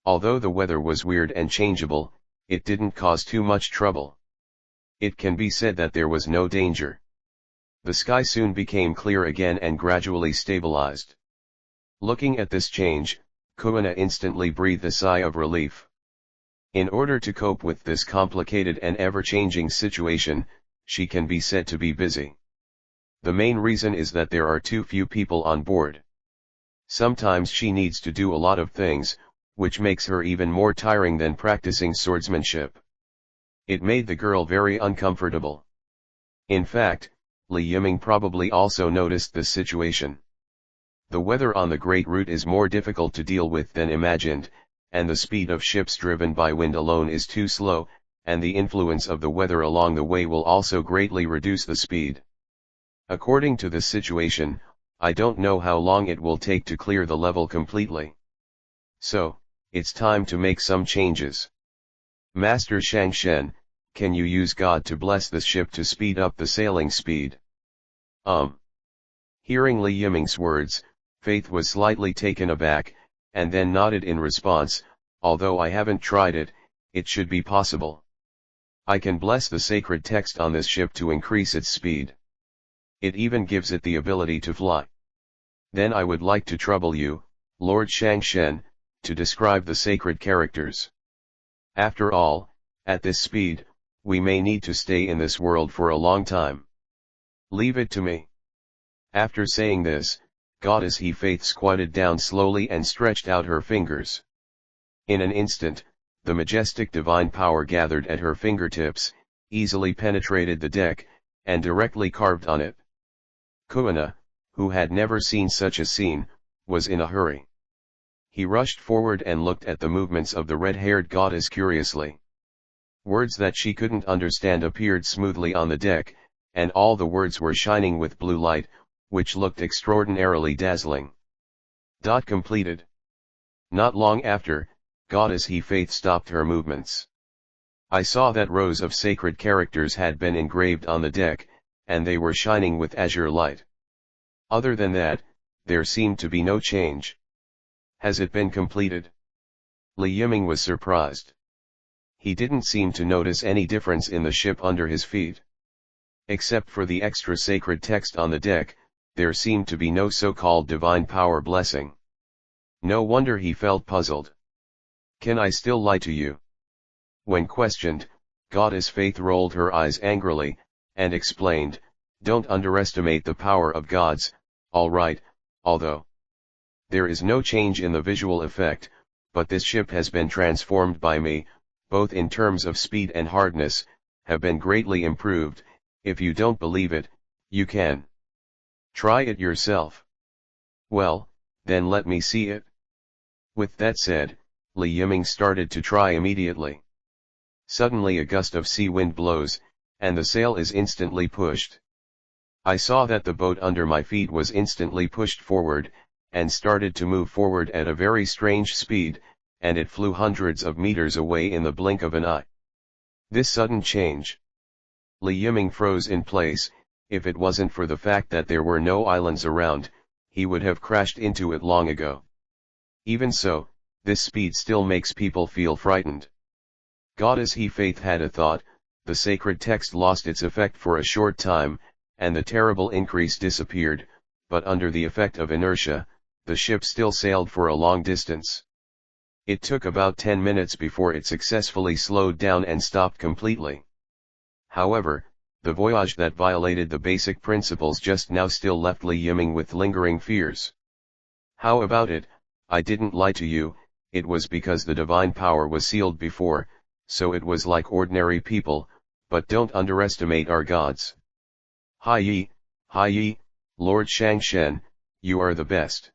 Although the weather was weird and changeable, it didn't cause too much trouble. It can be said that there was no danger. The sky soon became clear again and gradually stabilized. Looking at this change, Kuina instantly breathed a sigh of relief. In order to cope with this complicated and ever-changing situation, she can be said to be busy. The main reason is that there are too few people on board. Sometimes she needs to do a lot of things, which makes her even more tiring than practicing swordsmanship. It made the girl very uncomfortable. In fact, Li Yiming probably also noticed this situation. The weather on the Great Route is more difficult to deal with than imagined, and the speed of ships driven by wind alone is too slow, and the influence of the weather along the way will also greatly reduce the speed. According to this situation, I don't know how long it will take to clear the level completely. So, it's time to make some changes. Master Shangshen, can you use God to bless this ship to speed up the sailing speed? Hearing Li Yiming's words, Faith was slightly taken aback, and then nodded in response, although I haven't tried it, it should be possible. I can bless the sacred text on this ship to increase its speed. It even gives it the ability to fly. Then I would like to trouble you, Lord Shangshen, to describe the sacred characters. After all, at this speed, we may need to stay in this world for a long time. Leave it to me. After saying this, Goddess He Faith squatted down slowly and stretched out her fingers. In an instant, the majestic divine power gathered at her fingertips, easily penetrated the deck, and directly carved on it. Kuina, who had never seen such a scene, was in a hurry. He rushed forward and looked at the movements of the red-haired goddess curiously. Words that she couldn't understand appeared smoothly on the deck, and all the words were shining with blue light, which looked extraordinarily dazzling. Completed. Not long after, Goddess He Faith stopped her movements. I saw that rows of sacred characters had been engraved on the deck, and they were shining with azure light. Other than that, there seemed to be no change. Has it been completed? Li Yiming was surprised. He didn't seem to notice any difference in the ship under his feet. Except for the extra sacred text on the deck, there seemed to be no so-called divine power blessing. No wonder he felt puzzled. Can I still lie to you? When questioned, Goddess Faith rolled her eyes angrily, and explained, don't underestimate the power of gods, all right, although there is no change in the visual effect, but this ship has been transformed by me, both in terms of speed and hardness, have been greatly improved. If you don't believe it, you can try it yourself. Well, then let me see it. With that said, Li Yiming started to try immediately. Suddenly a gust of sea wind blows, and the sail is instantly pushed. I saw that the boat under my feet was instantly pushed forward, and started to move forward at a very strange speed, and it flew hundreds of meters away in the blink of an eye. This sudden change. Li Yiming froze in place. If it wasn't for the fact that there were no islands around, he would have crashed into it long ago. Even so, this speed still makes people feel frightened. Goddess He Faith had a thought, the sacred text lost its effect for a short time, and the terrible increase disappeared, but under the effect of inertia, the ship still sailed for a long distance. It took about 10 minutes before it successfully slowed down and stopped completely. However, the voyage that violated the basic principles just now still left Li Yiming with lingering fears. How about it? I didn't lie to you, it was because the divine power was sealed before, so it was like ordinary people, but don't underestimate our gods. Hai Yi, Lord Shangshen, you are the best.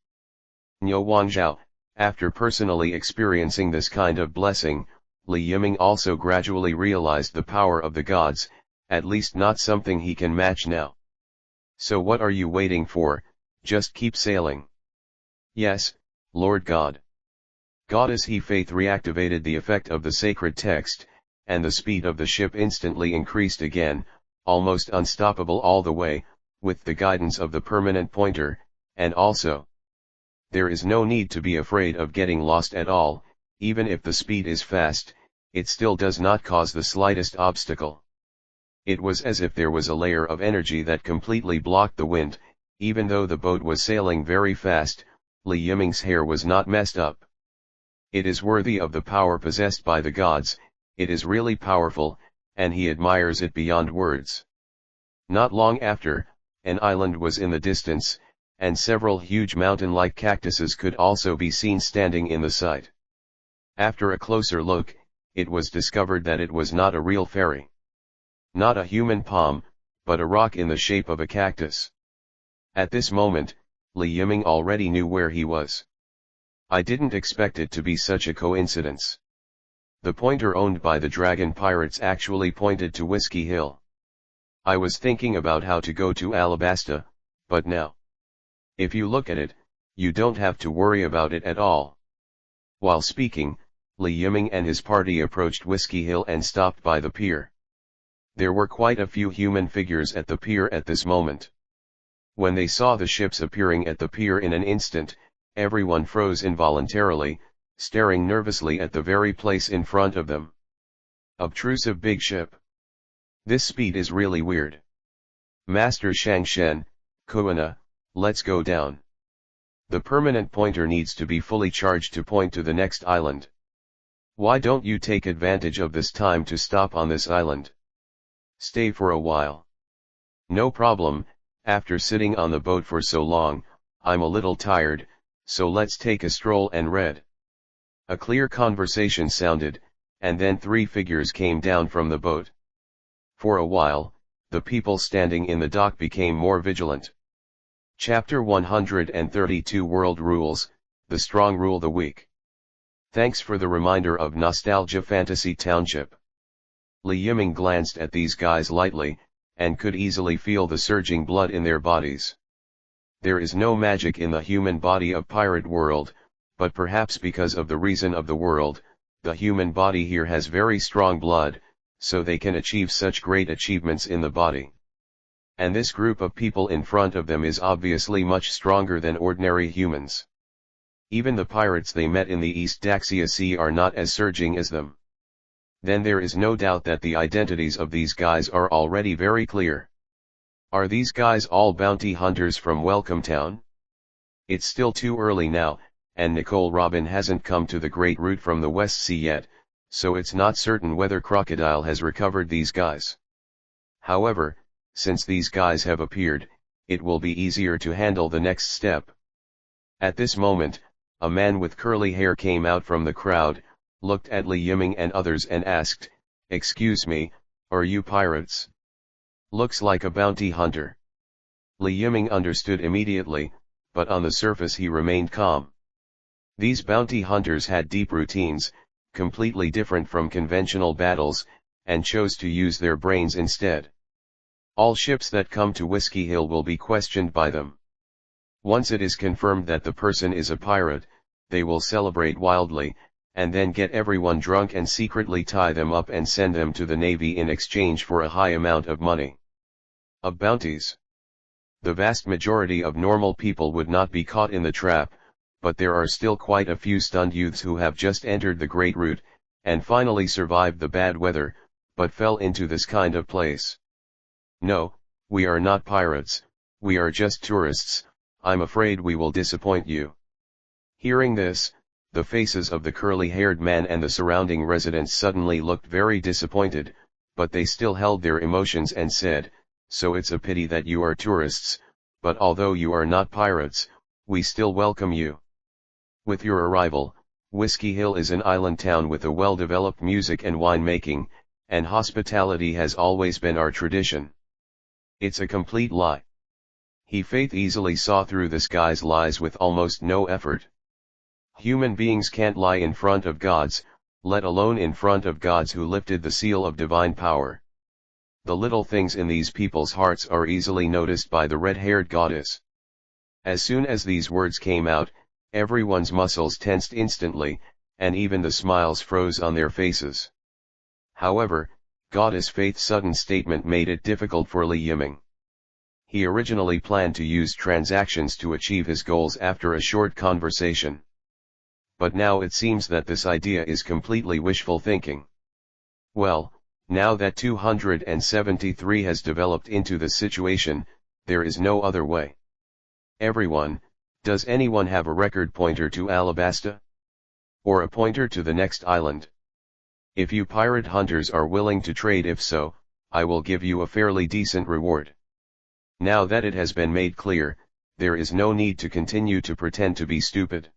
Niu Wangzhao, after personally experiencing this kind of blessing, Li Yiming also gradually realized the power of the gods, at least not something he can match now. So what are you waiting for? Just keep sailing. Yes, Lord God. Goddess He Faith reactivated the effect of the sacred text, and the speed of the ship instantly increased again, almost unstoppable all the way, with the guidance of the permanent pointer, and also, there is no need to be afraid of getting lost at all, even if the speed is fast, it still does not cause the slightest obstacle. It was as if there was a layer of energy that completely blocked the wind. Even though the boat was sailing very fast, Li Yiming's hair was not messed up. It is worthy of the power possessed by the gods, it is really powerful, and he admires it beyond words. Not long after, an island was in the distance, and several huge mountain-like cactuses could also be seen standing in the sight. After a closer look, it was discovered that it was not a real fairy. Not a human palm, but a rock in the shape of a cactus. At this moment, Li Yiming already knew where he was. I didn't expect it to be such a coincidence. The pointer owned by the dragon pirates actually pointed to Whiskey Hill. I was thinking about how to go to Alabasta, but now, if you look at it, you don't have to worry about it at all. While speaking, Li Yiming and his party approached Whiskey Hill and stopped by the pier. There were quite a few human figures at the pier at this moment. When they saw the ships appearing at the pier in an instant, everyone froze involuntarily, staring nervously at the very place in front of them. Obtrusive big ship. This speed is really weird. Master Shangshen, Kuana, let's go down. The permanent pointer needs to be fully charged to point to the next island. Why don't you take advantage of this time to stop on this island? Stay for a while. No problem, after sitting on the boat for so long, I'm a little tired, so let's take a stroll and read. A clear conversation sounded, and then three figures came down from the boat. For a while, the people standing in the dock became more vigilant. Chapter 132 World Rules, The Strong Rule the Weak. Thanks for the reminder of Nostalgia Fantasy Township. Li Yiming glanced at these guys lightly, and could easily feel the surging blood in their bodies. There is no magic in the human body of Pirate World, but perhaps because of the reason of the world, the human body here has very strong blood, so they can achieve such great achievements in the body. And this group of people in front of them is obviously much stronger than ordinary humans. Even the pirates they met in the East Daxia Sea are not as surging as them. Then there is no doubt that the identities of these guys are already very clear. Are these guys all bounty hunters from Welcome Town? It's still too early now, and Nicole Robin hasn't come to the Great Route from the West Sea yet, so it's not certain whether Crocodile has recovered these guys. However, since these guys have appeared, it will be easier to handle the next step. At this moment, a man with curly hair came out from the crowd, looked at Li Yiming and others and asked, "Excuse me, are you pirates? Looks like a bounty hunter." Li Yiming understood immediately, but on the surface he remained calm. These bounty hunters had deep routines, completely different from conventional battles, and chose to use their brains instead. All ships that come to Whiskey Hill will be questioned by them. Once it is confirmed that the person is a pirate, they will celebrate wildly, and then get everyone drunk and secretly tie them up and send them to the Navy in exchange for a high amount of money. Of bounties. The vast majority of normal people would not be caught in the trap, but there are still quite a few stunned youths who have just entered the Great Route, and finally survived the bad weather, but fell into this kind of place. "No, we are not pirates, we are just tourists, I'm afraid we will disappoint you." Hearing this, the faces of the curly-haired man and the surrounding residents suddenly looked very disappointed, but they still held their emotions and said, "So it's a pity that you are tourists, but although you are not pirates, we still welcome you. With your arrival, Whiskey Hill is an island town with a well-developed music and wine-making, and hospitality has always been our tradition." It's a complete lie. Faith easily saw through this guy's lies with almost no effort. Human beings can't lie in front of gods, let alone in front of gods who lifted the seal of divine power. The little things in these people's hearts are easily noticed by the red-haired goddess. As soon as these words came out, everyone's muscles tensed instantly, and even the smiles froze on their faces. However, Goddess Faith's sudden statement made it difficult for Li Yiming. He originally planned to use transactions to achieve his goals after a short conversation. but now it seems that this idea is completely wishful thinking. Well, now that 273 has developed into the situation, there is no other way. Everyone, does anyone have a record pointer to Alabasta? Or a pointer to the next island? If you pirate hunters are willing to trade, if so, I will give you a fairly decent reward. Now that it has been made clear, there is no need to continue to pretend to be stupid.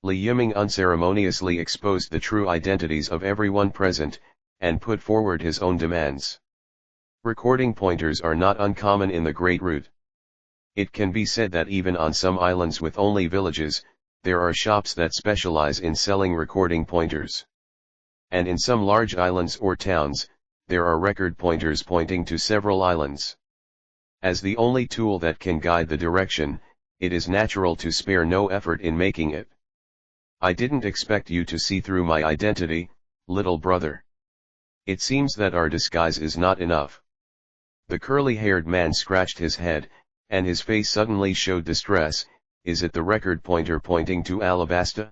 Li Yiming unceremoniously exposed the true identities of everyone present, and put forward his own demands. Recording pointers are not uncommon in the Great Route. It can be said that even on some islands with only villages, there are shops that specialize in selling recording pointers. And in some large islands or towns, there are record pointers pointing to several islands. As the only tool that can guide the direction, it is natural to spare no effort in making it. I didn't expect you to see through my identity, little brother. It seems that our disguise is not enough. The curly-haired man scratched his head, and his face suddenly showed distress. Is it the record pointer pointing to Alabasta?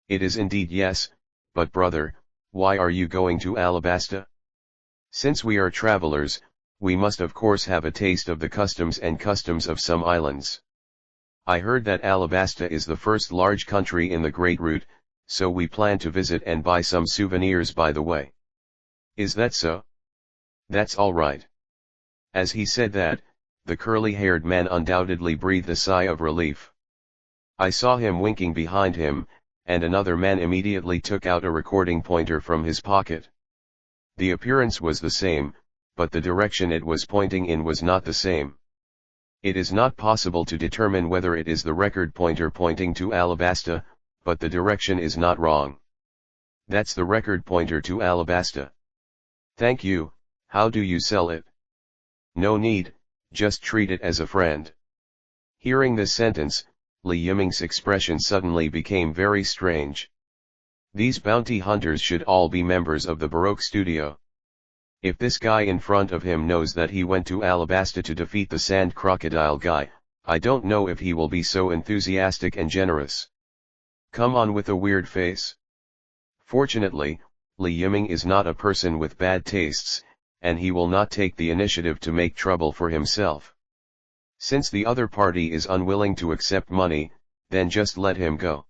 It is indeed, yes, but brother, why are you going to Alabasta? Since we are travelers, we must of course have a taste of the customs of some islands. I heard that Alabasta is the first large country in the Great Route, so we plan to visit and buy some souvenirs by the way. Is that so? That's all right. As he said that, the curly-haired man undoubtedly breathed a sigh of relief. I saw him winking behind him, and another man immediately took out a recording pointer from his pocket. The appearance was the same, but the direction it was pointing in was not the same. It is not possible to determine whether it is the record pointer pointing to Alabasta, but the direction is not wrong. That's the record pointer to Alabasta. Thank you. How do you sell it? No need, just treat it as a friend. Hearing this sentence, Li Yiming's expression suddenly became very strange. These bounty hunters should all be members of the Baroque studio. If this guy in front of him knows that he went to Alabasta to defeat the sand crocodile guy, I don't know if he will be so enthusiastic and generous. Come on with a weird face. Fortunately, Li Yiming is not a person with bad tastes, and he will not take the initiative to make trouble for himself. Since the other party is unwilling to accept money, then just let him go.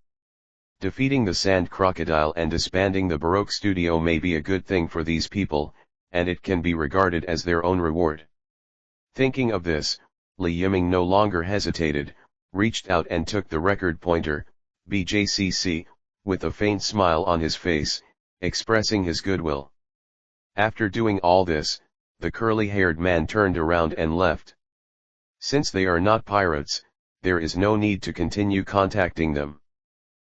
Defeating the sand crocodile and disbanding the Baroque studio may be a good thing for these people, and it can be regarded as their own reward. Thinking of this, Li Yiming no longer hesitated, reached out and took the record pointer, BJCC, with a faint smile on his face, expressing his goodwill. After doing all this, the curly-haired man turned around and left. Since they are not pirates, there is no need to continue contacting them.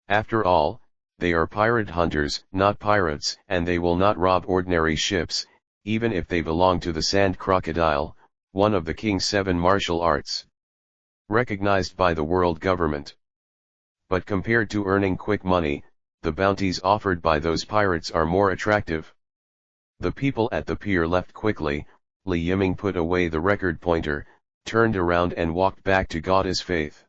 After all, they are pirate hunters, not pirates, and they will not rob ordinary ships, even if they belong to the sand crocodile, one of the king's 7 martial arts, recognized by the world government. But compared to earning quick money, the bounties offered by those pirates are more attractive. The people at the pier left quickly. Li Yiming put away the record pointer, turned around and walked back to Goddess Faith.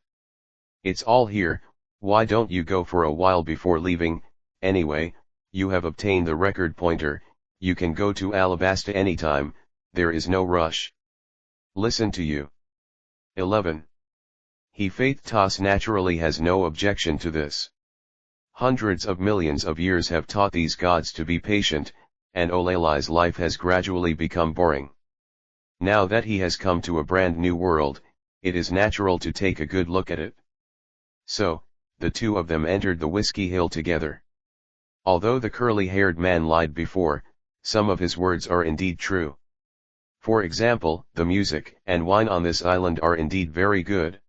It's all here, why don't you go for a while before leaving? Anyway, you have obtained the record pointer, you can go to Alabasta anytime, there is no rush. Listen to you. 11. Faith Tas naturally has no objection to this. Hundreds of millions of years have taught these gods to be patient, and Olalai's life has gradually become boring. Now that he has come to a brand new world, it is natural to take a good look at it. So, the two of them entered the Whiskey Hill together. Although the curly-haired man lied before, some of his words are indeed true. For example, the music and wine on this island are indeed very good.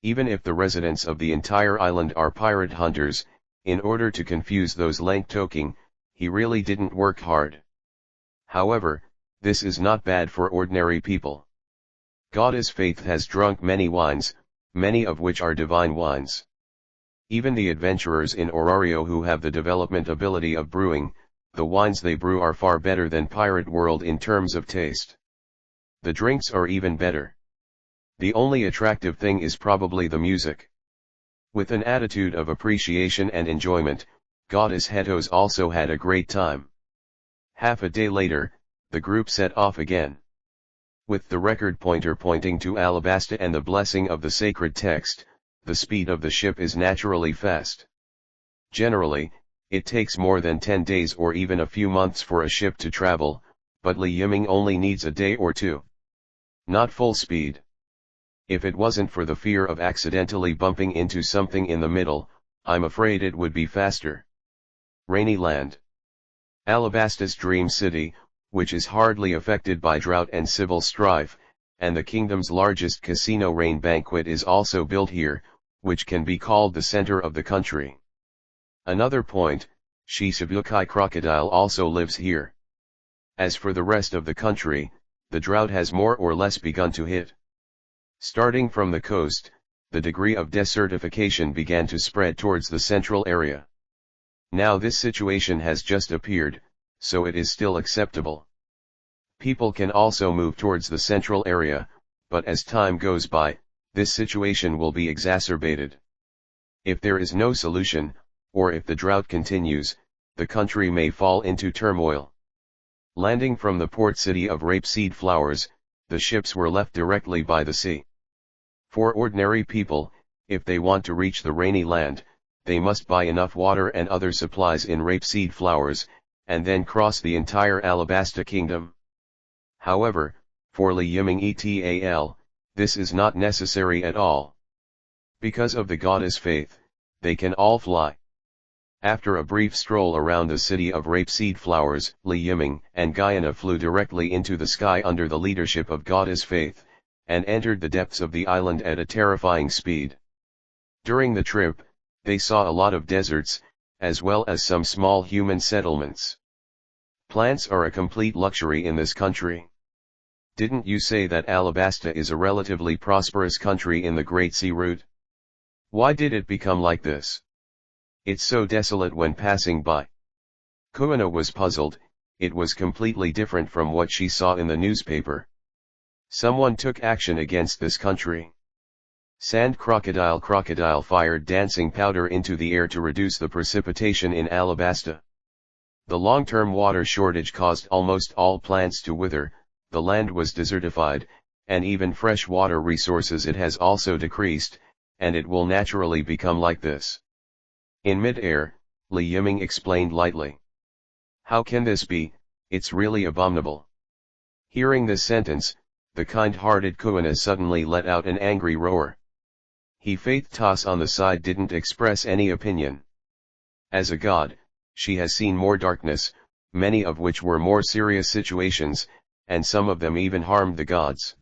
Even if the residents of the entire island are pirate hunters, in order to confuse those Langtoking, he really didn't work hard. However, this is not bad for ordinary people. Goddess Faith has drunk many wines, many of which are divine wines. Even the adventurers in Orario who have the development ability of brewing, the wines they brew are far better than Pirate World in terms of taste. The drinks are even better. The only attractive thing is probably the music. With an attitude of appreciation and enjoyment, Goddess Hetos also had a great time. Half a day later, the group set off again. With the record pointer pointing to Alabasta and the blessing of the sacred text, the speed of the ship is naturally fast. Generally, it takes more than 10 days or even a few months for a ship to travel, but Li Yiming only needs a day or two. Not full speed. If it wasn't for the fear of accidentally bumping into something in the middle, I'm afraid it would be faster. Rainy Land. Alabasta's dream city, which is hardly affected by drought and civil strife, and the kingdom's largest casino rain banquet is also built here, which can be called the center of the country. Another point, Shichibukai crocodile also lives here. As for the rest of the country, the drought has more or less begun to hit. Starting from the coast, the degree of desertification began to spread towards the central area. Now this situation has just appeared, so it is still acceptable. People can also move towards the central area, but as time goes by, this situation will be exacerbated. If there is no solution, or if the drought continues, the country may fall into turmoil. Landing from the port city of rapeseed flowers, the ships were left directly by the sea. For ordinary people, if they want to reach the rainy land, they must buy enough water and other supplies in rapeseed flowers, and then cross the entire Alabasta kingdom. However, for Li Yiming et.al., this is not necessary at all. Because of the goddess faith, they can all fly. After a brief stroll around the city of rapeseed flowers, Li Yiming and Guyana flew directly into the sky under the leadership of goddess faith, and entered the depths of the island at a terrifying speed. During the trip, they saw a lot of deserts, as well as some small human settlements. Plants are a complete luxury in this country. Didn't you say that Alabasta is a relatively prosperous country in the Great Sea route? Why did it become like this? It's so desolate when passing by. Kuina was puzzled. It was completely different from what she saw in the newspaper. Someone took action against this country. Sand crocodile fired dancing powder into the air to reduce the precipitation in Alabasta. The long-term water shortage caused almost all plants to wither, the land was desertified, and even fresh water resources it has also decreased, and it will naturally become like this. In mid-air, Li Yiming explained lightly. How can this be? It's really abominable. Hearing this sentence, the kind-hearted Kuina suddenly let out an angry roar. He Faith Toss on the side didn't express any opinion. As a god, she has seen more darkness, many of which were more serious situations, and some of them even harmed the gods.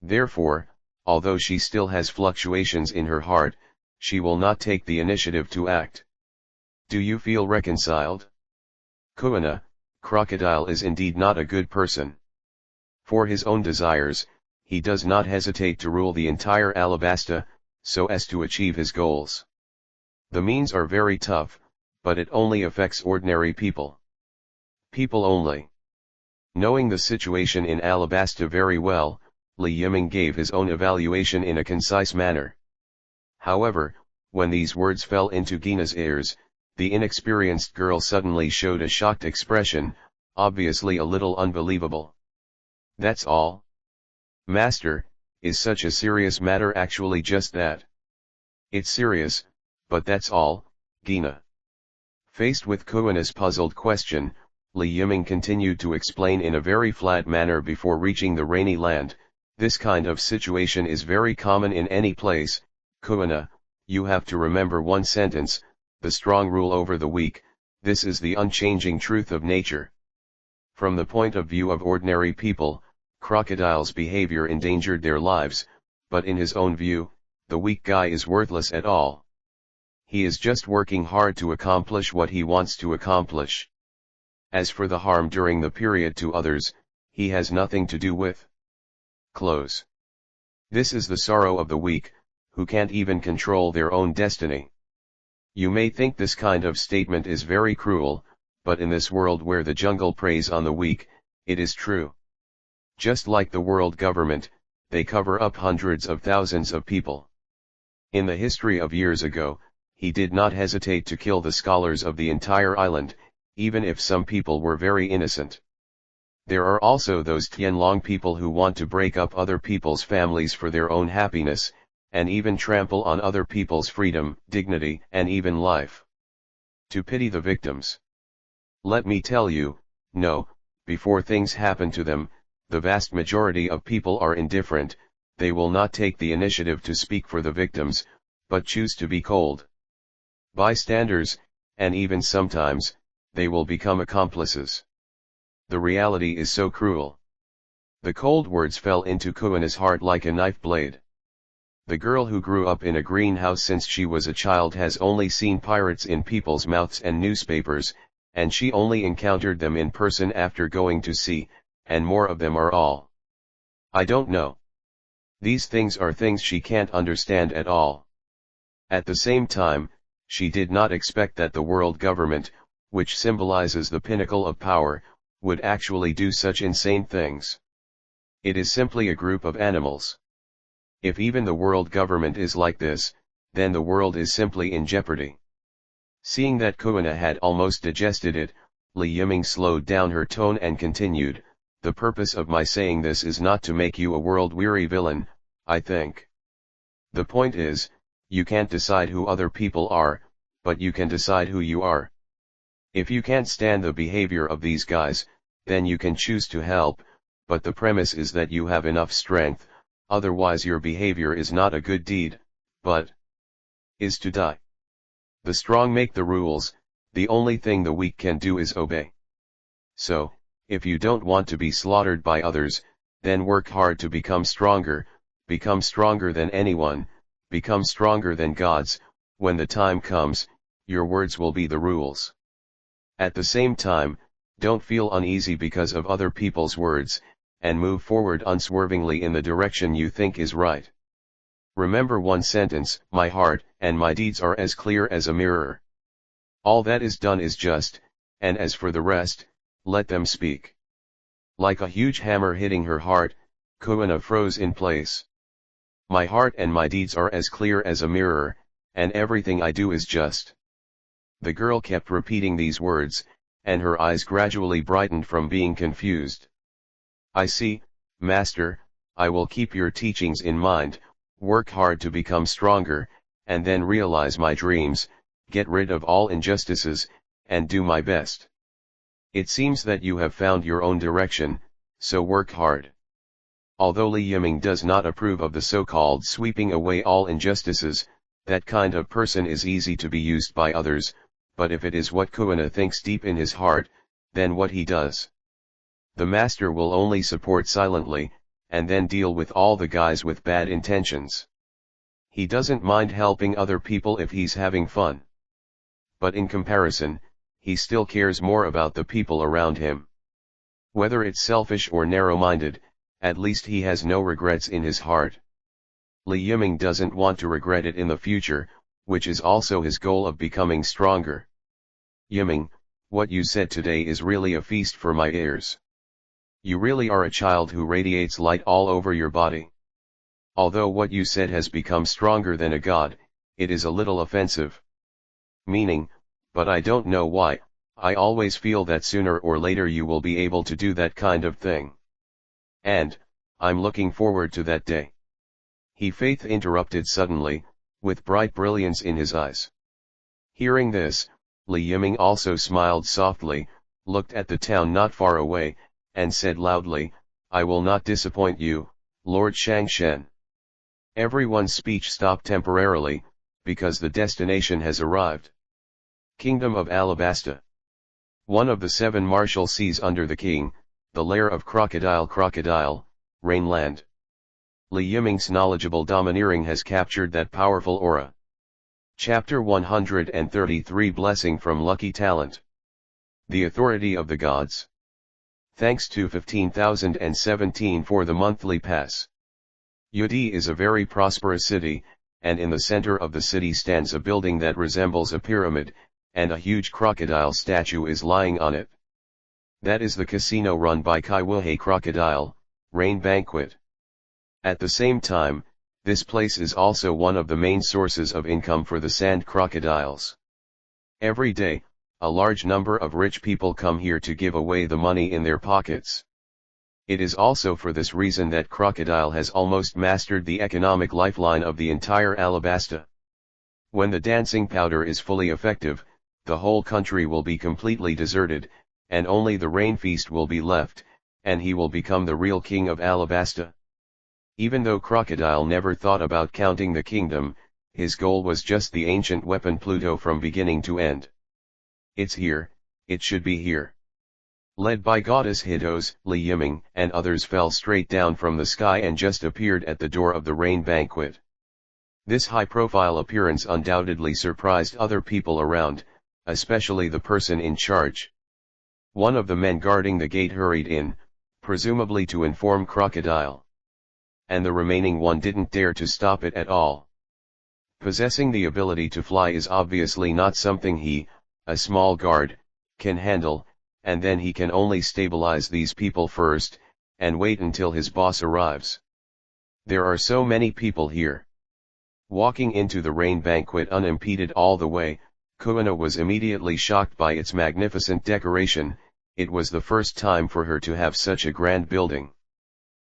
Therefore, although she still has fluctuations in her heart, she will not take the initiative to act. Do you feel reconciled? Kuina, crocodile is indeed not a good person. For his own desires, he does not hesitate to rule the entire Alabasta, so as to achieve his goals. The means are very tough, but it only affects ordinary people. People only. Knowing the situation in Alabasta very well, Li Yiming gave his own evaluation in a concise manner. However, when these words fell into Gina's ears, the inexperienced girl suddenly showed a shocked expression, obviously a little unbelievable. That's all? Master, is such a serious matter actually just that? It's serious, but that's all, Gina. Faced with Kuina's puzzled question, Li Yiming continued to explain in a very flat manner before reaching the rainy land. This kind of situation is very common in any place. Kuina, you have to remember one sentence: the strong rule over the weak. This is the unchanging truth of nature. From the point of view of ordinary people, Crocodile's behavior endangered their lives, but in his own view, the weak guy is worthless at all. He is just working hard to accomplish what he wants to accomplish. As for the harm during the period to others, he has nothing to do with. Close. This is the sorrow of the weak, who can't even control their own destiny. You may think this kind of statement is very cruel, but in this world where the jungle preys on the weak, it is true. Just like the world government, they cover up hundreds of thousands of people. In the history of years ago, he did not hesitate to kill the scholars of the entire island, even if some people were very innocent. There are also those Tianlong people who want to break up other people's families for their own happiness, and even trample on other people's freedom, dignity, and even life. To pity the victims. Let me tell you, no, before things happen to them, the vast majority of people are indifferent, they will not take the initiative to speak for the victims, but choose to be cold bystanders, and even sometimes, they will become accomplices. The reality is so cruel. The cold words fell into Kuana's heart like a knife blade. The girl who grew up in a greenhouse since she was a child has only seen pirates in people's mouths and newspapers, and she only encountered them in person after going to sea, and more of them are all. I don't know. These things are things she can't understand at all. At the same time, she did not expect that the world government, which symbolizes the pinnacle of power, would actually do such insane things. It is simply a group of animals. If even the world government is like this, then the world is simply in jeopardy. Seeing that Kuana had almost digested it, Li Yiming slowed down her tone and continued, "The purpose of my saying this is not to make you a world-weary villain, I think. The point is, you can't decide who other people are, but you can decide who you are. If you can't stand the behavior of these guys, then you can choose to help, but the premise is that you have enough strength, otherwise your behavior is not a good deed, but is to die. The strong make the rules, the only thing the weak can do is obey. So, if you don't want to be slaughtered by others, then work hard to become stronger than anyone, become stronger than gods. When the time comes, your words will be the rules. At the same time, don't feel uneasy because of other people's words, and move forward unswervingly in the direction you think is right. Remember one sentence, my heart and my deeds are as clear as a mirror. All that is done is just, and as for the rest, let them speak." Like a huge hammer hitting her heart, Kuana froze in place. "My heart and my deeds are as clear as a mirror, and everything I do is just." The girl kept repeating these words, and her eyes gradually brightened from being confused. "I see, Master, I will keep your teachings in mind, work hard to become stronger, and then realize my dreams, get rid of all injustices, and do my best. It seems that you have found your own direction, so work hard." Although Li Yiming does not approve of the so-called sweeping away all injustices, that kind of person is easy to be used by others, but if it is what Kuana thinks deep in his heart, then what he does. The master will only support silently, and then deal with all the guys with bad intentions. He doesn't mind helping other people if he's having fun. But in comparison, he still cares more about the people around him. Whether it's selfish or narrow-minded, at least he has no regrets in his heart. Li Yiming doesn't want to regret it in the future, which is also his goal of becoming stronger. "Yiming, what you said today is really a feast for my ears. You really are a child who radiates light all over your body. Although what you said has become stronger than a god, it is a little offensive. Meaning, but I don't know why, I always feel that sooner or later you will be able to do that kind of thing. And, I'm looking forward to that day." Faith interrupted suddenly, with bright brilliance in his eyes. Hearing this, Li Yiming also smiled softly, looked at the town not far away, and said loudly, "I will not disappoint you, Lord Shangshen." Everyone's speech stopped temporarily, because the destination has arrived. Kingdom of Alabasta. One of the 7 martial seas under the king, the lair of Crocodile, Rainland. Li Yiming's knowledgeable domineering has captured that powerful aura. Chapter 133 Blessing from Lucky Talent. The Authority of the Gods. Thanks to 15,017 for the monthly pass. Yudi is a very prosperous city, and in the center of the city stands a building that resembles a pyramid, and a huge crocodile statue is lying on it. That is the casino run by Kaiwuhei Crocodile, Rain Banquet. At the same time, This place is also one of the main sources of income for the sand crocodiles. Every day, a large number of rich people come here to give away the money in their pockets. It is also for this reason that crocodile has almost mastered the economic lifeline of the entire Alabasta. When the dancing powder is fully effective, the whole country will be completely deserted, and only the rain feast will be left, and he will become the real king of Alabasta. Even though Crocodile never thought about counting the kingdom, his goal was just the ancient weapon Pluto from beginning to end. It's here, it should be here. Led by goddess Hitos, Li Yiming and others fell straight down from the sky and just appeared at the door of the rain banquet. This high-profile appearance undoubtedly surprised other people around, especially the person in charge. One of the men guarding the gate hurried in, presumably to inform Crocodile. And the remaining one didn't dare to stop it at all. Possessing the ability to fly is obviously not something he, a small guard, can handle, and then he can only stabilize these people first, and wait until his boss arrives. There are so many people here. Walking into the rain banquet unimpeded all the way, Kuina was immediately shocked by its magnificent decoration. It was the first time for her to have such a grand building.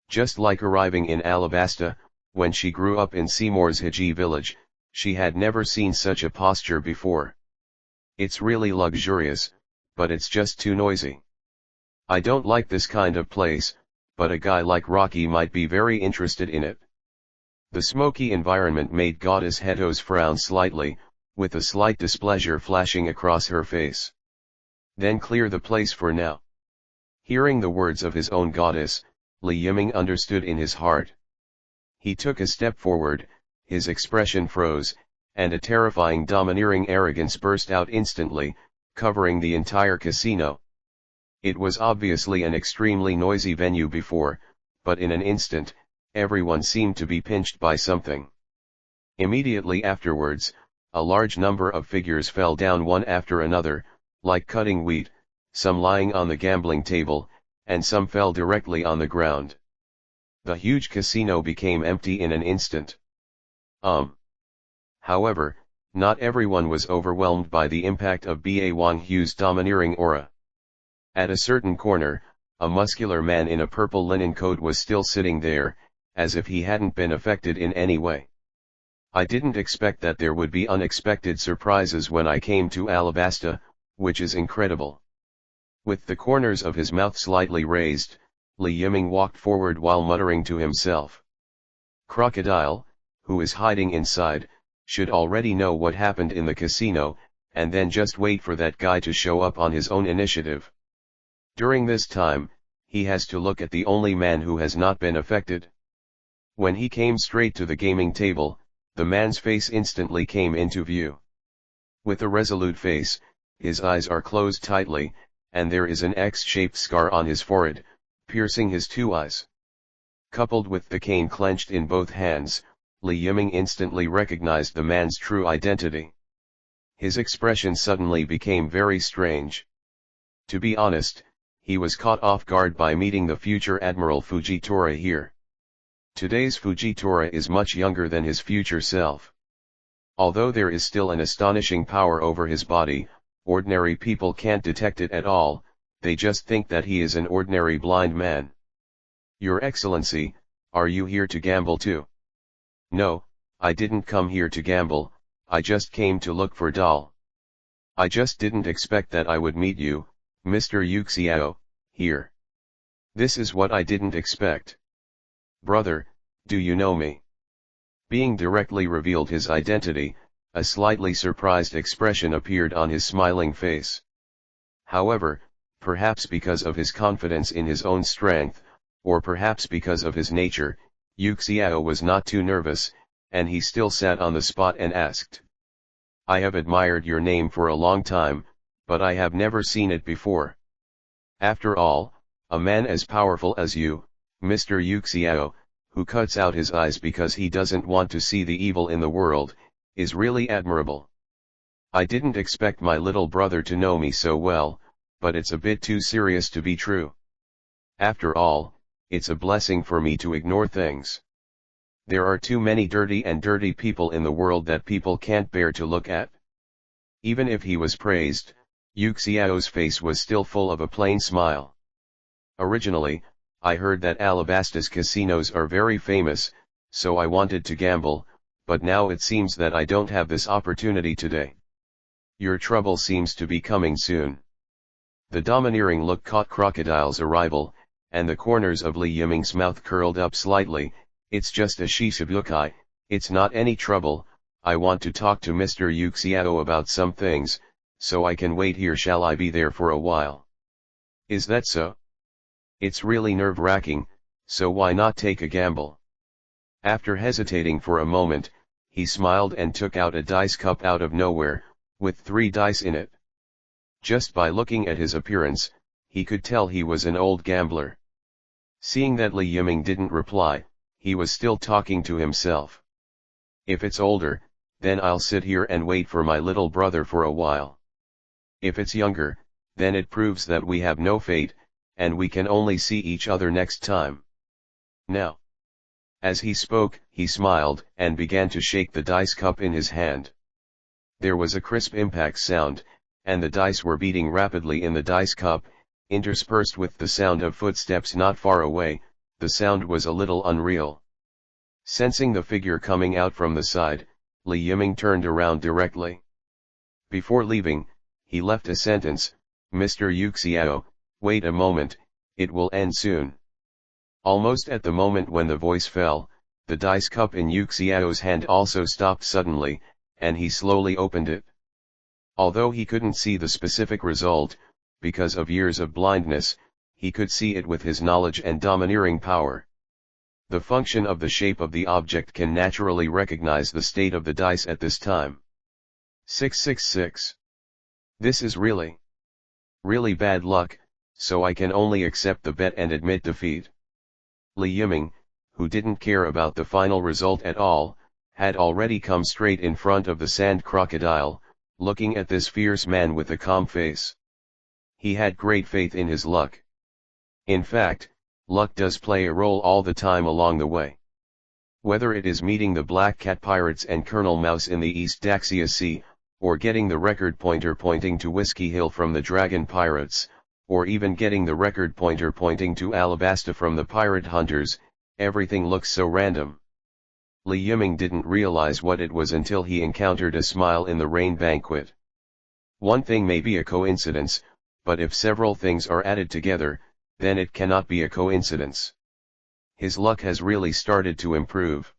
Just like arriving in Alabasta, when she grew up in Seymour's Hiji village, she had never seen such a posture before. It's really luxurious, but it's just too noisy. I don't like this kind of place, but a guy like Rocky might be very interested in it. The smoky environment made Goddess Hitos frown slightly, with a slight displeasure flashing across her face. Then clear the place for now. Hearing the words of his own goddess, Li Yiming understood in his heart. He took a step forward, his expression froze, and a terrifying domineering arrogance burst out instantly, covering the entire casino. It was obviously an extremely noisy venue before, but in an instant, everyone seemed to be pinched by something. Immediately afterwards, a large number of figures fell down one after another, like cutting wheat, some lying on the gambling table, and some fell directly on the ground. The huge casino became empty in an instant. However, not everyone was overwhelmed by the impact of Ba Wang Hu's domineering aura. At a certain corner, a muscular man in a purple linen coat was still sitting there, as if he hadn't been affected in any way. I didn't expect that there would be unexpected surprises when I came to Alabasta, which is incredible. With the corners of his mouth slightly raised, Li Yiming walked forward while muttering to himself. Crocodile, who is hiding inside, should already know what happened in the casino, and then just wait for that guy to show up on his own initiative. During this time, he has to look at the only man who has not been affected. When he came straight to the gaming table, the man's face instantly came into view. With a resolute face, his eyes are closed tightly, and there is an X-shaped scar on his forehead, piercing his two eyes. Coupled with the cane clenched in both hands, Li Yiming instantly recognized the man's true identity. His expression suddenly became very strange. To be honest, he was caught off guard by meeting the future Admiral Fujitora here. Today's Fujitora is much younger than his future self. Although there is still an astonishing power over his body, ordinary people can't detect it at all, they just think that he is an ordinary blind man. Your Excellency, are you here to gamble too? No, I didn't come here to gamble, I just came to look for doll. I just didn't expect that I would meet you, Mr. Yuxiao, here. This is what I didn't expect. Brother, do you know me? Being directly revealed his identity, a slightly surprised expression appeared on his smiling face. However, perhaps because of his confidence in his own strength, or perhaps because of his nature, Yuxiao was not too nervous, and he still sat on the spot and asked. I have admired your name for a long time, but I have never seen it before. After all, a man as powerful as you, Mr. Yuxiao, who cuts out his eyes because he doesn't want to see the evil in the world, is really admirable. I didn't expect my little brother to know me so well, but it's a bit too serious to be true. After all, it's a blessing for me to ignore things. There are too many dirty people in the world that people can't bear to look at. Even if he was praised, Yu Xiao's face was still full of a plain smile. Originally, I heard that Alabastus casinos are very famous, so I wanted to gamble, but now it seems that I don't have this opportunity today. Your trouble seems to be coming soon. The domineering look caught Crocodile's arrival, and the corners of Li Yiming's mouth curled up slightly. It's just a Shishibukai, it's not any trouble. I want to talk to Mr. Yu Xiao about some things, so I can wait here. Shall I be there for a while? Is that so? It's really nerve-wracking, so why not take a gamble? After hesitating for a moment, he smiled and took out a dice cup out of nowhere, with 3 dice in it. Just by looking at his appearance, he could tell he was an old gambler. Seeing that Li Yiming didn't reply, he was still talking to himself. If it's older, then I'll sit here and wait for my little brother for a while. If it's younger, then it proves that we have no fate, and we can only see each other next time. Now. As he spoke, he smiled, and began to shake the dice cup in his hand. There was a crisp impact sound, and the dice were beating rapidly in the dice cup, interspersed with the sound of footsteps not far away. The sound was a little unreal. Sensing the figure coming out from the side, Li Yiming turned around directly. Before leaving, he left a sentence, "Mr. Yu Xiao, wait a moment, it will end soon." Almost at the moment when the voice fell, the dice cup in Yu Xiao's hand also stopped suddenly, and he slowly opened it. Although he couldn't see the specific result, because of years of blindness, he could see it with his knowledge and domineering power. The function of the shape of the object can naturally recognize the state of the dice at this time. 666. This is really bad luck, so I can only accept the bet and admit defeat. Li Yiming, who didn't care about the final result at all, had already come straight in front of the sand crocodile, looking at this fierce man with a calm face. He had great faith in his luck. In fact, luck does play a role all the time along the way. Whether it is meeting the Black Cat Pirates and Colonel Mouse in the East Daxia Sea, or getting the record pointer pointing to Whiskey Hill from the Dragon Pirates, or even getting the record pointer pointing to Alabasta from the Pirate Hunters, everything looks so random. Li Yiming didn't realize what it was until he encountered a smile in the rain banquet. One thing may be a coincidence, but if several things are added together, then it cannot be a coincidence. His luck has really started to improve.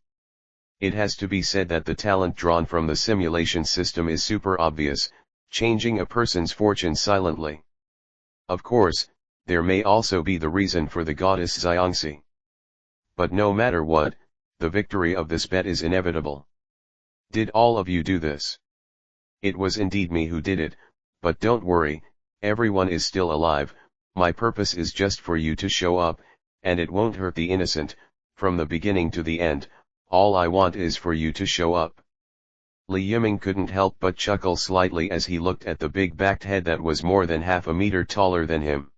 It has to be said that the talent drawn from the simulation system is super obvious, changing a person's fortune silently. Of course, there may also be the reason for the goddess Xiangxi. But no matter what, the victory of this bet is inevitable. Did all of you do this? It was indeed me who did it, but don't worry, everyone is still alive. My purpose is just for you to show up, and it won't hurt the innocent. From the beginning to the end, all I want is for you to show up. Li Yiming couldn't help but chuckle slightly as he looked at the big-backed head that was more than half a meter taller than him.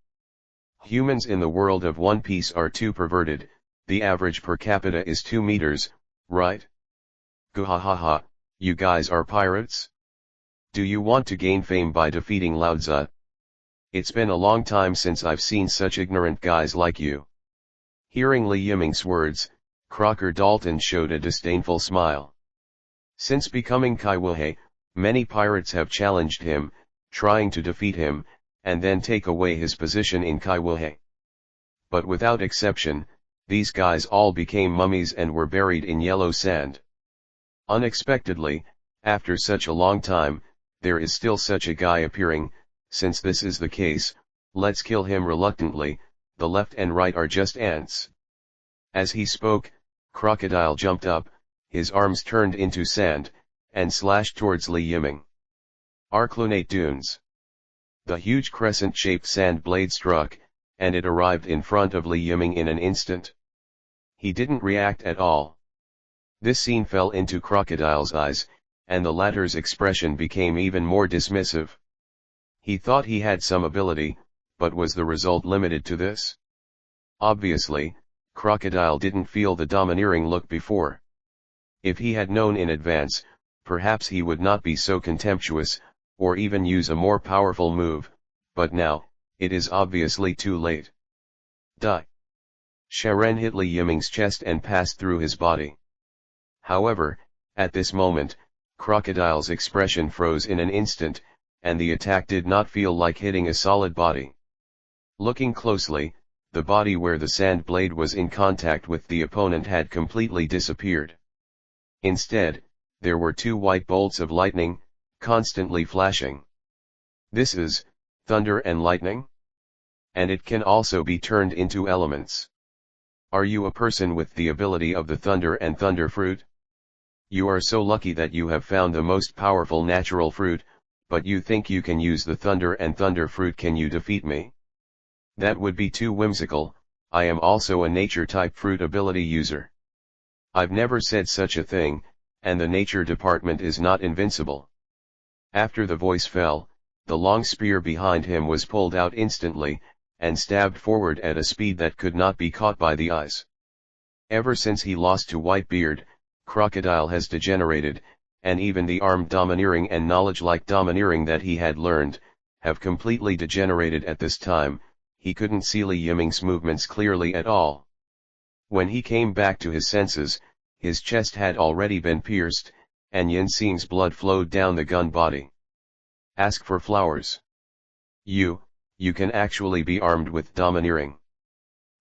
Humans in the world of One Piece are too perverted. The average per capita is 2 meters, right? Guhahaha, you guys are pirates? Do you want to gain fame by defeating Lao Tzu? It's been a long time since I've seen such ignorant guys like you. Hearing Li Yiming's words, Crocker Dalton showed a disdainful smile. Since becoming Kaiwahei, many pirates have challenged him, trying to defeat him, and then take away his position in Kaiwahei. But without exception, these guys all became mummies and were buried in yellow sand. Unexpectedly, after such a long time, there is still such a guy appearing. Since this is the case, let's kill him reluctantly. The left and right are just ants. As he spoke, Crocodile jumped up, his arms turned into sand, and slashed towards Li Yiming. Arclunate Dunes. The huge crescent-shaped sand blade struck, and it arrived in front of Li Yiming in an instant. He didn't react at all. This scene fell into Crocodile's eyes, and the latter's expression became even more dismissive. He thought he had some ability, but was the result limited to this? Obviously, Crocodile didn't feel the domineering look before. If he had known in advance, perhaps he would not be so contemptuous, or even use a more powerful move, but now, it is obviously too late. Die. Sharan hit Li Yiming's chest and passed through his body. However, at this moment, Crocodile's expression froze in an instant, and the attack did not feel like hitting a solid body. Looking closely, the body where the sand blade was in contact with the opponent had completely disappeared. Instead, there were two white bolts of lightning, constantly flashing. This is thunder and lightning? And it can also be turned into elements. Are you a person with the ability of the thunder and thunder fruit? You are so lucky that you have found the most powerful natural fruit, but you think you can use the thunder and thunder fruit. Can you defeat me? That would be too whimsical. I am also a nature type fruit ability user. I've never said such a thing, and the nature department is not invincible. After the voice fell, the long spear behind him was pulled out instantly, and stabbed forward at a speed that could not be caught by the eyes. Ever since he lost to Whitebeard, Crocodile has degenerated, and even the armed domineering and knowledge-like domineering that he had learned, have completely degenerated at this time. He couldn't see Li Yiming's movements clearly at all. When he came back to his senses, his chest had already been pierced, and Yin Xing's blood flowed down the gun body. Ask for flowers. You can actually be armed with domineering.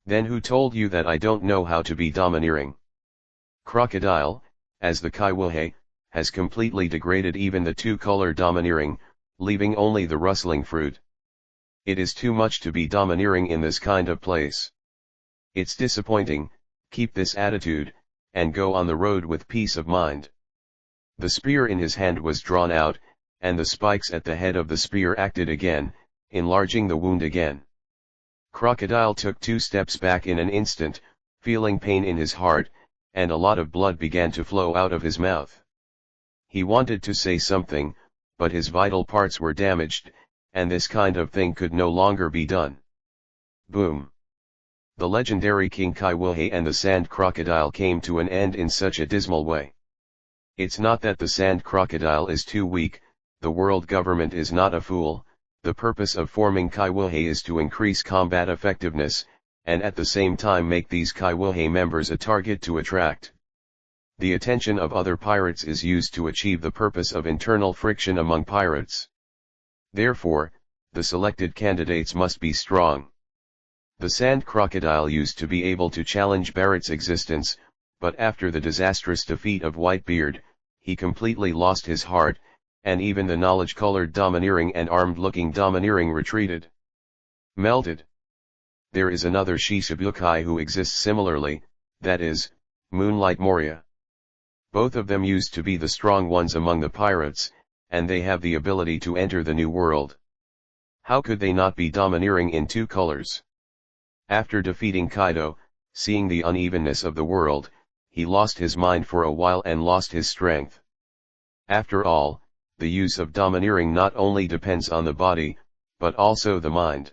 Then who told you that I don't know how to be domineering? Crocodile, as the Kaiwuhei, has completely degraded even the two-color domineering, leaving only the rustling fruit. It is too much to be domineering in this kind of place. It's disappointing. Keep this attitude, and go on the road with peace of mind. The spear in his hand was drawn out, and the spikes at the head of the spear acted again, enlarging the wound again. Crocodile took 2 steps back in an instant, feeling pain in his heart, and a lot of blood began to flow out of his mouth. He wanted to say something, but his vital parts were damaged, and this kind of thing could no longer be done. Boom! The legendary King Kaiwuhei and the sand crocodile came to an end in such a dismal way. It's not that the sand crocodile is too weak, the world government is not a fool. The purpose of forming Kaiwuhei is to increase combat effectiveness, and at the same time make these Kaiwuhei members a target to attract the attention of other pirates is used to achieve the purpose of internal friction among pirates. Therefore, the selected candidates must be strong. The sand crocodile used to be able to challenge Barrett's existence, but after the disastrous defeat of Whitebeard, he completely lost his heart, and even the knowledge-colored domineering and armed-looking domineering retreated. Melted. There is another Shishibukai who exists similarly, that is, Moonlight Moria. Both of them used to be the strong ones among the pirates, and they have the ability to enter the new world. How could they not be domineering in 2 colors? After defeating Kaido, seeing the unevenness of the world, he lost his mind for a while and lost his strength. After all, the use of domineering not only depends on the body, but also the mind.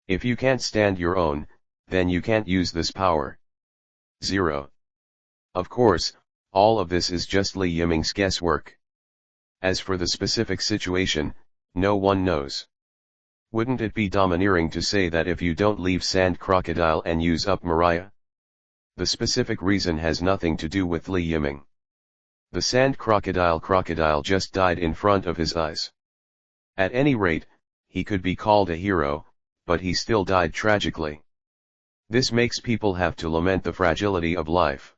If you can't stand your own, then you can't use this power. 0. Of course, all of this is just Li Yiming's guesswork. As for the specific situation, no one knows. Wouldn't it be domineering to say that if you don't leave Sand Crocodile and use up Mariah? The specific reason has nothing to do with Li Yiming. The Sand Crocodile just died in front of his eyes. At any rate, he could be called a hero, but he still died tragically. This makes people have to lament the fragility of life.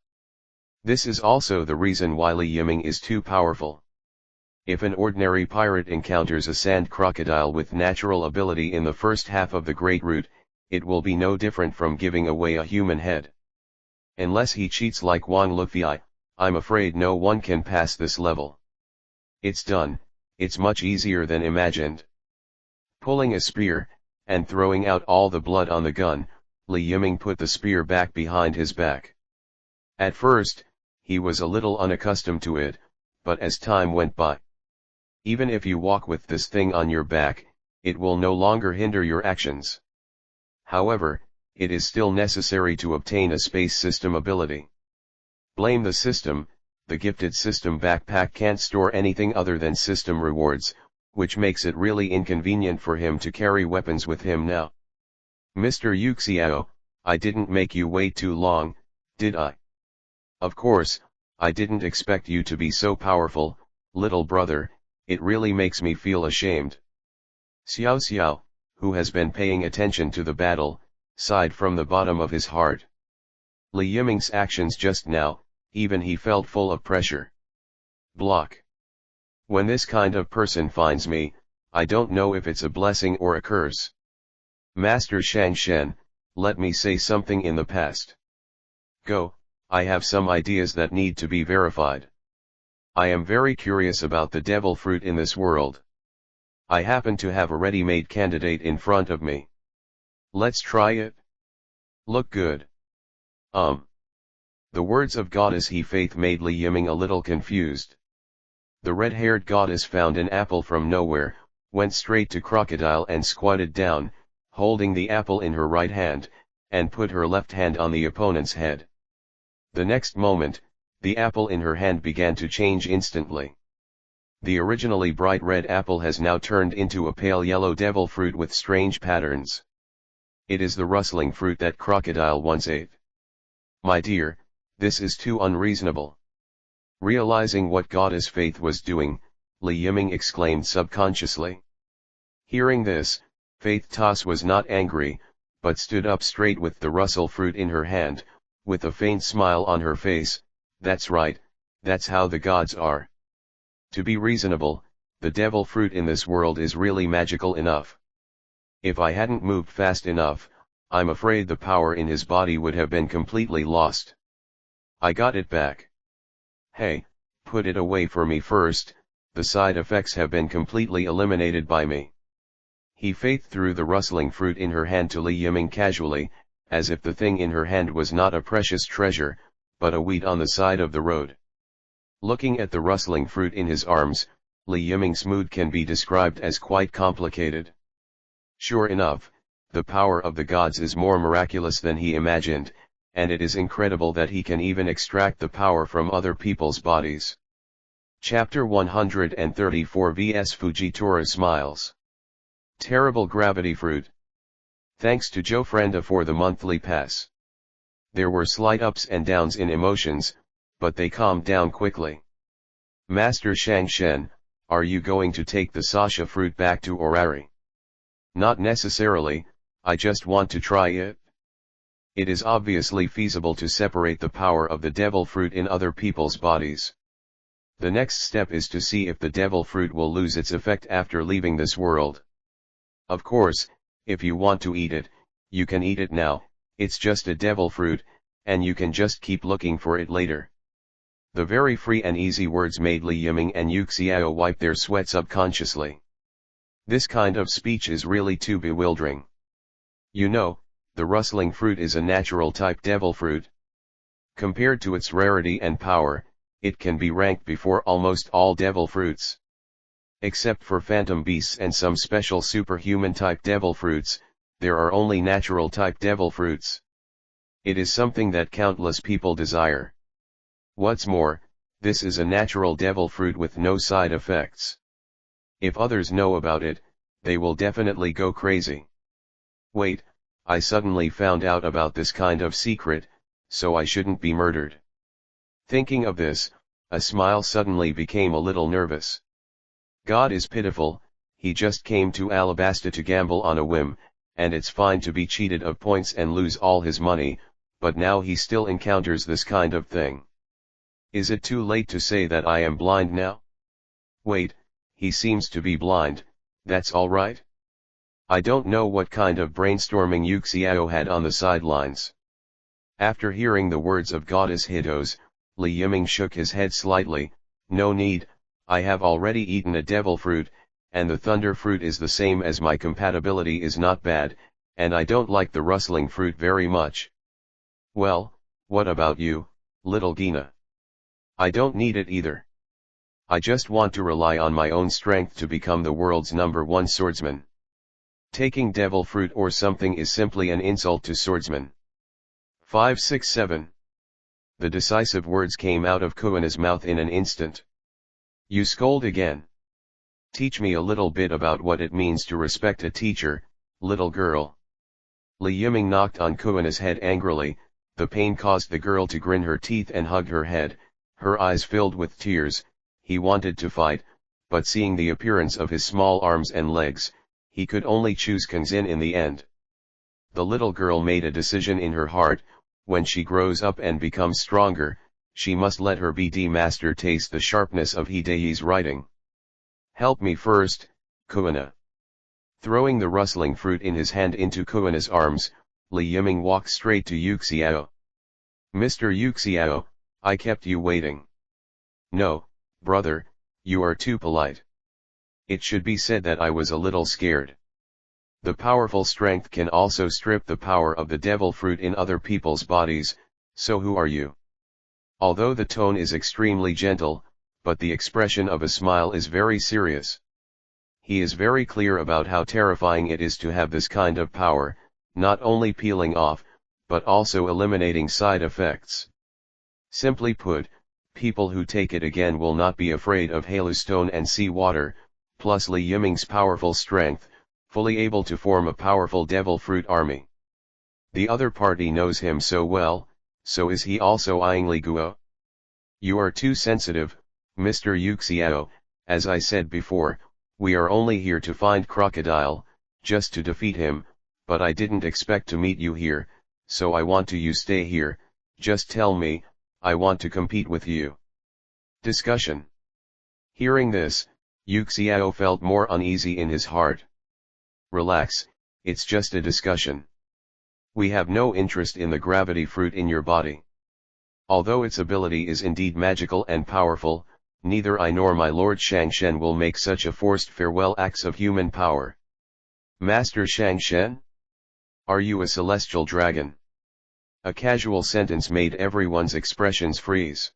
This is also the reason why Li Yiming is too powerful. If an ordinary pirate encounters a sand crocodile with natural ability in the first half of the Great Route, it will be no different from giving away a human head. Unless he cheats like Wang Luffy, I'm afraid no one can pass this level. It's done, it's much easier than imagined. Pulling a spear, and throwing out all the blood on the gun, Li Yiming put the spear back behind his back. At first, he was a little unaccustomed to it, but as time went by. Even if you walk with this thing on your back, it will no longer hinder your actions. However, it is still necessary to obtain a space system ability. Blame the system, the gifted system backpack can't store anything other than system rewards, which makes it really inconvenient for him to carry weapons with him now. Mr. Yuxiao, I didn't make you wait too long, did I? Of course, I didn't expect you to be so powerful, little brother, it really makes me feel ashamed. Xiao Xiao, who has been paying attention to the battle, sighed from the bottom of his heart. Li Yiming's actions just now, even he felt full of pressure. Block. When this kind of person finds me, I don't know if it's a blessing or a curse. Master Shang Shen, let me say something in the past. Go, I have some ideas that need to be verified. I am very curious about the devil fruit in this world. I happen to have a ready-made candidate in front of me. Let's try it. Look good. The words of Goddess He Faith made Li Yiming a little confused. The red-haired goddess found an apple from nowhere, went straight to Crocodile and squatted down, holding the apple in her right hand, and put her left hand on the opponent's head. The next moment, the apple in her hand began to change instantly. The originally bright red apple has now turned into a pale yellow devil fruit with strange patterns. It is the rustling fruit that Crocodile once ate. My dear, this is too unreasonable. Realizing what Goddess Faith was doing, Li Yiming exclaimed subconsciously. Hearing this, Faith Toss was not angry, but stood up straight with the rustle fruit in her hand, with a faint smile on her face. That's right, that's how the gods are. To be reasonable, the devil fruit in this world is really magical enough. If I hadn't moved fast enough, I'm afraid the power in his body would have been completely lost. I got it back. Hey, put it away for me first, the side effects have been completely eliminated by me. He Faith threw the rustling fruit in her hand to Li Yiming casually, as if the thing in her hand was not a precious treasure, but a weed on the side of the road. Looking at the rustling fruit in his arms, Li Yiming's mood can be described as quite complicated. Sure enough, the power of the gods is more miraculous than he imagined, and it is incredible that he can even extract the power from other people's bodies. Chapter 134 vs Fujitora Smiles. Terrible Gravity Fruit. Thanks to Joe Frenda for the monthly pass. There were slight ups and downs in emotions, but they calmed down quickly. Master Shang Shen, are you going to take the Sasha fruit back to Orari? Not necessarily, I just want to try it. It is obviously feasible to separate the power of the devil fruit in other people's bodies. The next step is to see if the devil fruit will lose its effect after leaving this world. Of course, if you want to eat it, you can eat it now, it's just a devil fruit, and you can just keep looking for it later. The very free and easy words made Li Yiming and Yuxiao wipe their sweat subconsciously. This kind of speech is really too bewildering. You know, the rustling fruit is a natural type devil fruit. Compared to its rarity and power, it can be ranked before almost all devil fruits. Except for phantom beasts and some special superhuman type devil fruits, there are only natural type devil fruits. It is something that countless people desire. What's more, this is a natural devil fruit with no side effects. If others know about it, they will definitely go crazy. Wait, I suddenly found out about this kind of secret, so I shouldn't be murdered. Thinking of this, a smile suddenly became a little nervous. God is pitiful, he just came to Alabasta to gamble on a whim, and it's fine to be cheated of points and lose all his money, but now he still encounters this kind of thing. Is it too late to say that I am blind now? Wait, he seems to be blind, that's all right? I don't know what kind of brainstorming Yuxiao had on the sidelines. After hearing the words of Goddess Hidos, Li Yiming shook his head slightly. No need, I have already eaten a devil fruit, and the thunder fruit is the same as my compatibility is not bad, and I don't like the rustling fruit very much. Well, what about you, little Gina? I don't need it either. I just want to rely on my own strength to become the world's #1 swordsman. Taking devil fruit or something is simply an insult to swordsmen. 567. The decisive words came out of Kuina's mouth in an instant. You scold again. Teach me a little bit about what it means to respect a teacher, little girl. Li Yiming knocked on Kuina's head angrily. The pain caused the girl to grin her teeth and hug her head, her eyes filled with tears. He wanted to fight, but seeing the appearance of his small arms and legs, he could only choose Kangxin in the end. The little girl made a decision in her heart: when she grows up and becomes stronger, she must let her BD master taste the sharpness of Hidei's writing. Help me first, Kuina. Throwing the rustling fruit in his hand into Kuina's arms, Li Yiming walked straight to Yuxiao. Mr. Yuxiao, I kept you waiting. No, brother, you are too polite. It should be said that I was a little scared. The powerful strength can also strip the power of the devil fruit in other people's bodies, so who are you? Although the tone is extremely gentle, but the expression of a smile is very serious. He is very clear about how terrifying it is to have this kind of power, not only peeling off, but also eliminating side effects. Simply put, people who take it again will not be afraid of halustone and sea water, plus Li Yiming's powerful strength, fully able to form a powerful devil fruit army. The other party knows him so well, so is he also eyeing Li Guo? You are too sensitive, Mr. Yuxiao. As I said before, we are only here to find Crocodile, just to defeat him, but I didn't expect to meet you here, so I want you stay here. Just tell me, I want to compete with you. Discussion. Hearing this, Yuxiao felt more uneasy in his heart. Relax, it's just a discussion. We have no interest in the gravity fruit in your body. Although its ability is indeed magical and powerful, neither I nor my lord Shangshen will make such a forced farewell acts of human power. Master Shangshen? Are you a celestial dragon? A casual sentence made everyone's expressions freeze.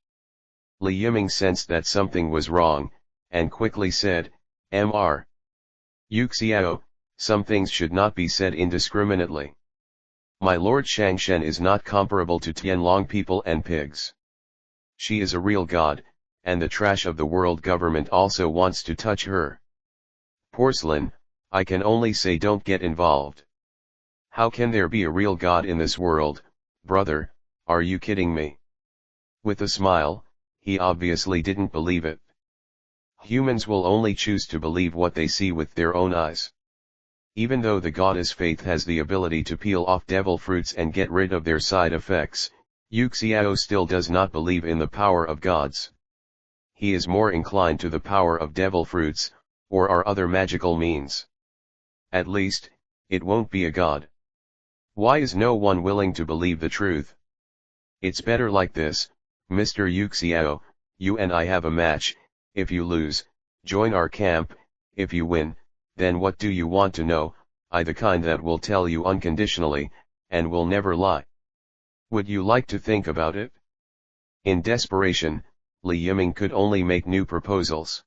Li Yiming sensed that something was wrong, and quickly said, Mr. Yuxiao, some things should not be said indiscriminately. My lord Shangshen is not comparable to Tianlong people and pigs. She is a real god, and the trash of the world government also wants to touch her. Porcelain, I can only say don't get involved. How can there be a real god in this world, brother, are you kidding me? With a smile, he obviously didn't believe it. Humans will only choose to believe what they see with their own eyes. Even though the goddess Faith has the ability to peel off devil fruits and get rid of their side effects, Yuxiao still does not believe in the power of gods. He is more inclined to the power of devil fruits, or our other magical means. At least, it won't be a god. Why is no one willing to believe the truth? It's better like this, Mr. Yuxiao, you and I have a match. If you lose, join our camp. If you win, then what do you want to know? I the kind that will tell you unconditionally, and will never lie. Would you like to think about it? In desperation, Li Yiming could only make new proposals.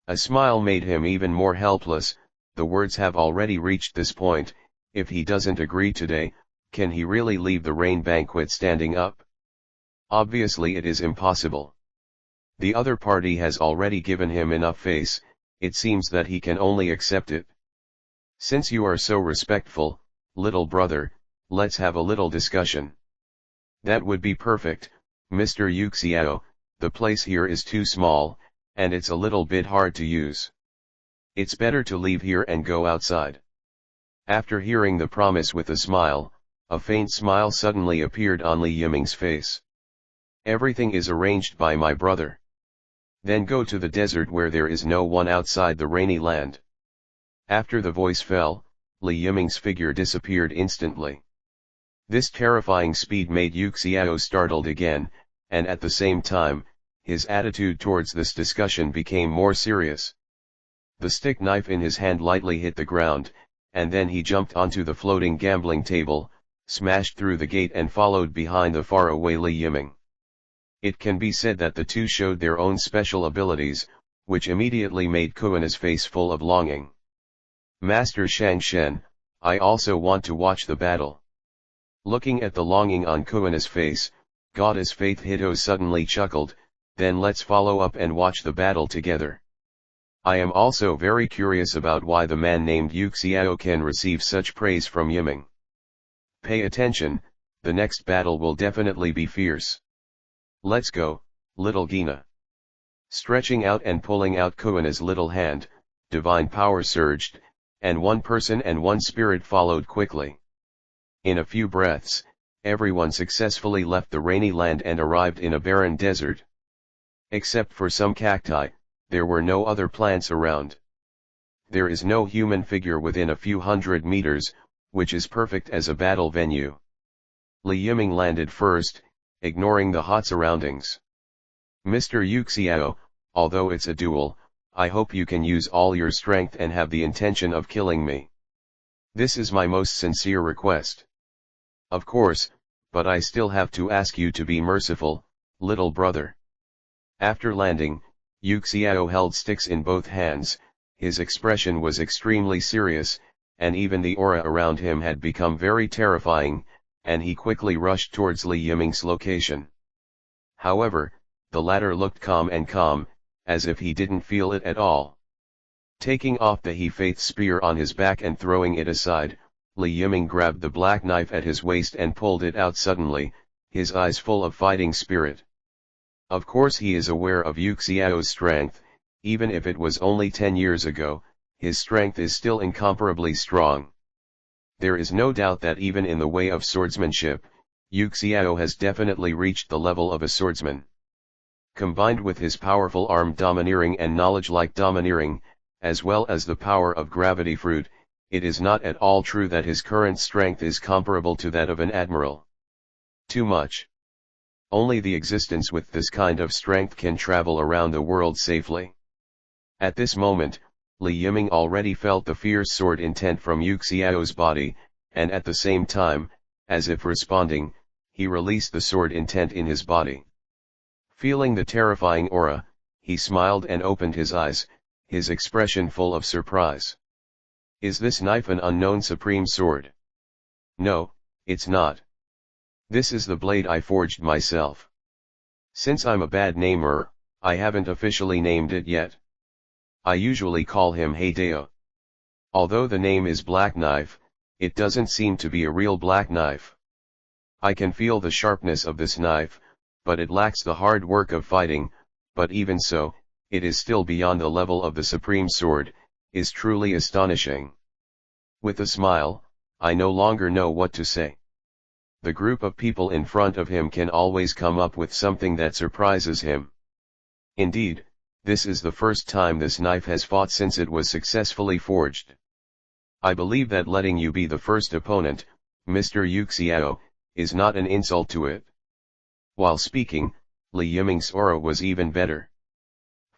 A smile made him even more helpless. The words have already reached this point. If he doesn't agree today, can he really leave the rain banquet standing up? Obviously it is impossible. The other party has already given him enough face. It seems that he can only accept it. Since you are so respectful, little brother, let's have a little discussion. That would be perfect, Mr. Yuxiao. The place here is too small, and it's a little bit hard to use. It's better to leave here and go outside. After hearing the promise with a smile, a faint smile suddenly appeared on Li Yiming's face. Everything is arranged by my brother. Then go to the desert where there is no one outside the rainy land. After the voice fell, Li Yiming's figure disappeared instantly. This terrifying speed made Yuxiao startled again, and at the same time, his attitude towards this discussion became more serious. The stick knife in his hand lightly hit the ground, and then he jumped onto the floating gambling table, smashed through the gate and followed behind the faraway Li Yiming. It can be said that the two showed their own special abilities, which immediately made Kuina's face full of longing. Master Shangshen, I also want to watch the battle. Looking at the longing on Kuina's face, Goddess Faith Hito suddenly chuckled, then let's follow up and watch the battle together. I am also very curious about why the man named Yu Xiao can receive such praise from Yiming. Pay attention, the next battle will definitely be fierce. Let's go, little Gina. Stretching out and pulling out Kuina's little hand, divine power surged, and one person and one spirit followed quickly. In a few breaths, everyone successfully left the rainy land and arrived in a barren desert. Except for some cacti, there were no other plants around. There is no human figure within a few hundred meters, which is perfect as a battle venue. Li Yiming landed first, ignoring the hot surroundings. Mr. Yu Xiao, although it's a duel, I hope you can use all your strength and have the intention of killing me. This is my most sincere request. Of course, but I still have to ask you to be merciful, little brother. After landing, Yu Xiao held sticks in both hands, his expression was extremely serious, and even the aura around him had become very terrifying, and he quickly rushed towards Li Yiming's location. However, the latter looked calm, as if he didn't feel it at all. Taking off the He Faith spear on his back and throwing it aside, Li Yiming grabbed the black knife at his waist and pulled it out suddenly, his eyes full of fighting spirit. Of course he is aware of Yu Xiao's strength, even if it was only 10 years ago, his strength is still incomparably strong. There is no doubt that even in the way of swordsmanship, Yu Xiao has definitely reached the level of a swordsman. Combined with his powerful arm domineering and knowledge like domineering, as well as the power of gravity fruit, it is not at all true that his current strength is comparable to that of an admiral. Too much. Only the existence with this kind of strength can travel around the world safely. At this moment, Li Yiming already felt the fierce sword intent from Yu Xiao's body, and at the same time, as if responding, he released the sword intent in his body. Feeling the terrifying aura, he smiled and opened his eyes, his expression full of surprise. Is this knife an unknown supreme sword? No, it's not. This is the blade I forged myself. Since I'm a bad namer, I haven't officially named it yet. I usually call him Heideo. Although the name is Black Knife, it doesn't seem to be a real black knife. I can feel the sharpness of this knife, but it lacks the hard work of fighting, but even so, it is still beyond the level of the supreme sword, is truly astonishing. With a smile, I no longer know what to say. The group of people in front of him can always come up with something that surprises him. Indeed, this is the first time this knife has fought since it was successfully forged. I believe that letting you be the first opponent, Mr. Yu Xiao, is not an insult to it. While speaking, Li Yiming's aura was even better.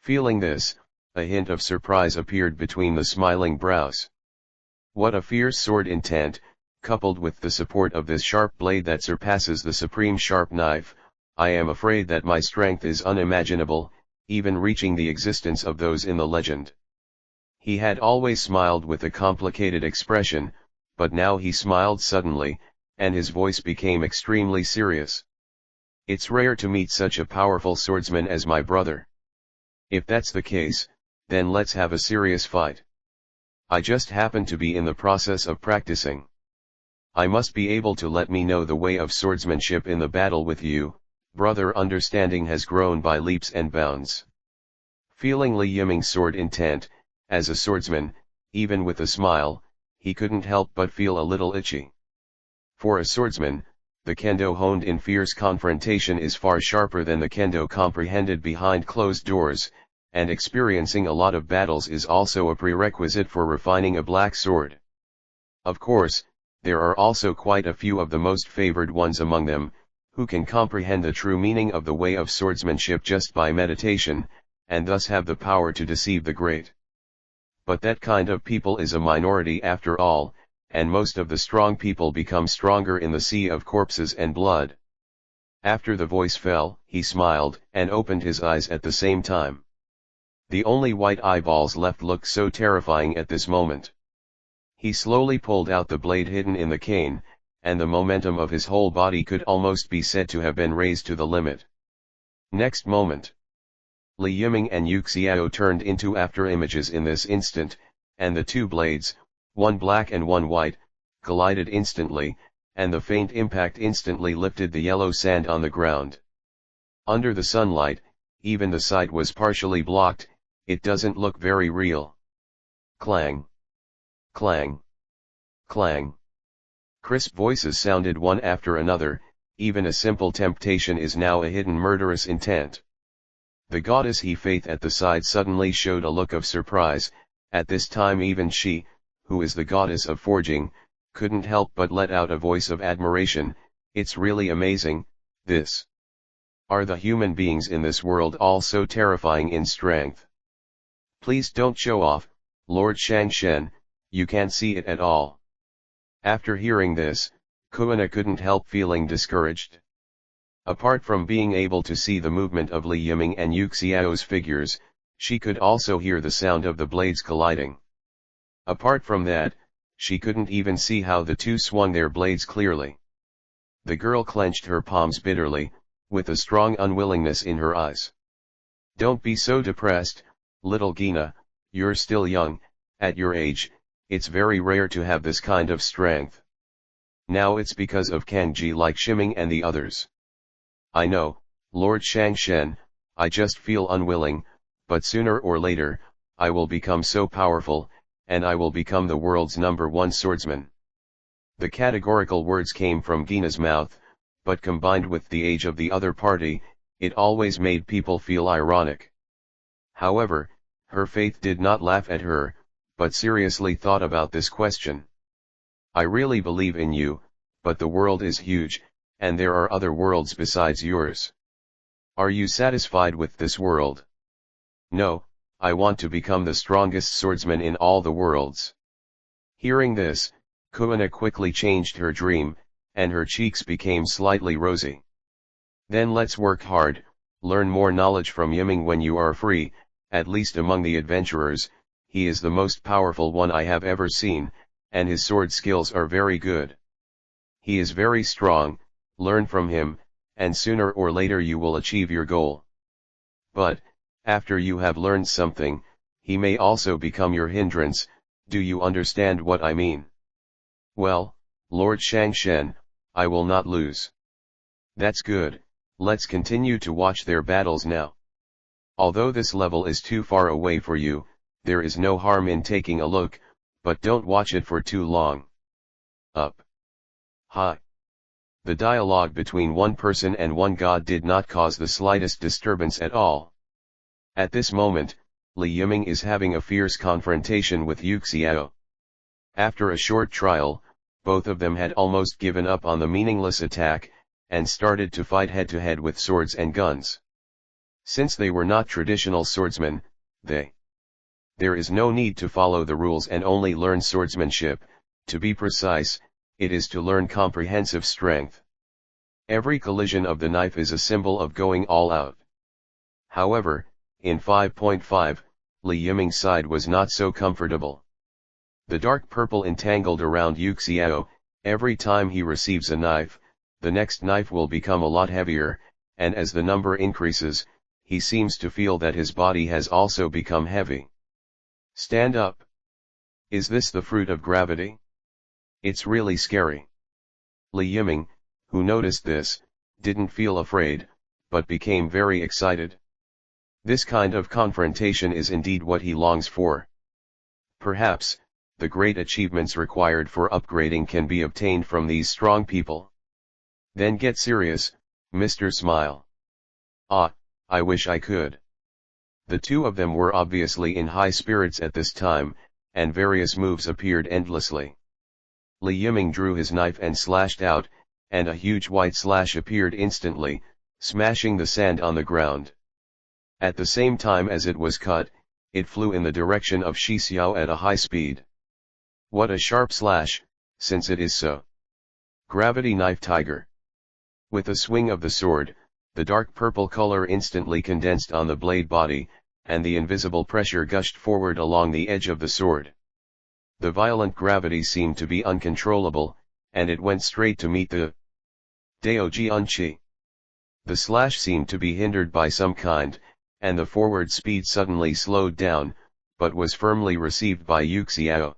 Feeling this, a hint of surprise appeared between the smiling brows. What a fierce sword intent, coupled with the support of this sharp blade that surpasses the supreme sharp knife. I am afraid that my strength is unimaginable, even reaching the existence of those in the legend. He had always smiled with a complicated expression, but now he smiled suddenly, and his voice became extremely serious. It's rare to meet such a powerful swordsman as my brother. If that's the case, then let's have a serious fight. I just happen to be in the process of practicing. I must be able to let me know the way of swordsmanship in the battle with you, brother. Understanding has grown by leaps and bounds. Feeling Li Yiming's sword intent, as a swordsman, even with a smile, he couldn't help but feel a little itchy. For a swordsman, the kendo honed in fierce confrontation is far sharper than the kendo comprehended behind closed doors, and experiencing a lot of battles is also a prerequisite for refining a black sword. Of course, there are also quite a few of the most favored ones among them, who can comprehend the true meaning of the way of swordsmanship just by meditation, and thus have the power to deceive the great. But that kind of people is a minority after all, and most of the strong people become stronger in the sea of corpses and blood. After the voice fell, he smiled and opened his eyes at the same time. The only white eyeballs left looked so terrifying at this moment. He slowly pulled out the blade hidden in the cane, and the momentum of his whole body could almost be said to have been raised to the limit. Next moment, Li Yiming and Yu Xiao turned into after-images in this instant, and the two blades, one black and one white, collided instantly, and the faint impact instantly lifted the yellow sand on the ground. Under the sunlight, even the sight was partially blocked. It doesn't look very real. Clang! Clang! Clang! Crisp voices sounded one after another. Even a simple temptation is now a hidden murderous intent. The goddess He Faith at the side suddenly showed a look of surprise. At this time even she, who is the goddess of forging, couldn't help but let out a voice of admiration. It's really amazing, this. Are the human beings in this world all so terrifying in strength? Please don't show off, Lord Shangshen, you can't see it at all. After hearing this, Kuina couldn't help feeling discouraged. Apart from being able to see the movement of Li Yiming and Yu Xiao's figures, she could also hear the sound of the blades colliding. Apart from that, she couldn't even see how the two swung their blades clearly. The girl clenched her palms bitterly, with a strong unwillingness in her eyes. Don't be so depressed, little Gina, you're still young. At your age, it's very rare to have this kind of strength. Now it's because of Kangji like Shiming and the others. I know, Lord Shangshen, I just feel unwilling, but sooner or later, I will become so powerful, and I will become the world's #1 swordsman. The categorical words came from Gina's mouth, but combined with the age of the other party, it always made people feel ironic. However, her faith did not laugh at her, but seriously thought about this question. I really believe in you, but the world is huge, and there are other worlds besides yours. Are you satisfied with this world? No, I want to become the strongest swordsman in all the worlds. Hearing this, Kuina quickly changed her dream, and her cheeks became slightly rosy. Then let's work hard, learn more knowledge from Yiming when you are free. At least among the adventurers, he is the most powerful one I have ever seen, and his sword skills are very good. He is very strong, learn from him, and sooner or later you will achieve your goal. But, after you have learned something, he may also become your hindrance. Do you understand what I mean? Well, Lord Shangshen, I will not lose. That's good, let's continue to watch their battles now. Although this level is too far away for you, there is no harm in taking a look, but don't watch it for too long. Up. Hi. The dialogue between one person and one god did not cause the slightest disturbance at all. At this moment, Li Yiming is having a fierce confrontation with Yu Xiao. After a short trial, both of them had almost given up on the meaningless attack, and started to fight head-to-head with swords and guns. Since they were not traditional swordsmen, there is no need to follow the rules and only learn swordsmanship. To be precise, it is to learn comprehensive strength. Every collision of the knife is a symbol of going all out. However, in 5.5, Li Yiming's side was not so comfortable. The dark purple entangled around Yu Xiao. Every time he receives a knife, the next knife will become a lot heavier, and as the number increases, he seems to feel that his body has also become heavy. Stand up. Is this the fruit of gravity? It's really scary. Li Yiming, who noticed this, didn't feel afraid, but became very excited. This kind of confrontation is indeed what he longs for. Perhaps, the great achievements required for upgrading can be obtained from these strong people. Then get serious, Mr. Smile. Ah, I wish I could. The two of them were obviously in high spirits at this time, and various moves appeared endlessly. Li Yiming drew his knife and slashed out, and a huge white slash appeared instantly, smashing the sand on the ground. At the same time as it was cut, it flew in the direction of Shi Xiao at a high speed. What a sharp slash, since it is so. Gravity Knife Tiger. With a swing of the sword, the dark purple color instantly condensed on the blade body, and the invisible pressure gushed forward along the edge of the sword. The violent gravity seemed to be uncontrollable, and it went straight to meet the Danmachi. The slash seemed to be hindered by some kind, and the forward speed suddenly slowed down, but was firmly received by Yu Xiao.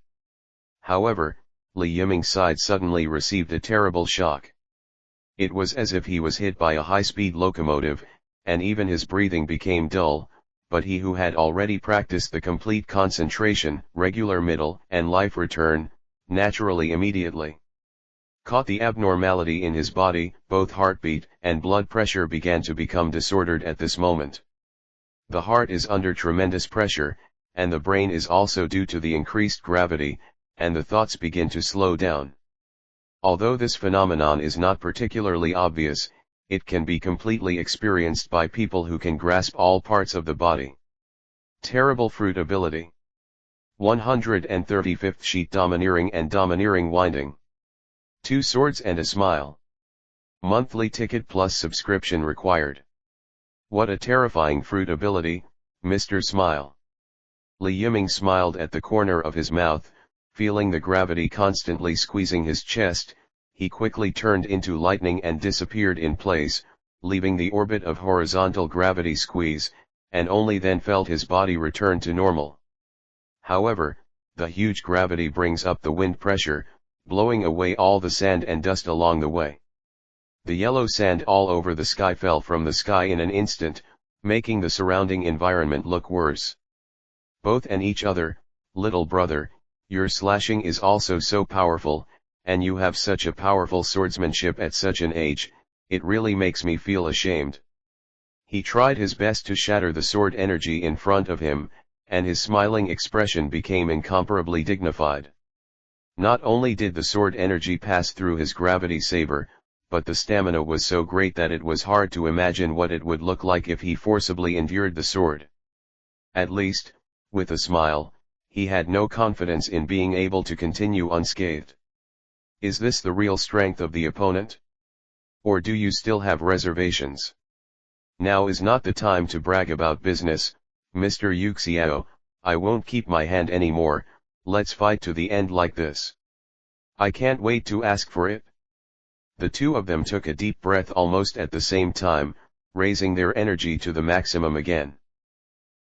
However, Li Yiming's side suddenly received a terrible shock. It was as if he was hit by a high-speed locomotive, and even his breathing became dull, but he who had already practiced the complete concentration, regular middle and life return, naturally immediately caught the abnormality in his body. Both heartbeat and blood pressure began to become disordered at this moment. The heart is under tremendous pressure, and the brain is also due to the increased gravity, and the thoughts begin to slow down. Although this phenomenon is not particularly obvious, it can be completely experienced by people who can grasp all parts of the body. Terrible fruit ability. 135th sheet. Domineering and domineering winding. 2 swords and a smile. Monthly ticket plus subscription required. What a terrifying fruit ability, Mr. Smile. Li Yiming smiled at the corner of his mouth, feeling the gravity constantly squeezing his chest. He quickly turned into lightning and disappeared in place, leaving the orbit of horizontal gravity squeeze, and only then felt his body return to normal. However, the huge gravity brings up the wind pressure, blowing away all the sand and dust along the way. The yellow sand all over the sky fell from the sky in an instant, making the surrounding environment look worse. Both and each other, little brother, your slashing is also so powerful, and you have such a powerful swordsmanship at such an age, it really makes me feel ashamed. He tried his best to shatter the sword energy in front of him, and his smiling expression became incomparably dignified. Not only did the sword energy pass through his gravity saber, but the stamina was so great that it was hard to imagine what it would look like if he forcibly endured the sword. At least, with a smile, he had no confidence in being able to continue unscathed. Is this the real strength of the opponent? Or do you still have reservations? Now is not the time to brag about business, Mr. Yu Xiao. I won't keep my hand anymore. Let's fight to the end like this. I can't wait to ask for it. The two of them took a deep breath almost at the same time, raising their energy to the maximum again.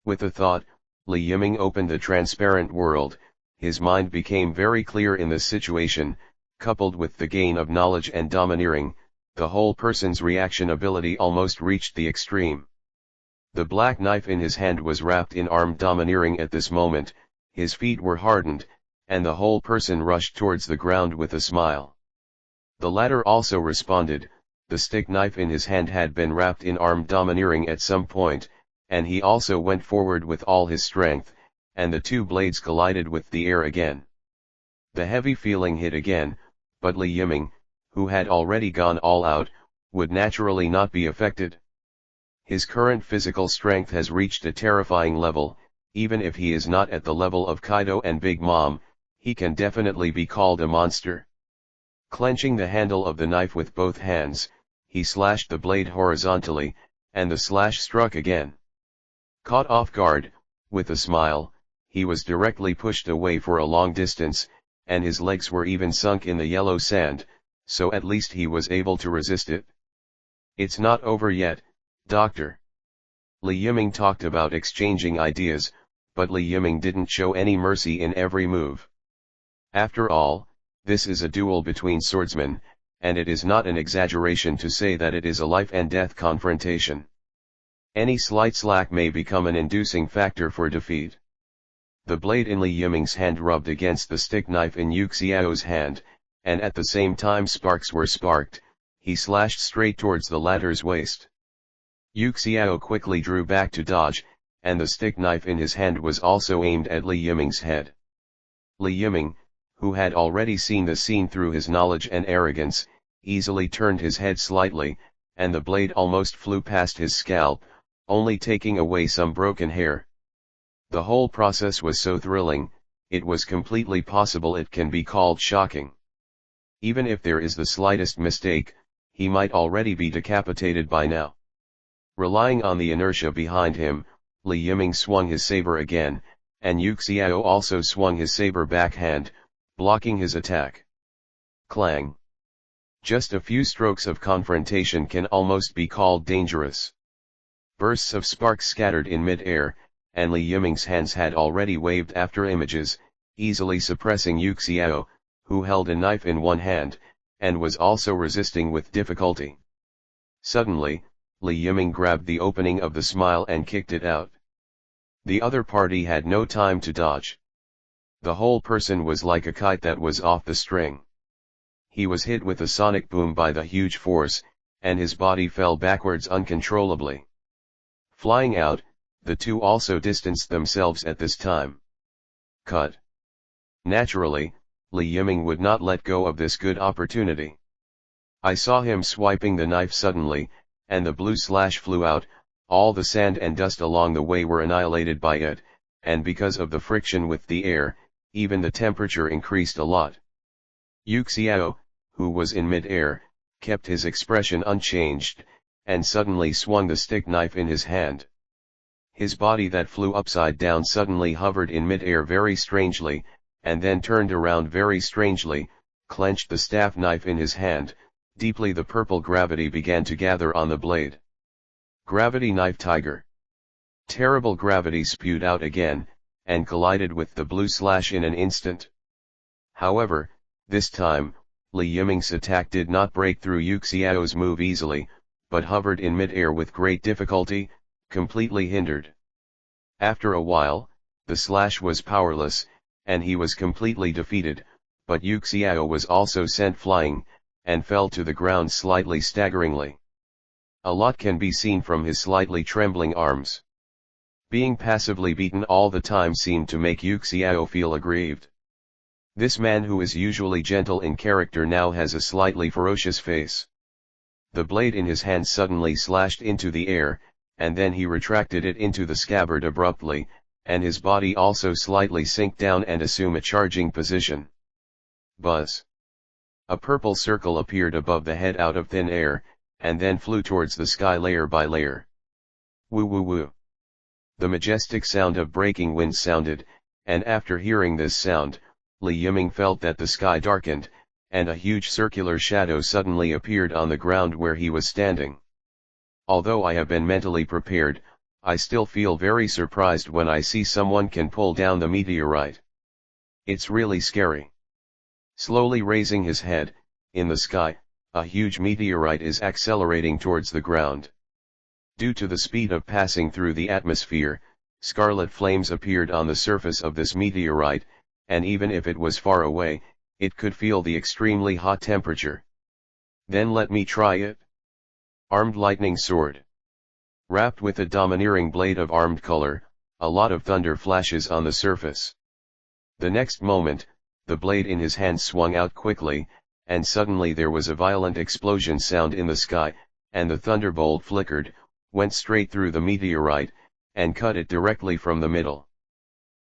With a thought, Li Yiming opened the transparent world. His mind became very clear in the situation, coupled with the gain of knowledge and domineering, the whole person's reaction ability almost reached the extreme. The black knife in his hand was wrapped in armed domineering at this moment. His feet were hardened, and the whole person rushed towards the ground with a smile. The latter also responded. The stick knife in his hand had been wrapped in armed domineering at some point, and he also went forward with all his strength, and the two blades collided with the air again. The heavy feeling hit again, but Li Yiming, who had already gone all out, would naturally not be affected. His current physical strength has reached a terrifying level. Even if he is not at the level of Kaido and Big Mom, he can definitely be called a monster. Clenching the handle of the knife with both hands, he slashed the blade horizontally, and the slash struck again. Caught off guard, with a smile, he was directly pushed away for a long distance, and his legs were even sunk in the yellow sand, so at least he was able to resist it. It's not over yet, Doctor. Li Yiming talked about exchanging ideas, but Li Yiming didn't show any mercy in every move. After all, this is a duel between swordsmen, and it is not an exaggeration to say that it is a life and death confrontation. Any slight slack may become an inducing factor for defeat. The blade in Li Yiming's hand rubbed against the stick knife in Yu Xiao's hand, and at the same time sparks were sparked. He slashed straight towards the latter's waist. Yu Xiao quickly drew back to dodge, and the stick knife in his hand was also aimed at Li Yiming's head. Li Yiming, who had already seen the scene through his knowledge and arrogance, easily turned his head slightly, and the blade almost flew past his scalp, only taking away some broken hair. The whole process was so thrilling, it was completely possible it can be called shocking. Even if there is the slightest mistake, he might already be decapitated by now. Relying on the inertia behind him, Li Yiming swung his saber again, and Yu Xiao also swung his saber backhand, blocking his attack. Clang! Just a few strokes of confrontation can almost be called dangerous. Bursts of sparks scattered in mid-air, and Li Yiming's hands had already waved after images, easily suppressing Yu Xiao, who held a knife in one hand, and was also resisting with difficulty. Suddenly, Li Yiming grabbed the opening of the smile and kicked it out. The other party had no time to dodge. The whole person was like a kite that was off the string. He was hit with a sonic boom by the huge force, and his body fell backwards uncontrollably. Flying out, the two also distanced themselves at this time. Cut. Naturally, Li Yiming would not let go of this good opportunity. I saw him swiping the knife suddenly, and the blue slash flew out. All the sand and dust along the way were annihilated by it, and because of the friction with the air, even the temperature increased a lot. Yu Xiao, who was in mid-air, kept his expression unchanged, and suddenly swung the stick knife in his hand. His body that flew upside down suddenly hovered in mid-air very strangely, and then turned around very strangely, clenched the staff knife in his hand. Deeply the purple gravity began to gather on the blade. Gravity knife tiger. Terrible gravity spewed out again, and collided with the blue slash in an instant. However, this time, Li Yiming's attack did not break through Yu Xiao's move easily, but hovered in mid-air with great difficulty, completely hindered. After a while, the slash was powerless, and he was completely defeated, but Yu Xiao was also sent flying, and fell to the ground slightly staggeringly. A lot can be seen from his slightly trembling arms. Being passively beaten all the time seemed to make Yu Xiao feel aggrieved. This man who is usually gentle in character now has a slightly ferocious face. The blade in his hand suddenly slashed into the air, and then he retracted it into the scabbard abruptly, and his body also slightly sank down and assume a charging position. Buzz. A purple circle appeared above the head out of thin air, and then flew towards the sky layer by layer. Woo woo woo. The majestic sound of breaking wind sounded, and after hearing this sound, Li Yiming felt that the sky darkened, and a huge circular shadow suddenly appeared on the ground where he was standing. Although I have been mentally prepared, I still feel very surprised when I see someone can pull down the meteorite. It's really scary. Slowly raising his head, in the sky, a huge meteorite is accelerating towards the ground. Due to the speed of passing through the atmosphere, scarlet flames appeared on the surface of this meteorite, and even if it was far away, it could feel the extremely hot temperature. Then let me try it. Armed lightning sword. Wrapped with a domineering blade of armed color, a lot of thunder flashes on the surface. The next moment, the blade in his hand swung out quickly, and suddenly there was a violent explosion sound in the sky, and the thunderbolt flickered, went straight through the meteorite, and cut it directly from the middle.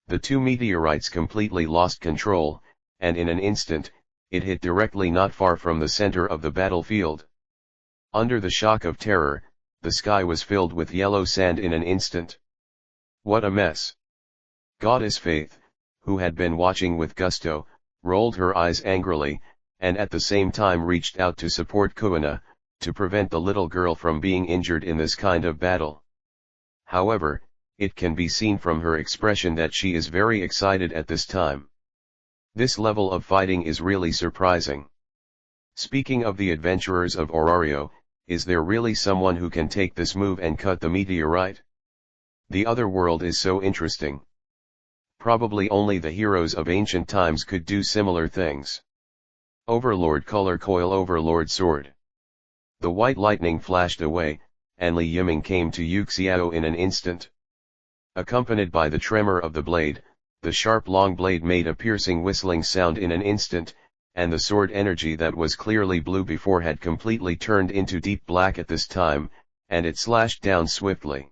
The two meteorites completely lost control, and in an instant, it hit directly not far from the center of the battlefield. Under the shock of terror, the sky was filled with yellow sand in an instant. What a mess! Goddess Faith, who had been watching with gusto, rolled her eyes angrily, and at the same time reached out to support Kuina, to prevent the little girl from being injured in this kind of battle. However, it can be seen from her expression that she is very excited at this time. This level of fighting is really surprising. Speaking of the adventurers of Orario, is there really someone who can take this move and cut the meteorite? The other world is so interesting. Probably only the heroes of ancient times could do similar things. Overlord Color Coil Overlord Sword. The white lightning flashed away, and Li Yiming came to Yu Xiao in an instant. Accompanied by the tremor of the blade, the sharp long blade made a piercing whistling sound in an instant, and the sword energy that was clearly blue before had completely turned into deep black at this time, and it slashed down swiftly.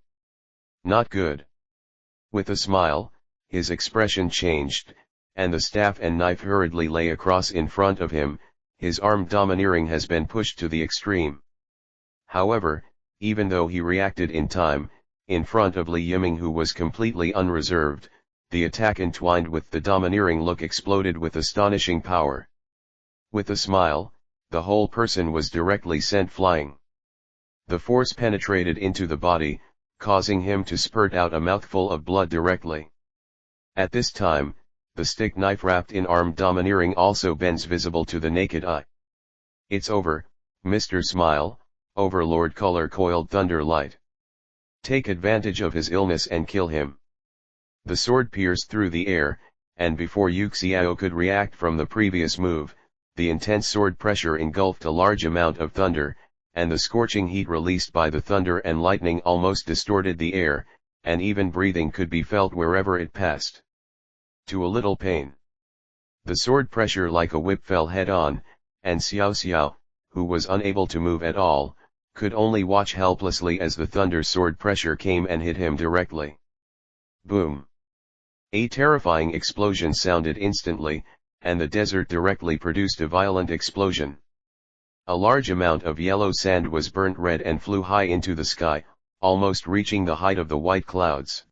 Not good. With a smile, his expression changed, and the staff and knife hurriedly lay across in front of him. His arm domineering has been pushed to the extreme. However, even though he reacted in time, in front of Li Yiming who was completely unreserved, the attack entwined with the domineering look exploded with astonishing power. With a smile, the whole person was directly sent flying. The force penetrated into the body, causing him to spurt out a mouthful of blood directly. At this time, the stick knife wrapped in armed domineering also bends visible to the naked eye. It's over, Mr. Smile, Overlord Color Coiled Thunder Light. Take advantage of his illness and kill him. The sword pierced through the air, and before Yu Xiao could react from the previous move, the intense sword pressure engulfed a large amount of thunder, and the scorching heat released by the thunder and lightning almost distorted the air, and even breathing could be felt wherever it passed. To a little pain. The sword pressure like a whip fell head-on, and Xiao Xiao, who was unable to move at all, could only watch helplessly as the thunder sword pressure came and hit him directly. Boom! A terrifying explosion sounded instantly, and the desert directly produced a violent explosion. A large amount of yellow sand was burnt red and flew high into the sky, almost reaching the height of the white clouds.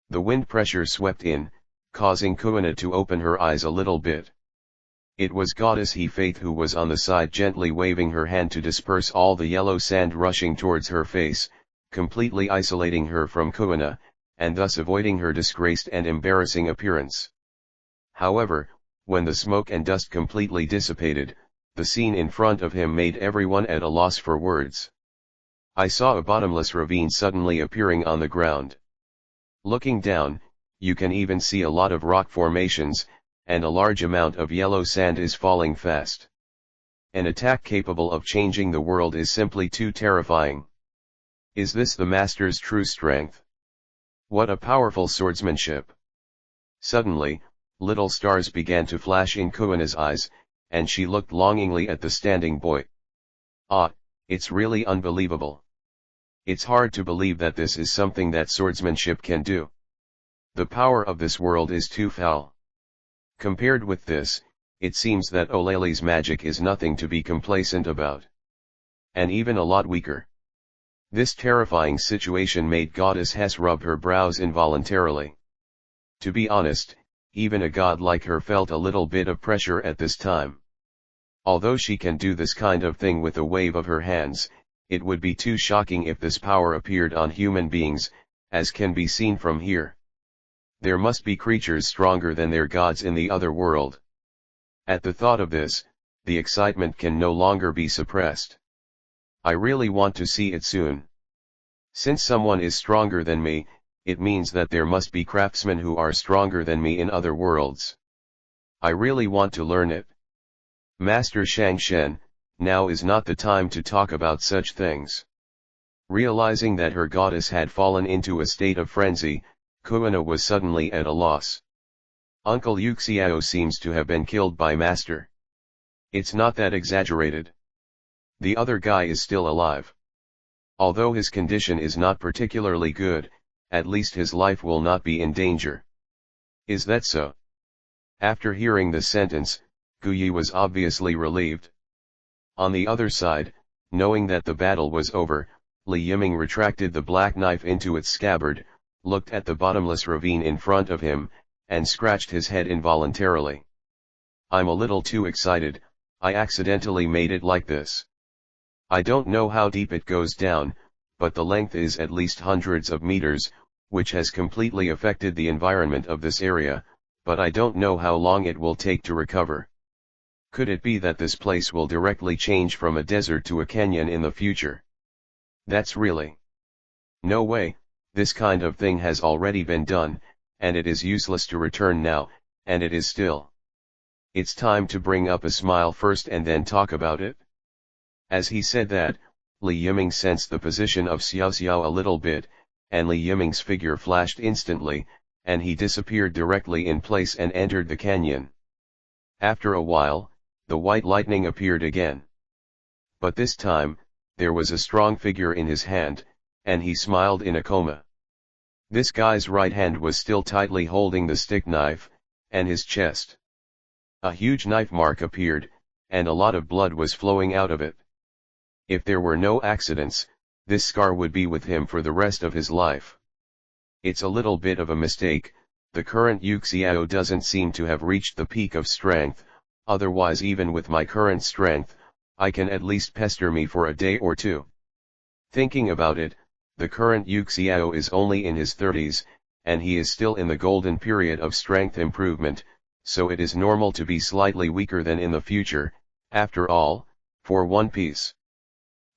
The wind pressure swept in, causing Kuina to open her eyes a little bit. It was Goddess He Faith who was on the side gently waving her hand to disperse all the yellow sand rushing towards her face, completely isolating her from Kuina, and thus avoiding her disgraced and embarrassing appearance. However, when the smoke and dust completely dissipated, the scene in front of him made everyone at a loss for words. I saw a bottomless ravine suddenly appearing on the ground. Looking down, you can even see a lot of rock formations, and a large amount of yellow sand is falling fast. An attack capable of changing the world is simply too terrifying. Is this the master's true strength? What a powerful swordsmanship! Suddenly, little stars began to flash in Kuina's eyes, and she looked longingly at the standing boy. Ah, it's really unbelievable. It's hard to believe that this is something that swordsmanship can do. The power of this world is too foul. Compared with this, it seems that Oleli's magic is nothing to be complacent about. And even a lot weaker. This terrifying situation made Goddess Hess rub her brows involuntarily. To be honest, even a god like her felt a little bit of pressure at this time. Although she can do this kind of thing with a wave of her hands, it would be too shocking if this power appeared on human beings, as can be seen from here. There must be creatures stronger than their gods in the other world. At the thought of this, the excitement can no longer be suppressed. I really want to see it soon. Since someone is stronger than me, it means that there must be craftsmen who are stronger than me in other worlds. I really want to learn it. Master Shang Shen, now is not the time to talk about such things. Realizing that her goddess had fallen into a state of frenzy, Kuina was suddenly at a loss. Uncle Yu Xiao seems to have been killed by Master. It's not that exaggerated. The other guy is still alive. Although his condition is not particularly good, at least his life will not be in danger. Is that so? After hearing this sentence, Gu Yi was obviously relieved. On the other side, knowing that the battle was over, Li Yiming retracted the black knife into its scabbard, looked at the bottomless ravine in front of him, and scratched his head involuntarily. I'm a little too excited, I accidentally made it like this. I don't know how deep it goes down, but the length is at least hundreds of meters, which has completely affected the environment of this area, but I don't know how long it will take to recover. Could it be that this place will directly change from a desert to a canyon in the future? That's really... No way, this kind of thing has already been done, and it is useless to return now, and it is still. It's time to bring up a smile first and then talk about it. As he said that, Li Yiming sensed the position of Xiao Xiao a little bit, and Li Yiming's figure flashed instantly, and he disappeared directly in place and entered the canyon. After a while, the white lightning appeared again. But this time, there was a strong figure in his hand, and he smiled in a coma. This guy's right hand was still tightly holding the stick knife, and his chest. A huge knife mark appeared, and a lot of blood was flowing out of it. If there were no accidents, this scar would be with him for the rest of his life. It's a little bit of a mistake, the current Yu Xiao doesn't seem to have reached the peak of strength, otherwise even with my current strength, I can at least pester me for a day or two. Thinking about it, the current Yu Xiao is only in his 30s, and he is still in the golden period of strength improvement, so it is normal to be slightly weaker than in the future. After all, for One Piece.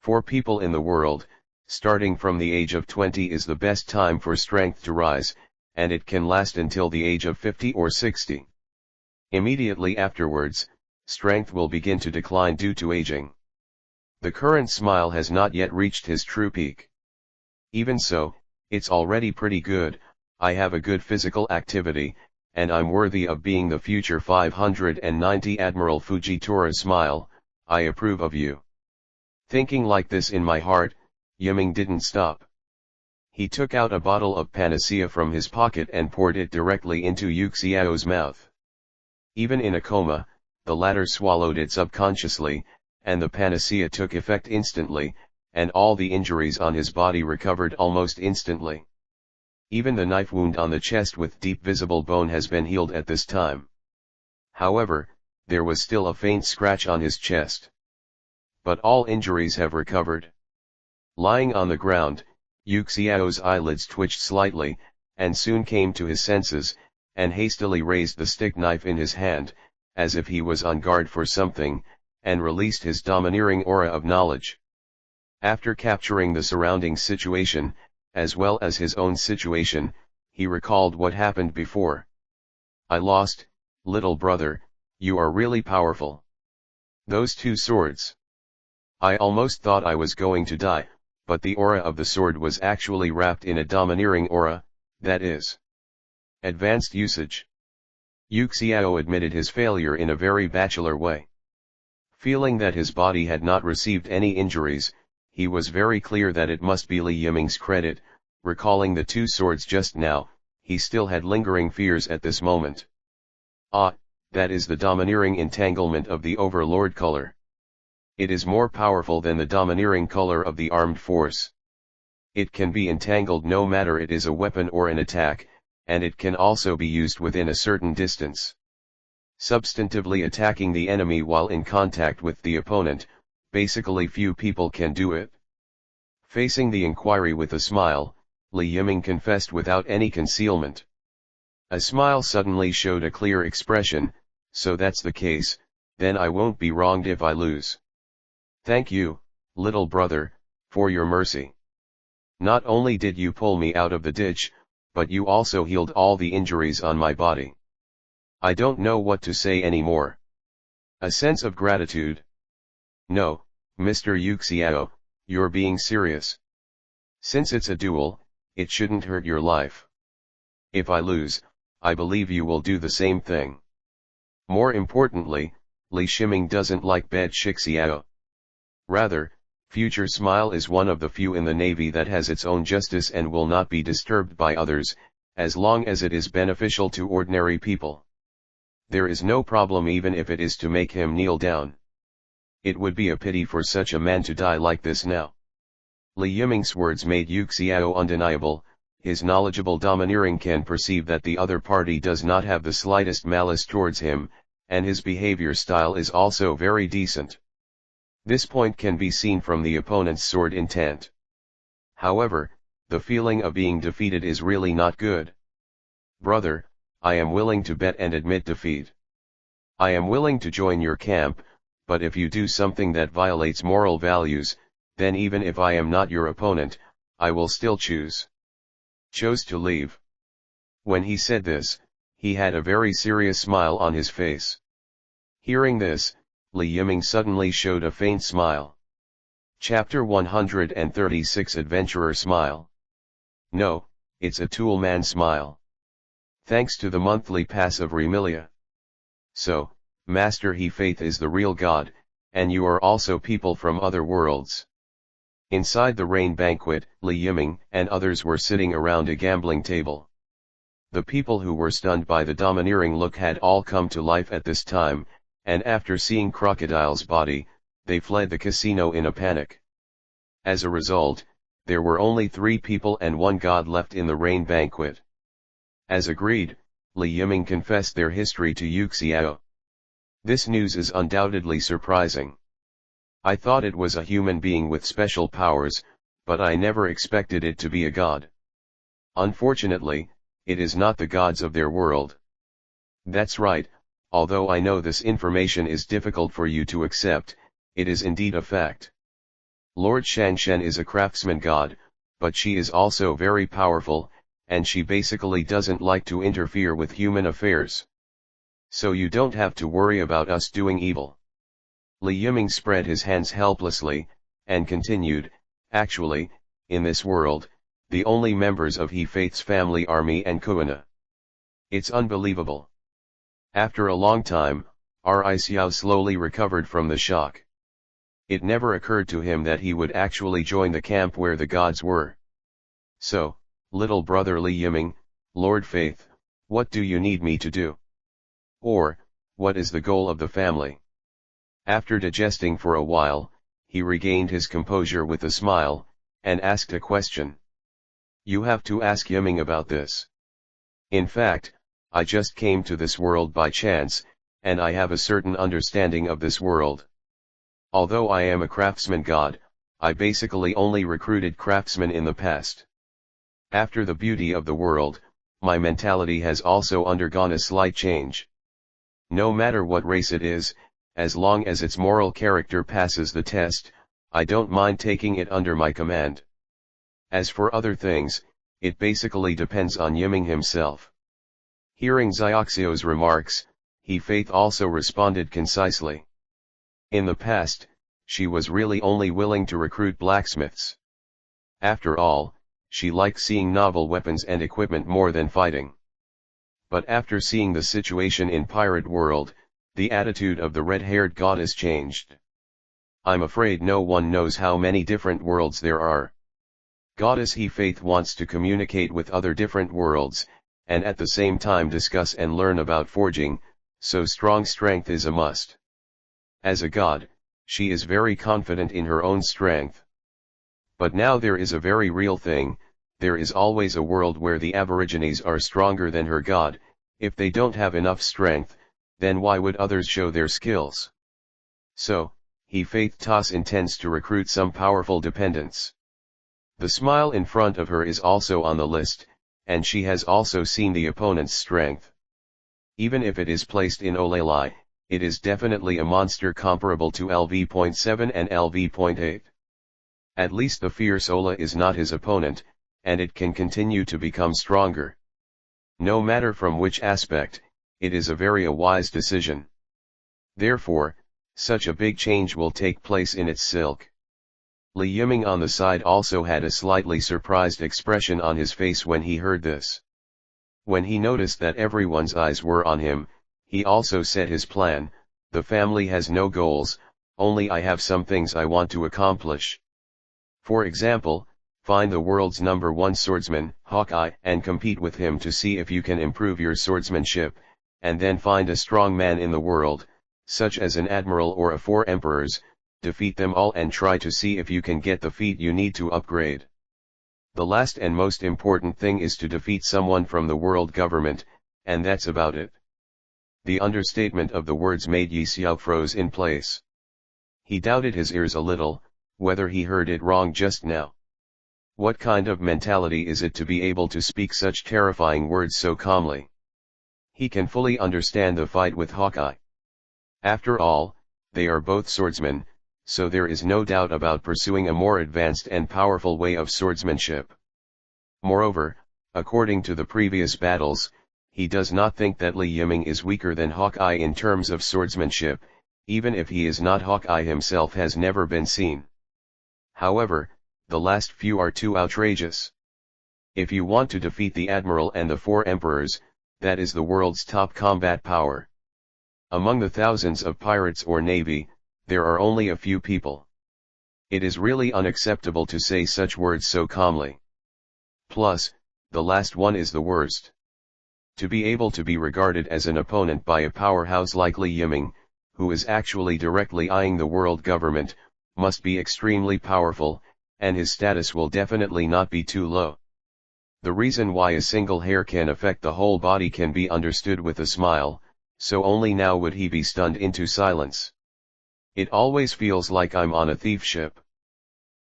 For people in the world, starting from the age of 20 is the best time for strength to rise, and it can last until the age of 50 or 60. Immediately afterwards, strength will begin to decline due to aging. The current smile has not yet reached his true peak. Even so, it's already pretty good. I have a good physical activity, and I'm worthy of being the future 590 Admiral Fujitora. Smile, I approve of you. Thinking like this in my heart, Yiming didn't stop. He took out a bottle of panacea from his pocket and poured it directly into Yu Xiao's mouth. Even in a coma, the latter swallowed it subconsciously, and the panacea took effect instantly, and all the injuries on his body recovered almost instantly. Even the knife wound on the chest with deep visible bone has been healed at this time. However, there was still a faint scratch on his chest. But all injuries have recovered. Lying on the ground, Yu Xiao's eyelids twitched slightly, and soon came to his senses, and hastily raised the stick knife in his hand, as if he was on guard for something, and released his domineering aura of knowledge. After capturing the surrounding situation, as well as his own situation, he recalled what happened before. I lost, little brother, you are really powerful. Those two swords. I almost thought I was going to die, but the aura of the sword was actually wrapped in a domineering aura, that is, advanced usage. Yu Xiao admitted his failure in a very bachelor way. Feeling that his body had not received any injuries, he was very clear that it must be Li Yiming's credit. Recalling the two swords just now, he still had lingering fears at this moment. Ah, that is the domineering entanglement of the overlord color. It is more powerful than the domineering color of the armed force. It can be entangled no matter it is a weapon or an attack, and it can also be used within a certain distance. Substantively attacking the enemy while in contact with the opponent, basically few people can do it. Facing the inquiry with a smile, Li Yiming confessed without any concealment. A smile suddenly showed a clear expression, so that's the case, then I won't be wronged if I lose. Thank you, little brother, for your mercy. Not only did you pull me out of the ditch, but you also healed all the injuries on my body. I don't know what to say anymore. A sense of gratitude. No, Mr. Yu Xiao, you're being serious. Since it's a duel, it shouldn't hurt your life. If I lose, I believe you will do the same thing. More importantly, Li Shiming doesn't like bad Shixiao. Rather, Future Smile is one of the few in the Navy that has its own justice and will not be disturbed by others, as long as it is beneficial to ordinary people. There is no problem even if it is to make him kneel down. It would be a pity for such a man to die like this now. Li Yiming's words made Yu Xiao undeniable. His knowledgeable domineering can perceive that the other party does not have the slightest malice towards him, and his behavior style is also very decent. This point can be seen from the opponent's sword intent. However, the feeling of being defeated is really not good. Brother, I am willing to bet and admit defeat. I am willing to join your camp, but if you do something that violates moral values, then even if I am not your opponent, I will still chose to leave. When he said this, he had a very serious smile on his face. Hearing this, Li Yiming suddenly showed a faint smile. Chapter 136 Adventurer Smile. No, it's a toolman smile. Thanks to the monthly pass of Remilia. So, Master He Faith is the real God, and you are also people from other worlds. Inside the rain banquet, Li Yiming and others were sitting around a gambling table. The people who were stunned by the domineering look had all come to life at this time, and after seeing Crocodile's body, they fled the casino in a panic. As a result, there were only 3 people and 1 god left in the rain banquet. As agreed, Li Yiming confessed their history to Yu Xiao. This news is undoubtedly surprising. I thought it was a human being with special powers, but I never expected it to be a god. Unfortunately, it is not the gods of their world. That's right, although I know this information is difficult for you to accept, it is indeed a fact. Lord Shanshen is a craftsman god, but she is also very powerful, and she basically doesn't like to interfere with human affairs. So you don't have to worry about us doing evil. Li Yiming spread his hands helplessly, and continued, actually, in this world, the only members of He Faith's family are me and Kuina. It's unbelievable. After a long time, R.I. Xiao slowly recovered from the shock. It never occurred to him that he would actually join the camp where the gods were. So, little brother Li Yiming, Lord Faith, what do you need me to do? Or, what is the goal of the family? After digesting for a while, he regained his composure with a smile, and asked a question. You have to ask Yiming about this. In fact, I just came to this world by chance, and I have a certain understanding of this world. Although I am a craftsman god, I basically only recruited craftsmen in the past. After the beauty of the world, my mentality has also undergone a slight change. No matter what race it is, as long as its moral character passes the test, I don't mind taking it under my command. As for other things, it basically depends on Yiming himself. Hearing Xiaoxio's remarks, He Faith also responded concisely. In the past, she was really only willing to recruit blacksmiths. After all, she liked seeing novel weapons and equipment more than fighting. But after seeing the situation in Pirate World, the attitude of the red-haired goddess changed. I'm afraid no one knows how many different worlds there are. Goddess He Faith wants to communicate with other different worlds, and at the same time discuss and learn about forging, so strong strength is a must. As a god, she is very confident in her own strength. But now there is a very real thing, there is always a world where the aborigines are stronger than her god. If they don't have enough strength, then why would others show their skills? So, He Faith Tas intends to recruit some powerful dependents. The smile in front of her is also on the list, and she has also seen the opponent's strength. Even if it is placed in Olelai, it is definitely a monster comparable to LV.7 and LV.8. At least the fierce Ola is not his opponent, and it can continue to become stronger. No matter from which aspect, it is a very wise decision. Therefore, such a big change will take place in its silk. Li Yiming on the side also had a slightly surprised expression on his face when he heard this. When he noticed that everyone's eyes were on him, he also said his plan, the family has no goals, only I have some things I want to accomplish. For example, find the world's #1 swordsman, Hawkeye, and compete with him to see if you can improve your swordsmanship, and then find a strong man in the world, such as an admiral or a 4 emperors, defeat them all and try to see if you can get the feat you need to upgrade. The last and most important thing is to defeat someone from the world government, and that's about it. The understatement of the words made Yi Xiao froze in place. He doubted his ears a little, whether he heard it wrong just now. What kind of mentality is it to be able to speak such terrifying words so calmly? He can fully understand the fight with Hawkeye. After all, they are both swordsmen, so there is no doubt about pursuing a more advanced and powerful way of swordsmanship. Moreover, according to the previous battles, he does not think that Li Yiming is weaker than Hawkeye in terms of swordsmanship, even if he is not. Hawkeye himself has never been seen. However, the last few are too outrageous. If you want to defeat the Admiral and the 4 Emperors, that is the world's top combat power. Among the thousands of pirates or navy, there are only a few people. It is really unacceptable to say such words so calmly. Plus, the last one is the worst. To be able to be regarded as an opponent by a powerhouse like Li Yiming, who is actually directly eyeing the world government, must be extremely powerful, and his status will definitely not be too low. The reason why a single hair can affect the whole body can be understood with a smile, so only now would he be stunned into silence. It always feels like I'm on a thief ship.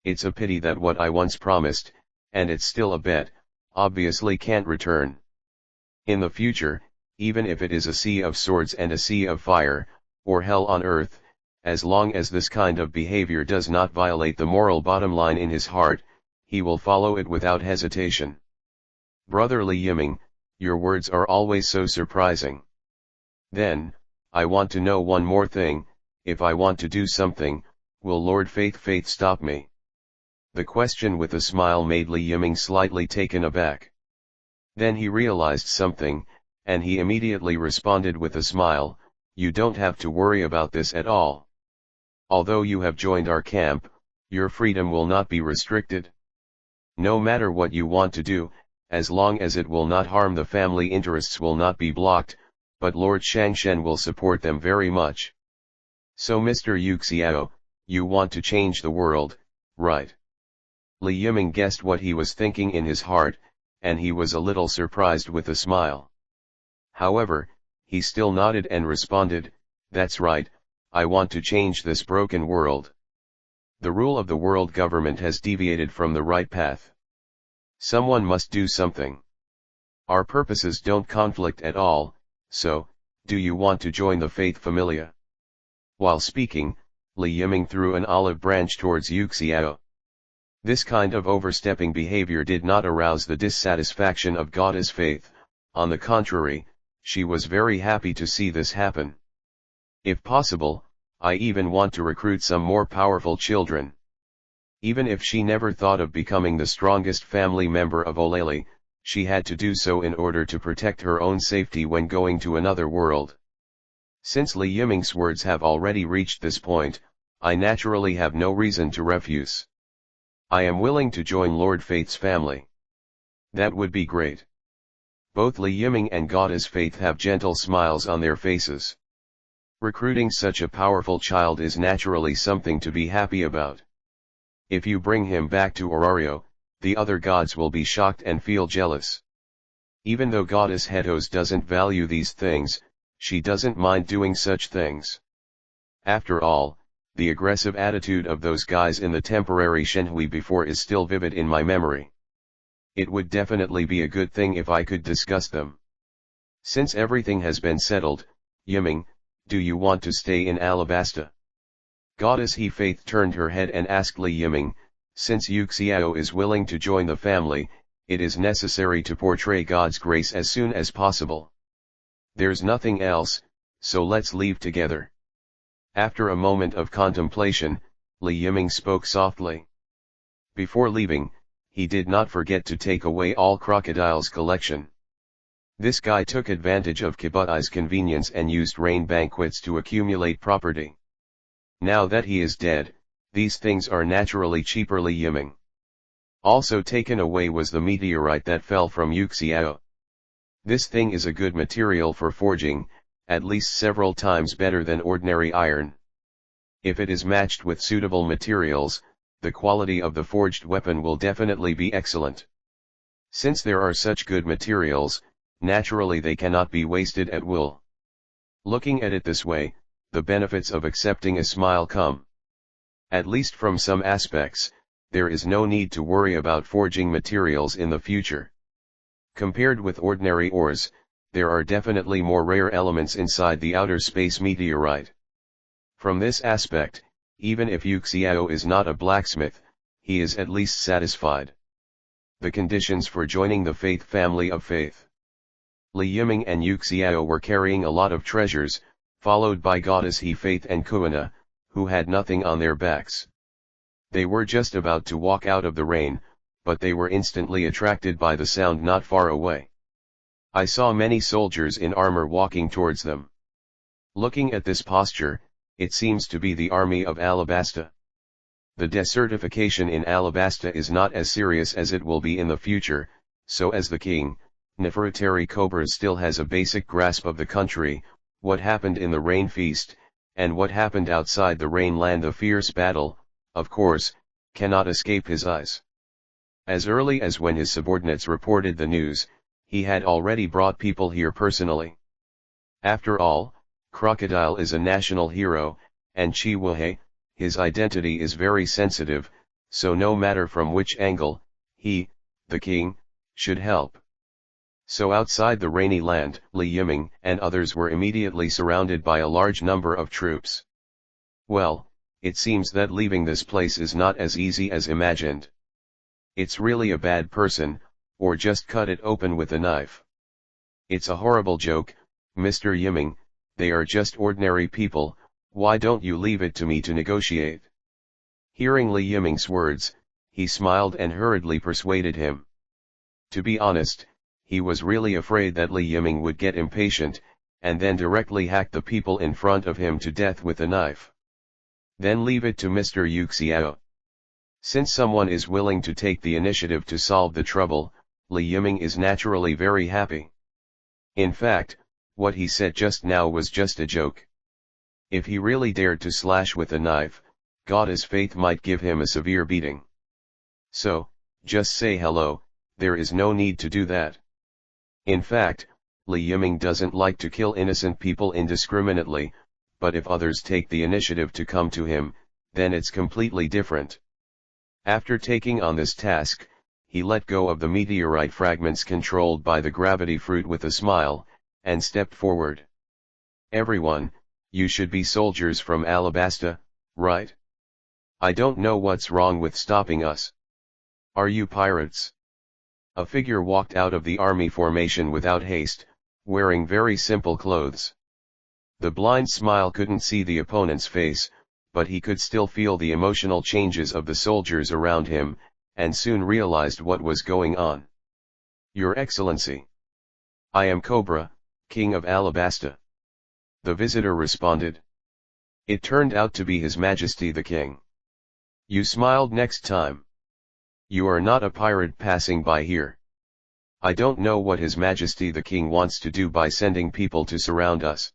It's a pity that what I once promised, and it's still a bet, obviously can't return. In the future, even if it is a sea of swords and a sea of fire, or hell on earth, as long as this kind of behavior does not violate the moral bottom line in his heart, he will follow it without hesitation. Brother Li Yiming, your words are always so surprising. Then, I want to know one more thing, if I want to do something, will Lord Faith stop me? The question with a smile made Li Yiming slightly taken aback. Then he realized something, and he immediately responded with a smile, you don't have to worry about this at all. Although you have joined our camp, your freedom will not be restricted. No matter what you want to do, as long as it will not harm the family interests will not be blocked, but Lord Shangshen will support them very much. So Mr. Yuxiao, you want to change the world, right? Li Yiming guessed what he was thinking in his heart, and he was a little surprised with a smile. However, he still nodded and responded, that's right, I want to change this broken world. The rule of the world government has deviated from the right path. Someone must do something. Our purposes don't conflict at all, so, do you want to join the Faith Familia? While speaking, Li Yiming threw an olive branch towards Yuxiao. This kind of overstepping behavior did not arouse the dissatisfaction of Goddess Faith, on the contrary, she was very happy to see this happen. If possible, I even want to recruit some more powerful children. Even if she never thought of becoming the strongest family member of Oleli, she had to do so in order to protect her own safety when going to another world. Since Li Yiming's words have already reached this point, I naturally have no reason to refuse. I am willing to join Lord Faith's family. That would be great. Both Li Yiming and Goddess Faith have gentle smiles on their faces. Recruiting such a powerful child is naturally something to be happy about. If you bring him back to Orario, the other gods will be shocked and feel jealous. Even though Goddess Hetos doesn't value these things, she doesn't mind doing such things. After all, the aggressive attitude of those guys in the temporary Shenhui before is still vivid in my memory. It would definitely be a good thing if I could discuss them. Since everything has been settled, Yiming, do you want to stay in Alabasta? Goddess He Faith turned her head and asked Li Yiming, since Yuxiao is willing to join the family, it is necessary to portray God's grace as soon as possible. There's nothing else, so let's leave together. After a moment of contemplation, Li Yiming spoke softly. Before leaving, he did not forget to take away all Crocodile's collection. This guy took advantage of Kibutai's convenience and used rain banquets to accumulate property. Now that he is dead, these things are naturally cheaper. Li Yiming. Also taken away was the meteorite that fell from Yuxiao. This thing is a good material for forging, at least several times better than ordinary iron. If it is matched with suitable materials, the quality of the forged weapon will definitely be excellent. Since there are such good materials, naturally they cannot be wasted at will. Looking at it this way, the benefits of accepting a smile come. At least from some aspects, there is no need to worry about forging materials in the future. Compared with ordinary ores, there are definitely more rare elements inside the outer space meteorite. From this aspect, even if Yuxiao is not a blacksmith, he is at least satisfied. The conditions for joining the Faith family of Faith. Li Yiming and Yuxiao were carrying a lot of treasures, followed by Goddess He Faith and Kuina, who had nothing on their backs. They were just about to walk out of the rain, but they were instantly attracted by the sound not far away. I saw many soldiers in armor walking towards them. Looking at this posture, it seems to be the army of Alabasta. The desertification in Alabasta is not as serious as it will be in the future, so as the king, Nefertari Cobras still has a basic grasp of the country, what happened in the rain feast, and what happened outside the rain land, the fierce battle, of course, cannot escape his eyes. As early as when his subordinates reported the news, he had already brought people here personally. After all, Crocodile is a national hero, and Chi Wuhei, his identity is very sensitive, so no matter from which angle, he, the king, should help. So outside the rainy land, Li Yiming and others were immediately surrounded by a large number of troops. Well, it seems that leaving this place is not as easy as imagined. It's really a bad person, or just cut it open with a knife. It's a horrible joke, Mr. Yiming, they are just ordinary people, why don't you leave it to me to negotiate? Hearing Li Yiming's words, he smiled and hurriedly persuaded him. To be honest, he was really afraid that Li Yiming would get impatient, and then directly hack the people in front of him to death with a knife. Then leave it to Mr. Yu Xiao. Since someone is willing to take the initiative to solve the trouble, Li Yiming is naturally very happy. In fact, what he said just now was just a joke. If he really dared to slash with a knife, Goddess Faith might give him a severe beating. So, just say hello, there is no need to do that. In fact, Li Yiming doesn't like to kill innocent people indiscriminately, but if others take the initiative to come to him, then it's completely different. After taking on this task, he let go of the meteorite fragments controlled by the gravity fruit with a smile, and stepped forward. Everyone, you should be soldiers from Alabasta, right? I don't know what's wrong with stopping us. Are you pirates? A figure walked out of the army formation without haste, wearing very simple clothes. The blind smile couldn't see the opponent's face, but he could still feel the emotional changes of the soldiers around him, and soon realized what was going on. Your Excellency. I am Cobra, King of Alabasta. The visitor responded. It turned out to be His Majesty the King. You smiled next time. You are not a pirate passing by here. I don't know what His Majesty the King wants to do by sending people to surround us.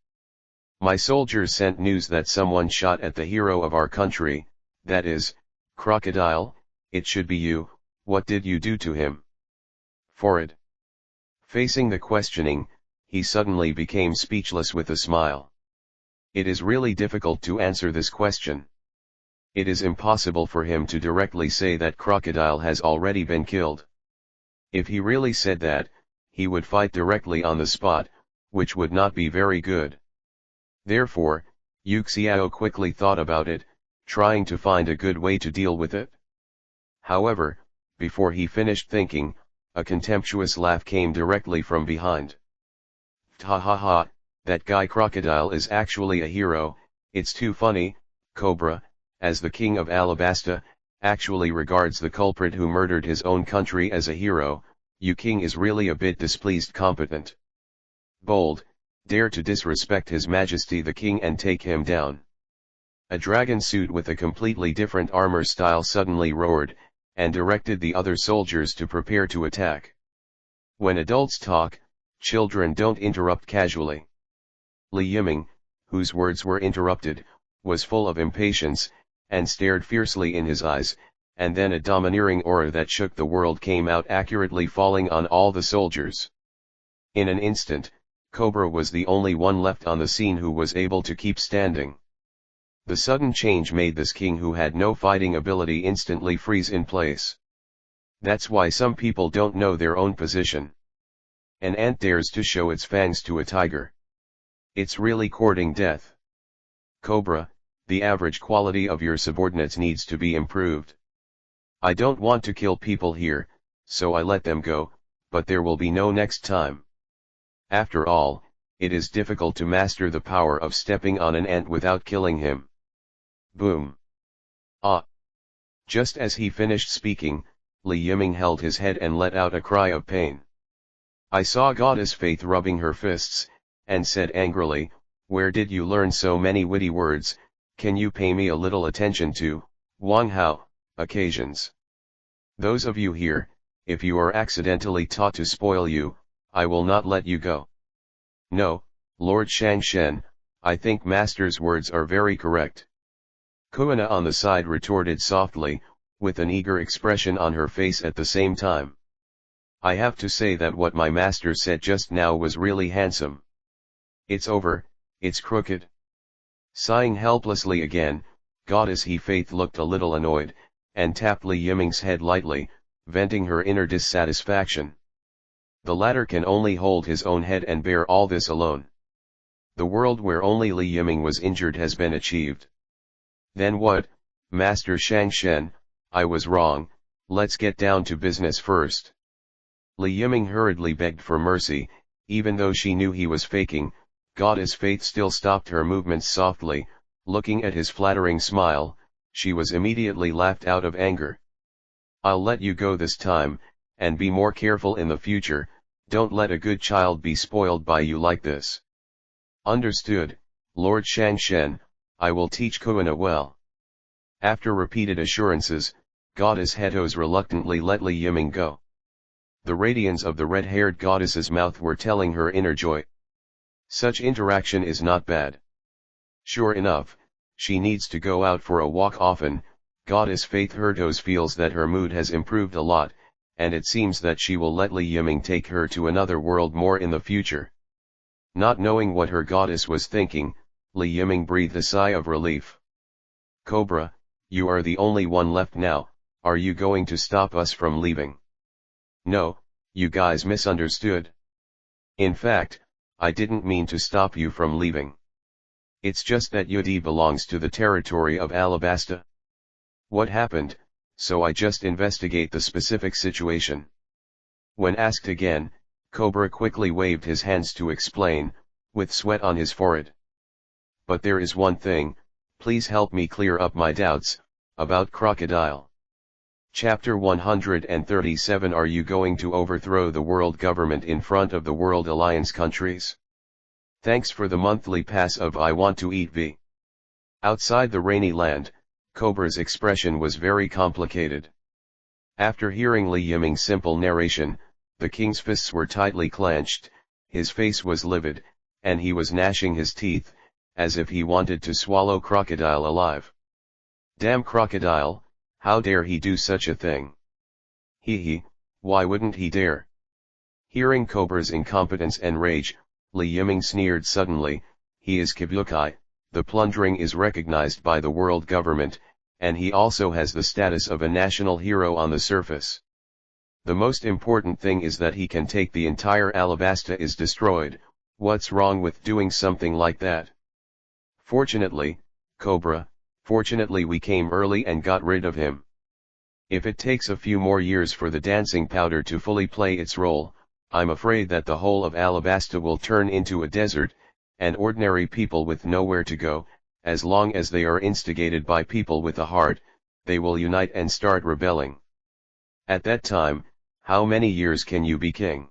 My soldiers sent news that someone shot at the hero of our country, that is, Crocodile, it should be you, what did you do to him? Forward. Facing the questioning, he suddenly became speechless with a smile. It is really difficult to answer this question. It is impossible for him to directly say that Crocodile has already been killed. If he really said that, he would fight directly on the spot, which would not be very good. Therefore, Yu Xiao quickly thought about it, trying to find a good way to deal with it. However, before he finished thinking, a contemptuous laugh came directly from behind. Ha ha ha, that guy Crocodile is actually a hero, it's too funny, Cobra, as the King of Alabasta, actually regards the culprit who murdered his own country as a hero, you King is really a bit displeased competent. Bold, dare to disrespect His Majesty the King and take him down. A dragon suit with a completely different armor style suddenly roared, and directed the other soldiers to prepare to attack. When adults talk, children don't interrupt casually. Li Yiming, whose words were interrupted, was full of impatience, and stared fiercely in his eyes, and then a domineering aura that shook the world came out accurately falling on all the soldiers. In an instant, Cobra was the only one left on the scene who was able to keep standing. The sudden change made this king who had no fighting ability instantly freeze in place. That's why some people don't know their own position. An ant dares to show its fangs to a tiger. It's really courting death. Cobra, the average quality of your subordinates needs to be improved. I don't want to kill people here, so I let them go, but there will be no next time. After all, it is difficult to master the power of stepping on an ant without killing him. Boom. Ah. Just as he finished speaking, Li Yiming held his head and let out a cry of pain. I saw Goddess Faith rubbing her fists, and said angrily, where did you learn so many witty words, can you pay me a little attention to, Wang Hao, occasions? Those of you here, if you are accidentally taught to spoil you, I will not let you go. No, Lord Shangshen, I think Master's words are very correct. Kuina on the side retorted softly, with an eager expression on her face at the same time. I have to say that what my master said just now was really handsome. It's over, it's crooked. Sighing helplessly again, Goddess He Faith looked a little annoyed, and tapped Li Yiming's head lightly, venting her inner dissatisfaction. The latter can only hold his own head and bear all this alone. The world where only Li Yiming was injured has been achieved. Then what, Master Shang Shen, I was wrong, let's get down to business first. Li Yiming hurriedly begged for mercy, even though she knew he was faking. Goddess Faith still stopped her movements softly, looking at his flattering smile. She was immediately laughed out of anger. I'll let you go this time, and be more careful in the future, don't let a good child be spoiled by you like this. Understood, Lord Shang Shen, I will teach Kuina well. After repeated assurances, Goddess Hetos reluctantly let Li Yiming go. The radiance of the red-haired goddess's mouth were telling her inner joy. Such interaction is not bad. Sure enough, she needs to go out for a walk often. Goddess Faith Hetos feels that her mood has improved a lot, and it seems that she will let Li Yiming take her to another world more in the future. Not knowing what her goddess was thinking, Li Yiming breathed a sigh of relief. Cobra, you are the only one left now, are you going to stop us from leaving? No, you guys misunderstood. In fact, I didn't mean to stop you from leaving. It's just that Yudi belongs to the territory of Alabasta. What happened, so I just investigate the specific situation. When asked again, Cobra quickly waved his hands to explain, with sweat on his forehead. But there is one thing, please help me clear up my doubts, about Crocodile. Chapter 137. Are you going to overthrow the world government in front of the World Alliance countries? Thanks for the monthly pass of I want to eat V. Outside the rainy land, Cobra's expression was very complicated. After hearing Li Yiming's simple narration, the king's fists were tightly clenched, his face was livid, and he was gnashing his teeth, as if he wanted to swallow Crocodile alive. Damn Crocodile, how dare he do such a thing? He, why wouldn't he dare? Hearing Cobra's incompetence and rage, Li Yiming sneered suddenly. He is Kibukai, the plundering is recognized by the world government, and he also has the status of a national hero on the surface. The most important thing is that he can take the entire Alabasta is destroyed. What's wrong with doing something like that? Fortunately, Cobra, fortunately we came early and got rid of him. If it takes a few more years for the dancing powder to fully play its role, I'm afraid that the whole of Alabasta will turn into a desert, and ordinary people with nowhere to go. As long as they are instigated by people with a heart, they will unite and start rebelling. At that time, how many years can you be king?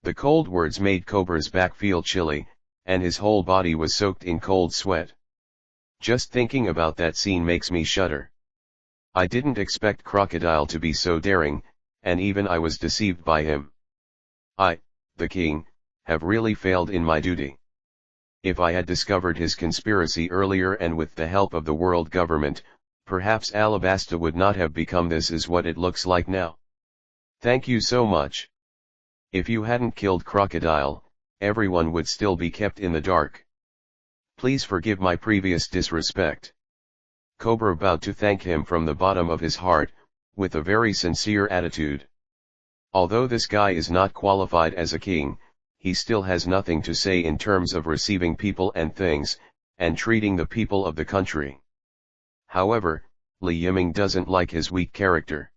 The cold words made Cobra's back feel chilly, and his whole body was soaked in cold sweat. Just thinking about that scene makes me shudder. I didn't expect Crocodile to be so daring, and even I was deceived by him. I, the king, have really failed in my duty. If I had discovered his conspiracy earlier and with the help of the world government, perhaps Alabasta would not have become this is what it looks like now. Thank you so much. If you hadn't killed Crocodile, everyone would still be kept in the dark. Please forgive my previous disrespect. Cobra bowed to thank him from the bottom of his heart, with a very sincere attitude. Although this guy is not qualified as a king, he still has nothing to say in terms of receiving people and things, and treating the people of the country. However, Li Yiming doesn't like his weak character.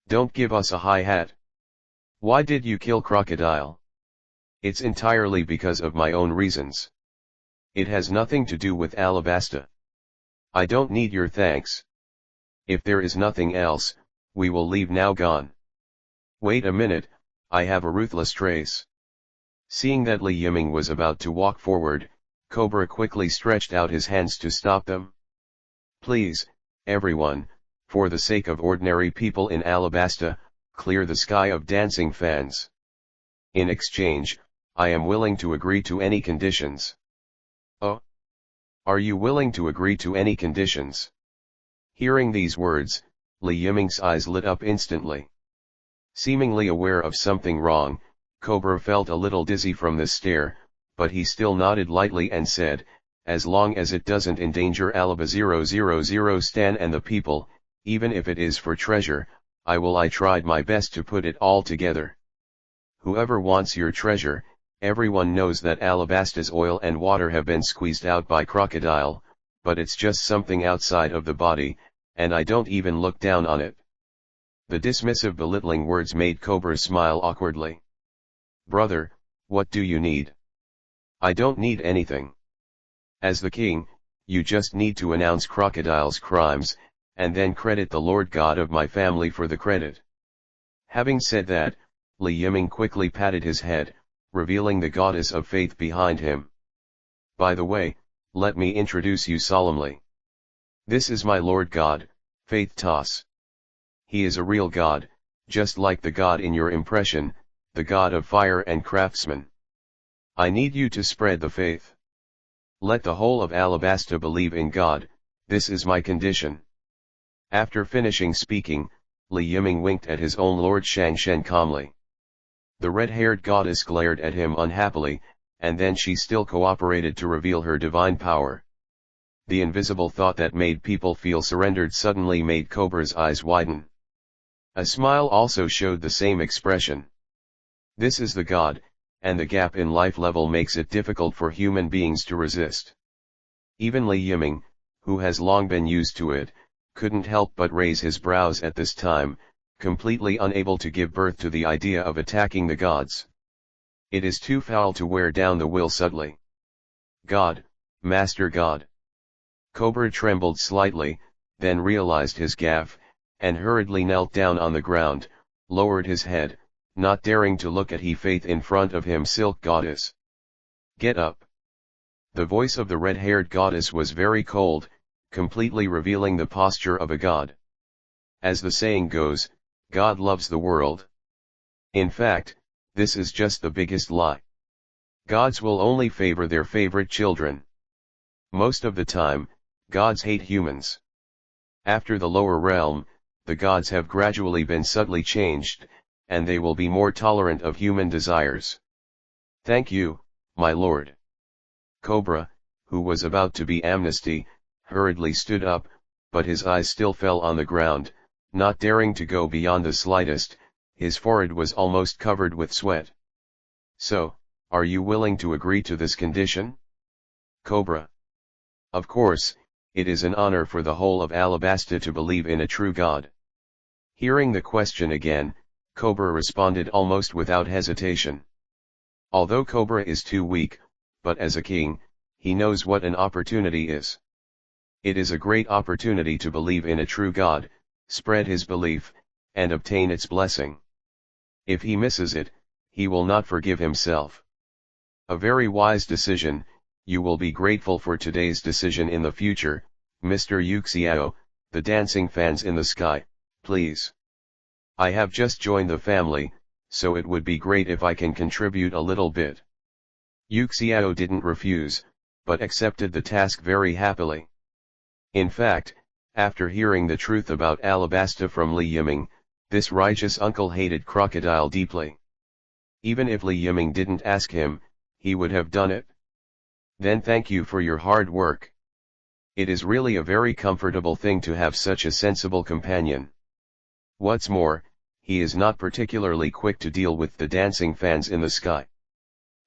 Don't give us a high hat. Why did you kill Crocodile? It's entirely because of my own reasons. It has nothing to do with Alabasta. I don't need your thanks. If there is nothing else, we will leave now. Gone. Wait a minute, I have a ruthless trace. Seeing that Li Yiming was about to walk forward, Cobra quickly stretched out his hands to stop them. Please, everyone, for the sake of ordinary people in Alabasta, clear the sky of dancing fans. In exchange, I am willing to agree to any conditions. Oh? Are you willing to agree to any conditions? Hearing these words, Li Yiming's eyes lit up instantly. Seemingly aware of something wrong, Cobra felt a little dizzy from this stare, but he still nodded lightly and said, as long as it doesn't endanger Alaba 000 Stan and the people, even if it is for treasure, I tried my best to put it all together. Whoever wants your treasure, everyone knows that Alabasta's oil and water have been squeezed out by crocodile, but it's just something outside of the body, and I don't even look down on it. The dismissive belittling words made Cobra smile awkwardly. Brother, what do you need? I don't need anything. As the king, you just need to announce Crocodile's crimes, and then credit the Lord God of my family for the credit. Having said that, Li Yiming quickly patted his head, revealing the goddess of faith behind him. By the way, let me introduce you solemnly. This is my Lord God, Faith Toss. He is a real god, just like the god in your impression, the god of fire and craftsman. I need you to spread the faith. Let the whole of Alabasta believe in God, this is my condition. After finishing speaking, Li Yiming winked at his own Lord Shangshen calmly. The red-haired goddess glared at him unhappily, and then she still cooperated to reveal her divine power. The invisible thought that made people feel surrendered suddenly made Cobra's eyes widen. A smile also showed the same expression. This is the god, and the gap in life level makes it difficult for human beings to resist. Even Li Yiming, who has long been used to it, couldn't help but raise his brows at this time, completely unable to give birth to the idea of attacking the gods. It is too foul to wear down the will subtly. God, Master God. Cobra trembled slightly, then realized his gaffe, and hurriedly knelt down on the ground, lowered his head, not daring to look at Faith in front of him. Silk Goddess. Get up. The voice of the red-haired goddess was very cold, completely revealing the posture of a god. As the saying goes, God loves the world. In fact, this is just the biggest lie. Gods will only favor their favorite children. Most of the time, gods hate humans. After the lower realm, the gods have gradually been subtly changed, and they will be more tolerant of human desires. Thank you, my lord. Cobra, who was about to be amnesty, hurriedly stood up, but his eyes still fell on the ground, not daring to go beyond the slightest. His forehead was almost covered with sweat. So, are you willing to agree to this condition? Cobra. Of course, it is an honor for the whole of Alabasta to believe in a true God. Hearing the question again, Cobra responded almost without hesitation. Although Cobra is too weak, but as a king, he knows what an opportunity is. It is a great opportunity to believe in a true God, spread his belief, and obtain its blessing. If he misses it, he will not forgive himself. A very wise decision. You will be grateful for today's decision in the future, Mr. Yuxiao. The dancing fans in the sky, please. I have just joined the family, so it would be great if I can contribute a little bit. Yuxiao didn't refuse, but accepted the task very happily. In fact, after hearing the truth about Alabasta from Li Yiming, this righteous uncle hated Crocodile deeply. Even if Li Yiming didn't ask him, he would have done it. Then thank you for your hard work. It is really a very comfortable thing to have such a sensible companion. What's more, he is not particularly quick to deal with the dancing fans in the sky.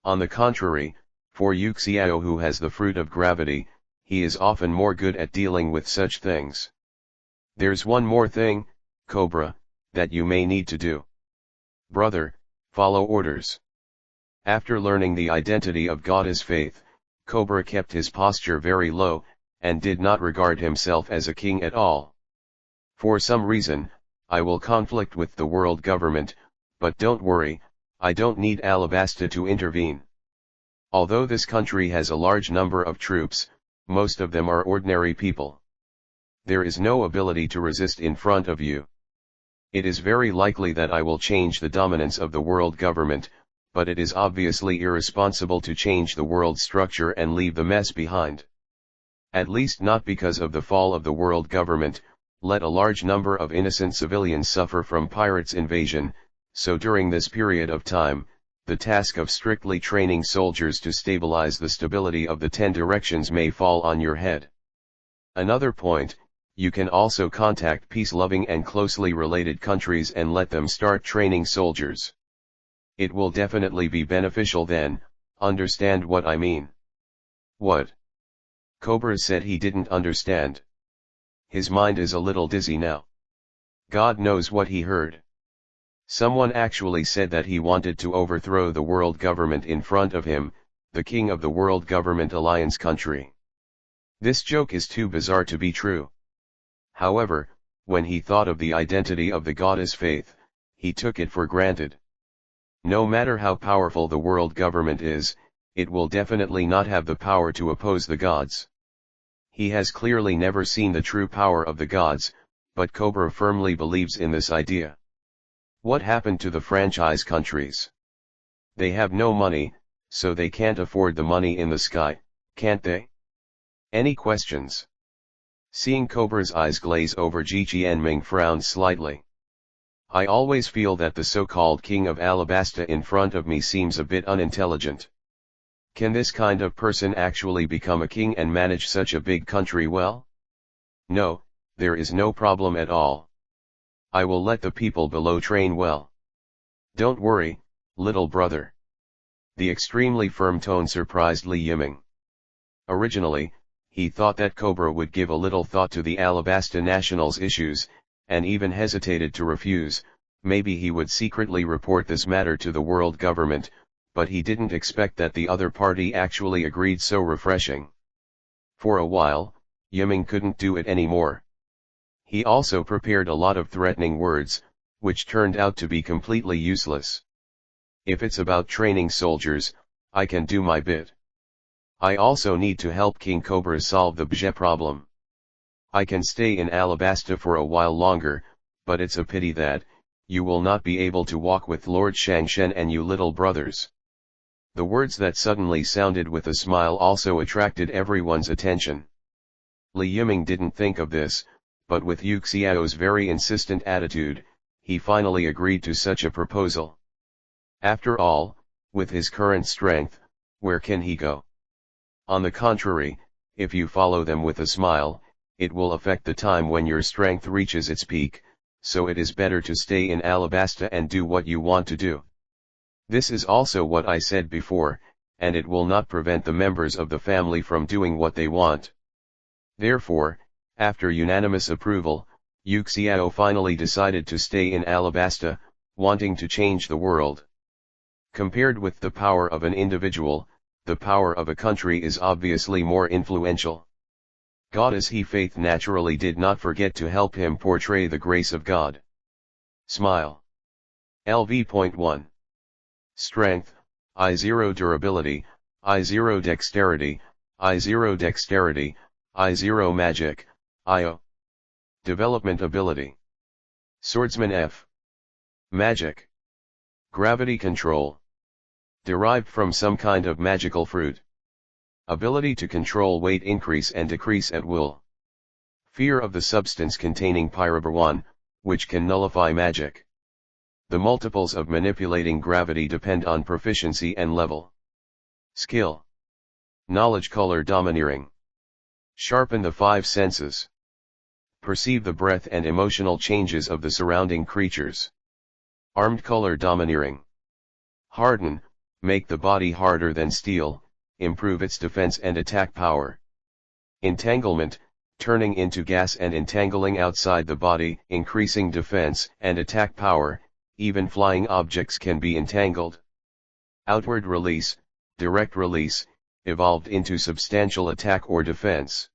On the contrary, for Yuxiao, who has the fruit of gravity, he is often more good at dealing with such things. There's one more thing, Cobra, that you may need to do. Brother, follow orders. After learning the identity of Goddess Faith, Cobra kept his posture very low, and did not regard himself as a king at all. For some reason, I will conflict with the world government, but don't worry, I don't need Alabasta to intervene. Although this country has a large number of troops, most of them are ordinary people. There is no ability to resist in front of you. It is very likely that I will change the dominance of the world government, but it is obviously irresponsible to change the world structure and leave the mess behind. At least not because of the fall of the world government, let a large number of innocent civilians suffer from pirates' invasion, so during this period of time, the task of strictly training soldiers to stabilize the stability of the 10 directions may fall on your head. Another point, you can also contact peace-loving and closely related countries and let them start training soldiers. It will definitely be beneficial then, understand what I mean? What? Cobra said he didn't understand. His mind is a little dizzy now. God knows what he heard. Someone actually said that he wanted to overthrow the world government in front of him, the king of the World Government Alliance country. This joke is too bizarre to be true. However, when he thought of the identity of the goddess Faith, he took it for granted. No matter how powerful the world government is, it will definitely not have the power to oppose the gods. He has clearly never seen the true power of the gods, but Cobra firmly believes in this idea. What happened to the franchise countries? They have no money, so they can't afford the money in the sky, can't they? Any questions? Seeing Cobra's eyes glaze over, Ji Qianming frowned slightly. I always feel that the so-called king of Alabasta in front of me seems a bit unintelligent. Can this kind of person actually become a king and manage such a big country well? No, there is no problem at all. I will let the people below train well. Don't worry, little brother. The extremely firm tone surprised Li Yiming. Originally, he thought that Cobra would give a little thought to the Alabasta nationals' issues, and even hesitated to refuse. Maybe he would secretly report this matter to the world government, but he didn't expect that the other party actually agreed. So refreshing. For a while, Yiming couldn't do it anymore. He also prepared a lot of threatening words, which turned out to be completely useless. If it's about training soldiers, I can do my bit. I also need to help King Cobra solve the Bje problem. I can stay in Alabasta for a while longer, but it's a pity that you will not be able to walk with Lord Shangshen and you little brothers. The words that suddenly sounded with a smile also attracted everyone's attention. Li Yiming didn't think of this, but with Yu Xiao's very insistent attitude, he finally agreed to such a proposal. After all, with his current strength, where can he go? On the contrary, if you follow them with a smile, it will affect the time when your strength reaches its peak, so it is better to stay in Alabasta and do what you want to do. This is also what I said before, and it will not prevent the members of the family from doing what they want. Therefore, after unanimous approval, Yu Xiao finally decided to stay in Alabasta, wanting to change the world. Compared with the power of an individual, the power of a country is obviously more influential. Goddess He Faith naturally did not forget to help him portray the grace of God. Smile. LV.1 Strength, I0 Durability, I0 Dexterity, I0 Dexterity, I0 Magic, IO. Development Ability. Swordsman F. Magic. Gravity Control. Derived from some kind of magical fruit. Ability to control weight increase and decrease at will. Fear of the substance containing pyrobar, which can nullify magic. The multiples of manipulating gravity depend on proficiency and level. Skill. Knowledge color domineering. Sharpen the 5 senses. Perceive the breath and emotional changes of the surrounding creatures. Armed color domineering. Harden, make the body harder than steel, improve its defense and attack power. Entanglement, turning into gas and entangling outside the body, increasing defense and attack power, even flying objects can be entangled. Outward release, direct release, evolved into substantial attack or defense.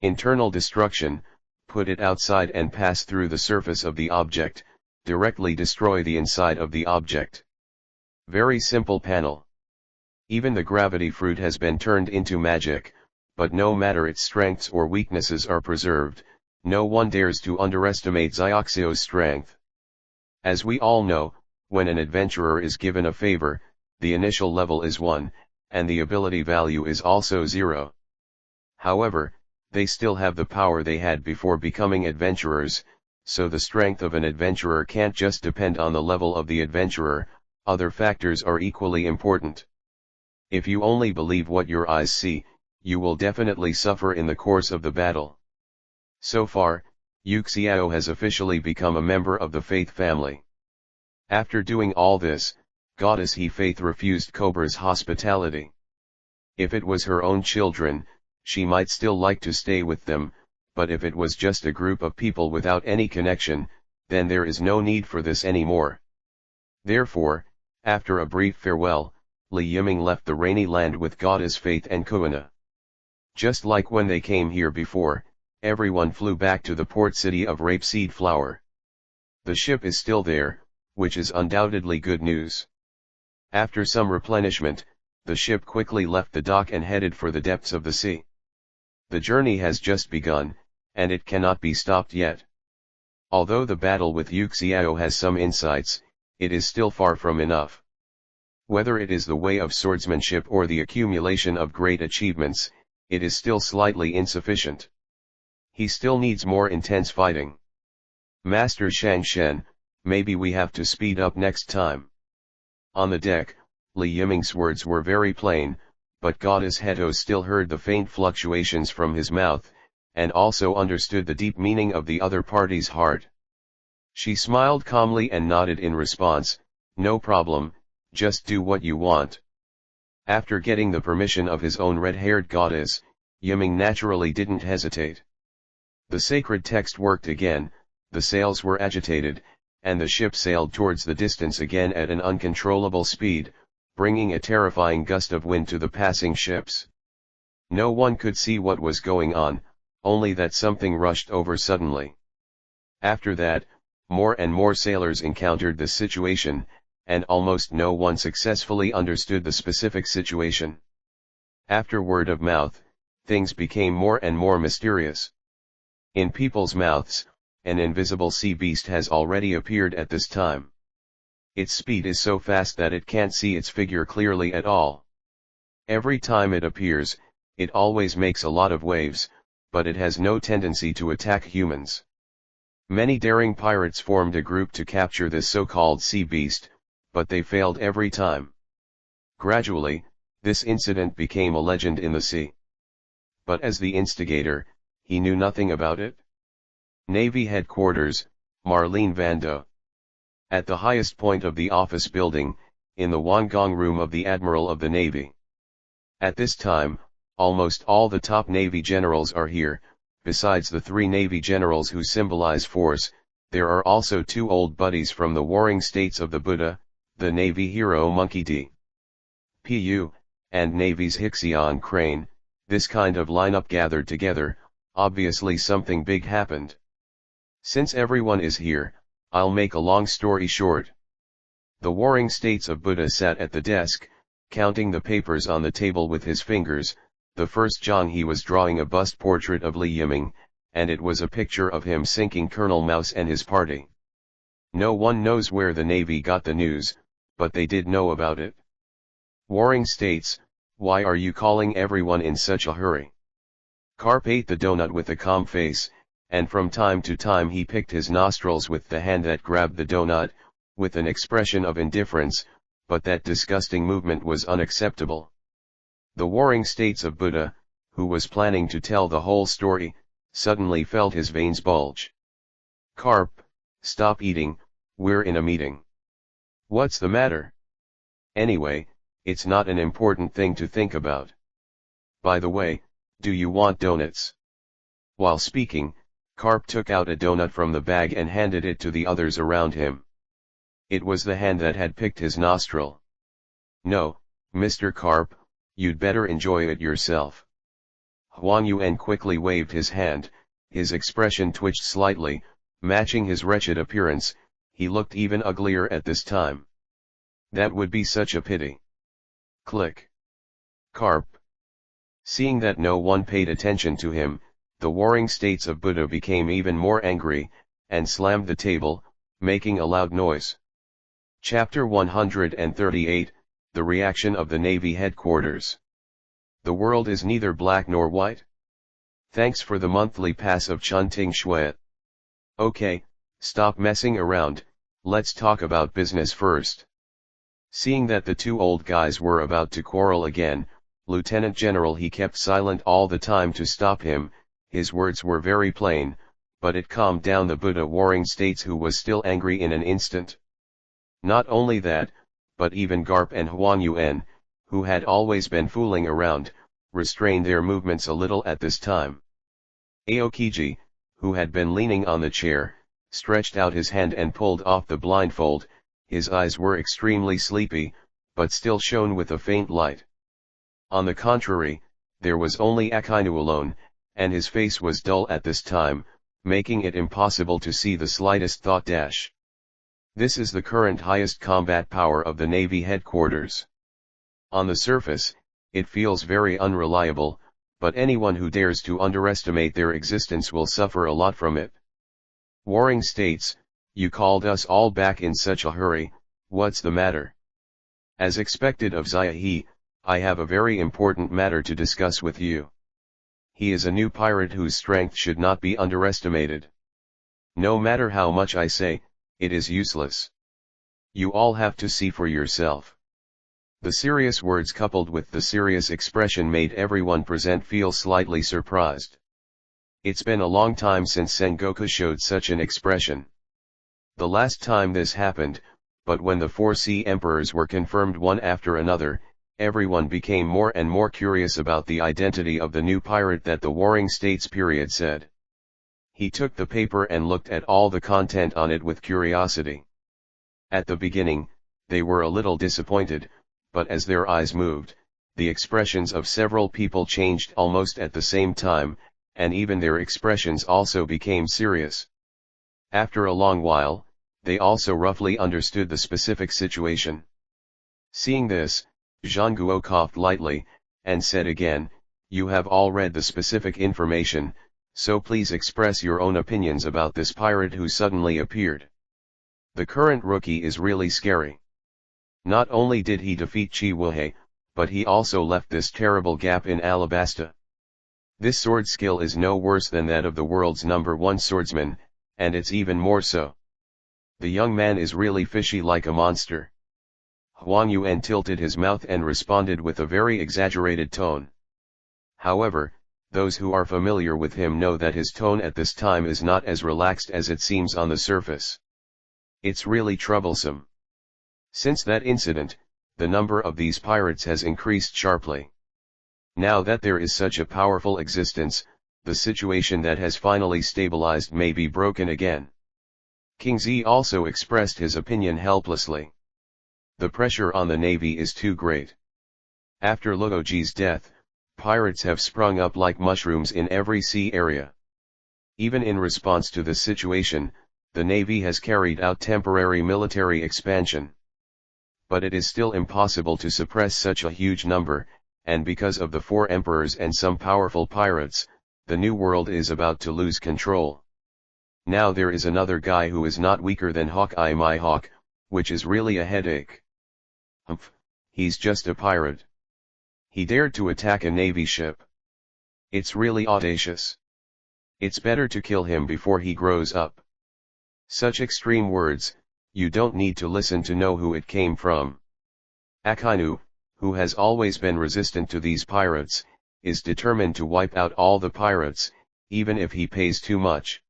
Internal destruction, put it outside and pass through the surface of the object, directly destroy the inside of the object. Very simple panel. Even the gravity fruit has been turned into magic, but no matter its strengths or weaknesses are preserved, no one dares to underestimate Xiaoxio's strength. As we all know, when an adventurer is given a favor, the initial level is 1, and the ability value is also 0. However, they still have the power they had before becoming adventurers, so the strength of an adventurer can't just depend on the level of the adventurer, other factors are equally important. If you only believe what your eyes see, you will definitely suffer in the course of the battle. So far, Yuxiao has officially become a member of the Faith family. After doing all this, Goddess He Faith refused Cobra's hospitality. If it was her own children, she might still like to stay with them, but if it was just a group of people without any connection, then there is no need for this anymore. Therefore, after a brief farewell, Li Yiming left the rainy land with Goddess Faith and Kuina. Just like when they came here before, everyone flew back to the port city of Rapeseed Flower. The ship is still there, which is undoubtedly good news. After some replenishment, the ship quickly left the dock and headed for the depths of the sea. The journey has just begun, and it cannot be stopped yet. Although the battle with Yuxiao has some insights, it is still far from enough. Whether it is the way of swordsmanship or the accumulation of great achievements, it is still slightly insufficient. He still needs more intense fighting. Master Shang Shen, maybe we have to speed up next time. On the deck, Li Yiming's words were very plain, but Goddess Heto still heard the faint fluctuations from his mouth, and also understood the deep meaning of the other party's heart. She smiled calmly and nodded in response, "No problem, just do what you want." After getting the permission of his own red-haired goddess, Yiming naturally didn't hesitate. The sacred text worked again, the sails were agitated, and the ship sailed towards the distance again at an uncontrollable speed, bringing a terrifying gust of wind to the passing ships. No one could see what was going on, only that something rushed over suddenly. After that, more and more sailors encountered the situation, and almost no one successfully understood the specific situation. After word of mouth, things became more and more mysterious. In people's mouths, an invisible sea beast has already appeared at this time. Its speed is so fast that it can't see its figure clearly at all. Every time it appears, it always makes a lot of waves, but it has no tendency to attack humans. Many daring pirates formed a group to capture this so-called sea beast, but they failed every time. Gradually, this incident became a legend in the sea. But as the instigator, he knew nothing about it. Navy Headquarters, Marlene Vando. At the highest point of the office building, in the Wangong room of the Admiral of the Navy. At this time, almost all the top Navy generals are here. Besides the three Navy generals who symbolize force, there are also two old buddies from the warring states of the Buddha, the Navy hero Monkey D. Pu, and Navy's Hixian Crane. This kind of lineup gathered together, obviously something big happened. Since everyone is here, I'll make a long story short. The warring states of Buddha sat at the desk, counting the papers on the table with his fingers. The first Zhang he was drawing a bust portrait of Li Yiming, and it was a picture of him sinking Colonel Mouse and his party. No one knows where the Navy got the news, but they did know about it. Warring states, why are you calling everyone in such a hurry? Karp ate the donut with a calm face, and from time to time he picked his nostrils with the hand that grabbed the donut, with an expression of indifference, but that disgusting movement was unacceptable. The warring states of Buddha, who was planning to tell the whole story, suddenly felt his veins bulge. Karp, stop eating, we're in a meeting. What's the matter? Anyway, it's not an important thing to think about. By the way, do you want donuts? While speaking, Karp took out a donut from the bag and handed it to the others around him. It was the hand that had picked his nostril. No, Mr. Karp, you'd better enjoy it yourself. Huang Yuan quickly waved his hand, his expression twitched slightly, matching his wretched appearance. He looked even uglier at this time. That would be such a pity. Click. Karp. Seeing that no one paid attention to him, the warring states of Buddha became even more angry, and slammed the table, making a loud noise. Chapter 138, The Reaction of the Navy Headquarters. The world is neither black nor white. Thanks for the monthly pass of Chunting Shui. Okay, stop messing around, let's talk about business first. Seeing that the two old guys were about to quarrel again, Lieutenant General he kept silent all the time to stop him. His words were very plain, but it calmed down the Buddha Warring States, who was still angry in an instant. Not only that, but even Garp and Huang Yuan, who had always been fooling around, restrained their movements a little at this time. Aokiji, who had been leaning on the chair, stretched out his hand and pulled off the blindfold. His eyes were extremely sleepy, but still shone with a faint light. On the contrary, there was only Akainu alone, and his face was dull at this time, making it impossible to see the slightest thought. This is the current highest combat power of the Navy headquarters. On the surface, it feels very unreliable, but anyone who dares to underestimate their existence will suffer a lot from it. Warring States, you called us all back in such a hurry, what's the matter? As expected of Zai, I have a very important matter to discuss with you. He is a new pirate whose strength should not be underestimated. No matter how much I say, it is useless. You all have to see for yourself. The serious words coupled with the serious expression made everyone present feel slightly surprised. It's been a long time since Sengoku showed such an expression. The last time this happened, but when the 4 sea emperors were confirmed one after another, everyone became more and more curious about the identity of the new pirate that the Warring States period said. He took the paper and looked at all the content on it with curiosity. At the beginning, they were a little disappointed, but as their eyes moved, the expressions of several people changed almost at the same time, and even their expressions also became serious. After a long while, they also roughly understood the specific situation. Seeing this, Zhang Guo coughed lightly, and said again, "You have all read the specific information, so please express your own opinions about this pirate who suddenly appeared. The current rookie is really scary. Not only did he defeat Chi Wuhei, but he also left this terrible gap in Alabasta. This sword skill is no worse than that of the world's #1 swordsman, and it's even more so. The young man is really fishy like a monster." Huang Yuan tilted his mouth and responded with a very exaggerated tone. However, those who are familiar with him know that his tone at this time is not as relaxed as it seems on the surface. It's really troublesome. Since that incident, the number of these pirates has increased sharply. Now that there is such a powerful existence, the situation that has finally stabilized may be broken again. King Zi also expressed his opinion helplessly. The pressure on the navy is too great. After Luoji's death, pirates have sprung up like mushrooms in every sea area. Even in response to this situation, the navy has carried out temporary military expansion. But it is still impossible to suppress such a huge number, and because of the 4 emperors and some powerful pirates, the New World is about to lose control. Now there is another guy who is not weaker than Hawkeye my hawk, which is really a headache. Humph, he's just a pirate. He dared to attack a navy ship. It's really audacious. It's better to kill him before he grows up. Such extreme words, you don't need to listen to know who it came from. Akainu, who has always been resistant to these pirates, is determined to wipe out all the pirates, even if he pays too much.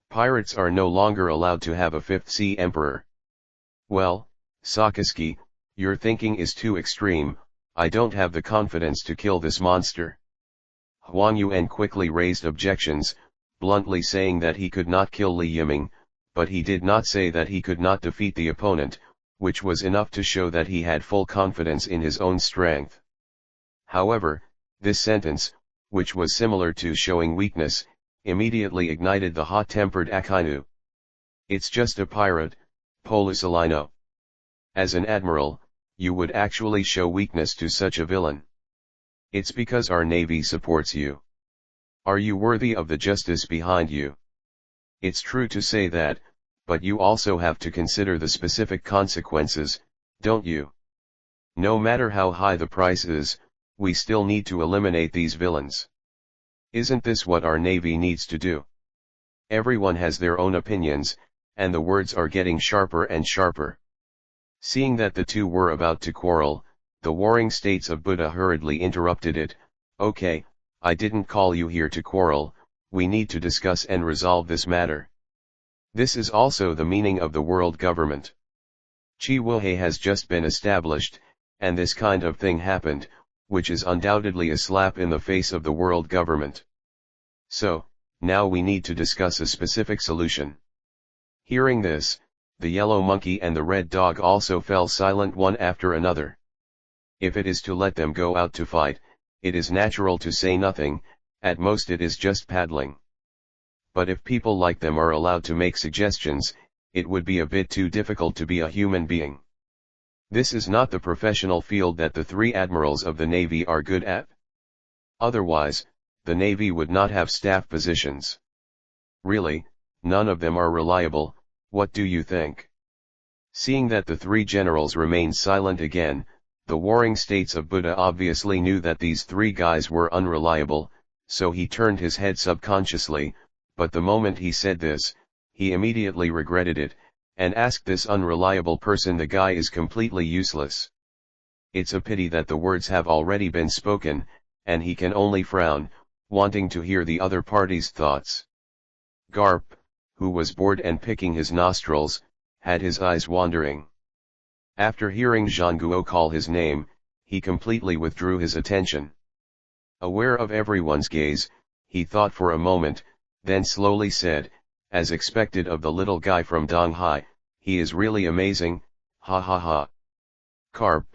Pirates are no longer allowed to have a 5th sea emperor. Well, Sakazuki, your thinking is too extreme. I don't have the confidence to kill this monster. Huang Yuan quickly raised objections, bluntly saying that he could not kill Li Yiming, but he did not say that he could not defeat the opponent, which was enough to show that he had full confidence in his own strength. However, this sentence, which was similar to showing weakness, immediately ignited the hot-tempered Akainu. It's just a pirate, Polisalino. As an admiral, you would actually show weakness to such a villain. It's because our navy supports you. Are you worthy of the justice behind you? It's true to say that, but you also have to consider the specific consequences, don't you? No matter how high the price is, we still need to eliminate these villains. Isn't this what our navy needs to do? Everyone has their own opinions, and the words are getting sharper and sharper. Seeing that the two were about to quarrel, the warring states of Buddha hurriedly interrupted it. Okay, I didn't call you here to quarrel, we need to discuss and resolve this matter. This is also the meaning of the world government. Chi Wuhei has just been established, and this kind of thing happened, which is undoubtedly a slap in the face of the world government. So, now we need to discuss a specific solution. Hearing this, the yellow monkey and the red dog also fell silent one after another. If it is to let them go out to fight, it is natural to say nothing, at most it is just paddling. But if people like them are allowed to make suggestions, it would be a bit too difficult to be a human being. This is not the professional field that the three admirals of the Navy are good at. Otherwise, the Navy would not have staff positions. Really, none of them are reliable, what do you think? Seeing that the three generals remained silent again, the warring states of Buddha obviously knew that these three guys were unreliable, so he turned his head subconsciously, but the moment he said this, he immediately regretted it, and asked this unreliable person, the guy is completely useless. It's a pity that the words have already been spoken, and he can only frown, wanting to hear the other party's thoughts. Garp, who was bored and picking his nostrils, had his eyes wandering. After hearing Zhang Guo call his name, he completely withdrew his attention. Aware of everyone's gaze, he thought for a moment, then slowly said, as expected of the little guy from Donghai, he is really amazing, ha ha ha. Carp.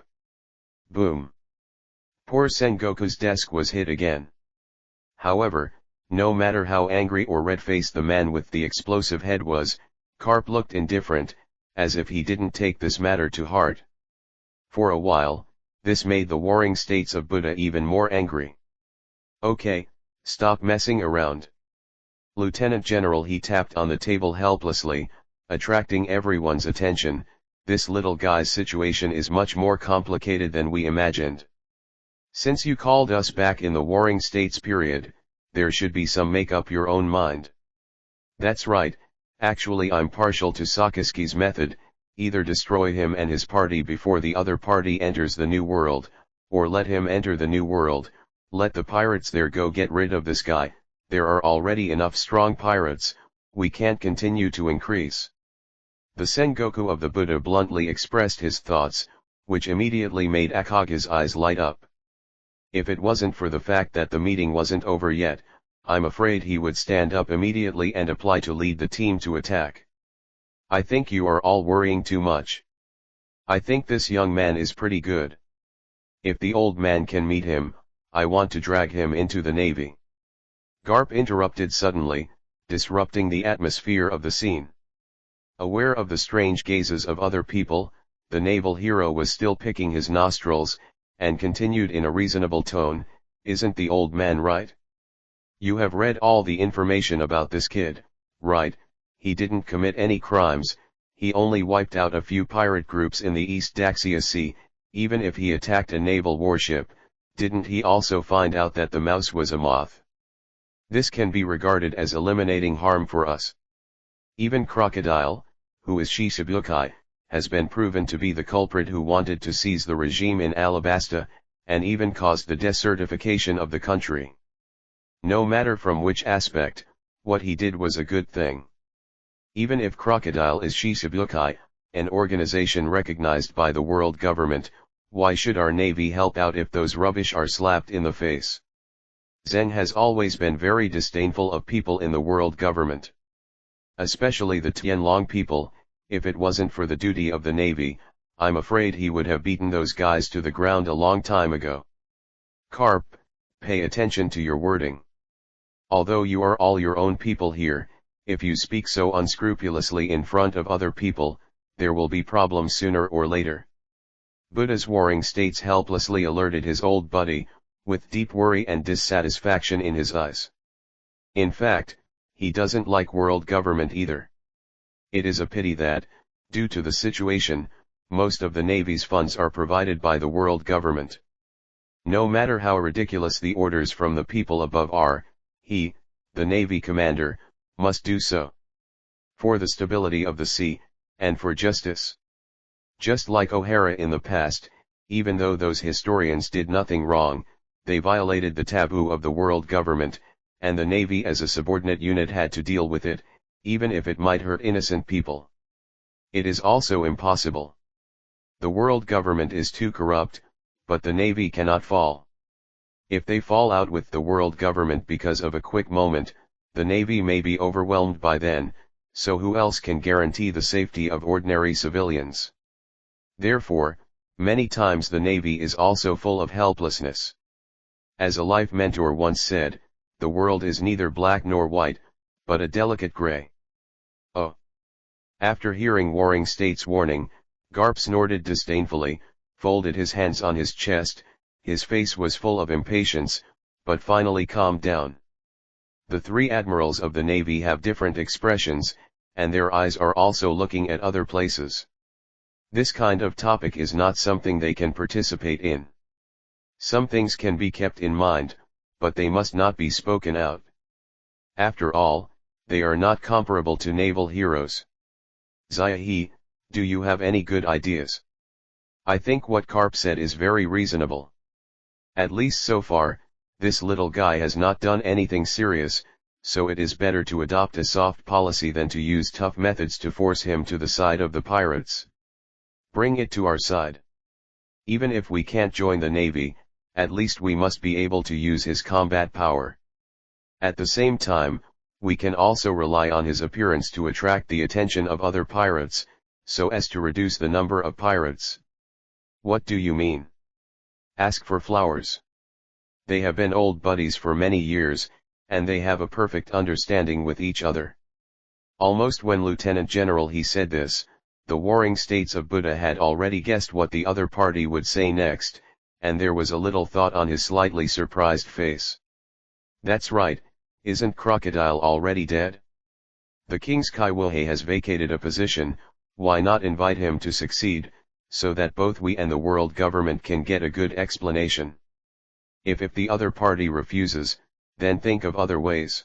Boom. Poor Sengoku's desk was hit again. However, no matter how angry or red-faced the man with the explosive head was, Carp looked indifferent, as if he didn't take this matter to heart. For a while, this made the warring states of Buddha even more angry. Okay, stop messing around. Lieutenant General, he tapped on the table helplessly, attracting everyone's attention. This little guy's situation is much more complicated than we imagined. Since you called us back in the warring states period, there should be some make up your own mind. That's right, actually I'm partial to Sakisuke's method, either destroy him and his party before the other party enters the new world, or let him enter the new world, let the pirates there go get rid of this guy. There are already enough strong pirates, we can't continue to increase. The Sengoku of the Buddha bluntly expressed his thoughts, which immediately made Akaga's eyes light up. If it wasn't for the fact that the meeting wasn't over yet, I'm afraid he would stand up immediately and apply to lead the team to attack. I think you are all worrying too much. I think this young man is pretty good. If the old man can meet him, I want to drag him into the Navy. Garp interrupted suddenly, disrupting the atmosphere of the scene. Aware of the strange gazes of other people, the naval hero was still picking his nostrils, and continued in a reasonable tone, isn't the old man right? You have read all the information about this kid, right? He didn't commit any crimes, he only wiped out a few pirate groups in the East Daxia Sea. Even if he attacked a naval warship, didn't he also find out that the mouse was a moth? This can be regarded as eliminating harm for us. Even Crocodile, who is Shishibukai, has been proven to be the culprit who wanted to seize the regime in Alabasta, and even caused the desertification of the country. No matter from which aspect, what he did was a good thing. Even if Crocodile is Shishibukai, an organization recognized by the world government, why should our Navy help out if those rubbish are slapped in the face? Zeng has always been very disdainful of people in the world government. Especially the Tianlong people. If it wasn't for the duty of the Navy, I'm afraid he would have beaten those guys to the ground a long time ago. Carp, pay attention to your wording. Although you are all your own people here, if you speak so unscrupulously in front of other people, there will be problems sooner or later. Buddha's warring states helplessly alerted his old buddy, with deep worry and dissatisfaction in his eyes. In fact, he doesn't like world government either. It is a pity that, due to the situation, most of the Navy's funds are provided by the world government. No matter how ridiculous the orders from the people above are, he, the Navy commander, must do so. For the stability of the sea, and for justice. Just like O'Hara in the past, even though those historians did nothing wrong, they violated the taboo of the world government, and the Navy as a subordinate unit had to deal with it, even if it might hurt innocent people. It is also impossible. The world government is too corrupt, but the Navy cannot fall. If they fall out with the world government because of a quick moment, the Navy may be overwhelmed by then, so who else can guarantee the safety of ordinary civilians? Therefore, many times the Navy is also full of helplessness. As a life mentor once said, the world is neither black nor white, but a delicate gray. Oh! After hearing Warring States' warning, Garp snorted disdainfully, folded his hands on his chest, his face was full of impatience, but finally calmed down. The three admirals of the Navy have different expressions, and their eyes are also looking at other places. This kind of topic is not something they can participate in. Some things can be kept in mind, but they must not be spoken out. After all, they are not comparable to naval heroes. Ziahi, do you have any good ideas? I think what Karp said is very reasonable. At least so far, this little guy has not done anything serious, so it is better to adopt a soft policy than to use tough methods to force him to the side of the pirates. Bring it to our side. Even if we can't join the Navy, at least we must be able to use his combat power. At the same time, we can also rely on his appearance to attract the attention of other pirates, so as to reduce the number of pirates. What do you mean? Ask for flowers. They have been old buddies for many years, and they have a perfect understanding with each other. Almost when Lieutenant General he said this, the Warring States of Buddha had already guessed what the other party would say next, and there was a little thought on his slightly surprised face. That's right, isn't Crocodile already dead? The King's Kaiwilhe has vacated a position, why not invite him to succeed, so that both we and the world government can get a good explanation. If the other party refuses, then think of other ways.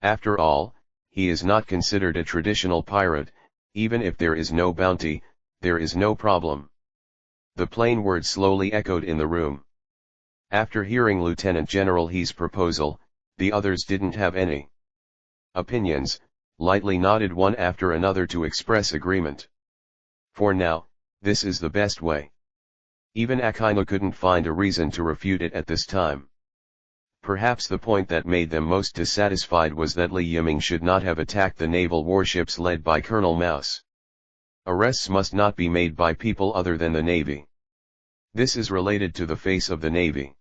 After all, he is not considered a traditional pirate. Even if there is no bounty, there is no problem. The plain words slowly echoed in the room. After hearing Lieutenant General He's proposal, the others didn't have any opinions, lightly nodded one after another to express agreement. For now, this is the best way. Even Akina couldn't find a reason to refute it at this time. Perhaps the point that made them most dissatisfied was that Li Yiming should not have attacked the naval warships led by Colonel Mouse. Arrests must not be made by people other than the Navy. This is related to the face of the Navy.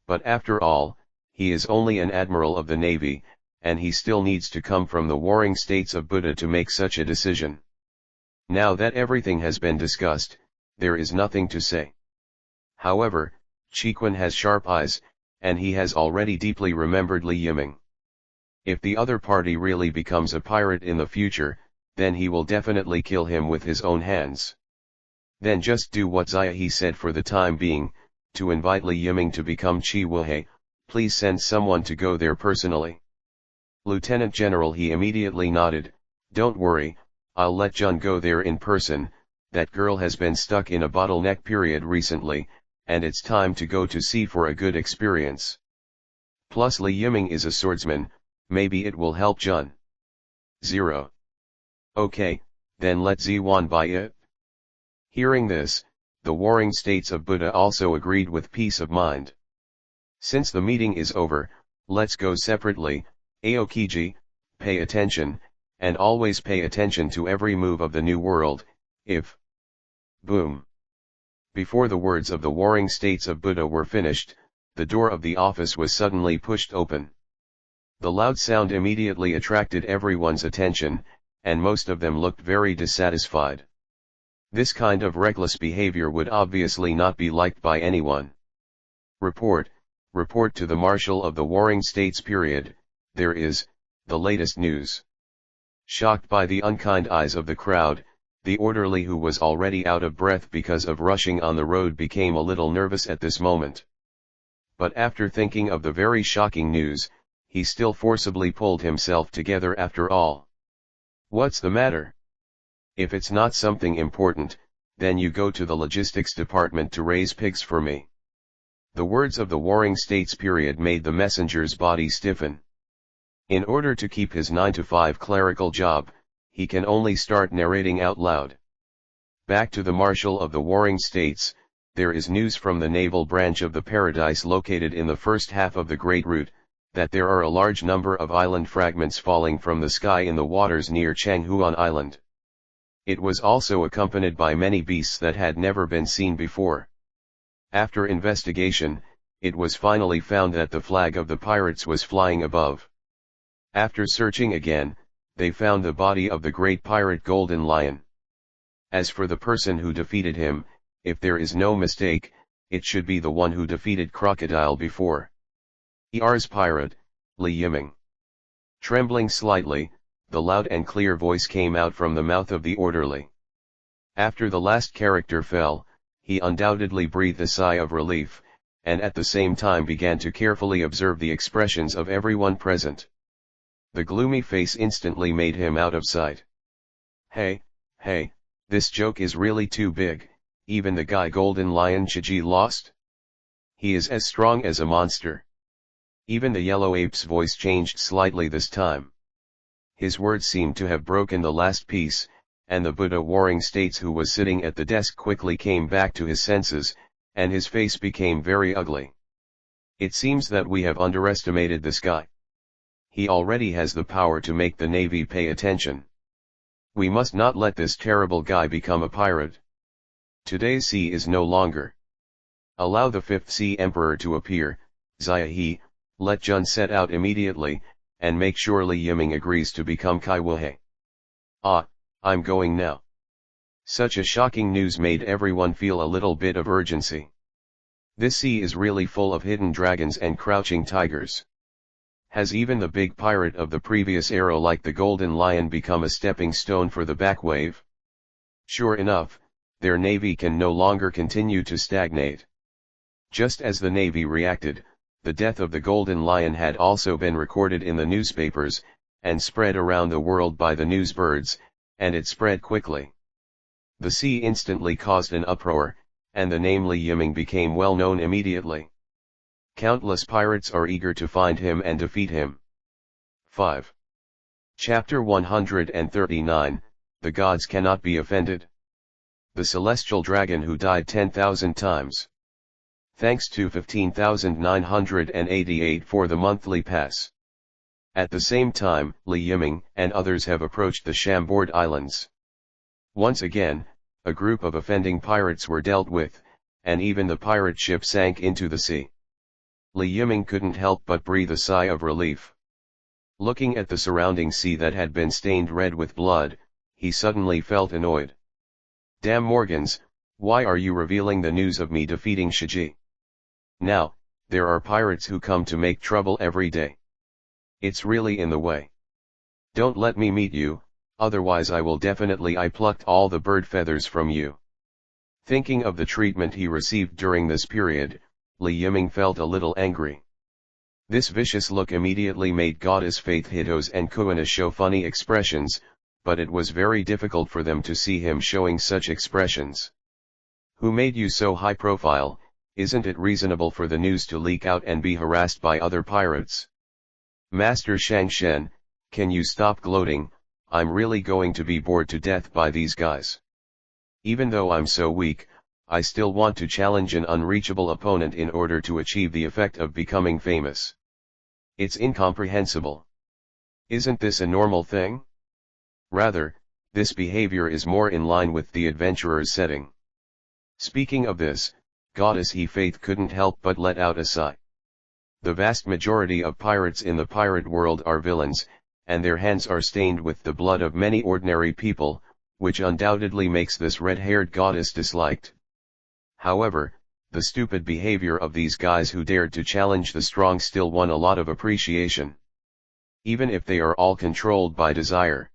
But after all, he is only an admiral of the Navy, and he still needs to come from the Warring States of Buddha to make such a decision. Now that everything has been discussed, there is nothing to say. However, Chiquan has sharp eyes, and he has already deeply remembered Li Yiming. If the other party really becomes a pirate in the future, then he will definitely kill him with his own hands. Then just do what Ziahi said for the time being, to invite Li Yiming to become Chi Wilhe, please send someone to go there personally. Lieutenant General he immediately nodded, don't worry, I'll let Jun go there in person, that girl has been stuck in a bottleneck period recently, and it's time to go to sea for a good experience. Plus Li Yiming is a swordsman, maybe it will help Jun. 0. Okay, then let Ziwan buy it. Hearing this, the Warring States of Buddha also agreed with peace of mind. Since the meeting is over, let's go separately. Aokiji, pay attention, and always pay attention to every move of the New World, if... Boom. Before the words of the Warring States of Buddha were finished, the door of the office was suddenly pushed open. The loud sound immediately attracted everyone's attention, and most of them looked very dissatisfied. This kind of reckless behavior would obviously not be liked by anyone. Report to the Marshal of the Warring States period, there is, the latest news. Shocked by the unkind eyes of the crowd, the orderly who was already out of breath because of rushing on the road became a little nervous at this moment. But after thinking of the very shocking news, he still forcibly pulled himself together after all. What's the matter? If it's not something important, then you go to the logistics department to raise pigs for me." The words of the Warring States period made the messenger's body stiffen. In order to keep his 9-to-5 clerical job, he can only start narrating out loud. Back to the Marshal of the Warring States, there is news from the naval branch of the Paradise located in the first half of the Great Route, that there are a large number of island fragments falling from the sky in the waters near Changhuan Island. It was also accompanied by many beasts that had never been seen before. After investigation, it was finally found that the flag of the pirates was flying above. After searching again, they found the body of the great pirate Golden Lion. As for the person who defeated him, if there is no mistake, it should be the one who defeated Crocodile before. "Ers pirate, Li Yiming." Trembling slightly, the loud and clear voice came out from the mouth of the orderly. After the last character fell, he undoubtedly breathed a sigh of relief, and at the same time began to carefully observe the expressions of everyone present. The gloomy face instantly made him out of sight. Hey, this joke is really too big. Even the guy Golden Lion Chiji lost? He is as strong as a monster. Even the yellow ape's voice changed slightly this time. His words seemed to have broken the last piece, and the Buddha Warring States who was sitting at the desk quickly came back to his senses, and his face became very ugly. "It seems that we have underestimated this guy. He already has the power to make the Navy pay attention. We must not let this terrible guy become a pirate. Today's sea is no longer. Allow the Fifth Sea Emperor to appear, Ziahe, let Jun set out immediately, and make sure Li Yiming agrees to become Kai Wuhe. Ah, I'm going now." Such a shocking news made everyone feel a little bit of urgency. This sea is really full of hidden dragons and crouching tigers. Has even the big pirate of the previous era like the Golden Lion become a stepping stone for the back wave? Sure enough, their navy can no longer continue to stagnate. Just as the navy reacted, the death of the Golden Lion had also been recorded in the newspapers, and spread around the world by the newsbirds, and it spread quickly. The sea instantly caused an uproar, and the name Li Yiming became well known immediately. Countless pirates are eager to find him and defeat him. 5. Chapter 139, The Gods Cannot Be Offended. The Celestial Dragon Who Died 10,000 Times. Thanks to 15,988 for the monthly pass. At the same time, Li Yiming and others have approached the Chambord Islands. Once again, a group of offending pirates were dealt with, and even the pirate ship sank into the sea. Li Yiming couldn't help but breathe a sigh of relief. Looking at the surrounding sea that had been stained red with blood, he suddenly felt annoyed. "Damn Morgans, why are you revealing the news of me defeating Shiji? Now, there are pirates who come to make trouble every day. It's really in the way. Don't let me meet you, otherwise I will definitely plucked all the bird feathers from you." Thinking of the treatment he received during this period, Li Yiming felt a little angry. This vicious look immediately made Goddess Faith Hitos and Kuina show funny expressions, but it was very difficult for them to see him showing such expressions. "Who made you so high profile? Isn't it reasonable for the news to leak out and be harassed by other pirates? Master Shang Shen, can you stop gloating? I'm really going to be bored to death by these guys. Even though I'm so weak, I still want to challenge an unreachable opponent in order to achieve the effect of becoming famous. It's incomprehensible. Isn't this a normal thing? Rather, this behavior is more in line with the adventurer's setting." Speaking of this, Goddess He Faith couldn't help but let out a sigh. The vast majority of pirates in the pirate world are villains, and their hands are stained with the blood of many ordinary people, which undoubtedly makes this red-haired goddess disliked. However, the stupid behavior of these guys who dared to challenge the strong still won a lot of appreciation. Even if they are all controlled by desire.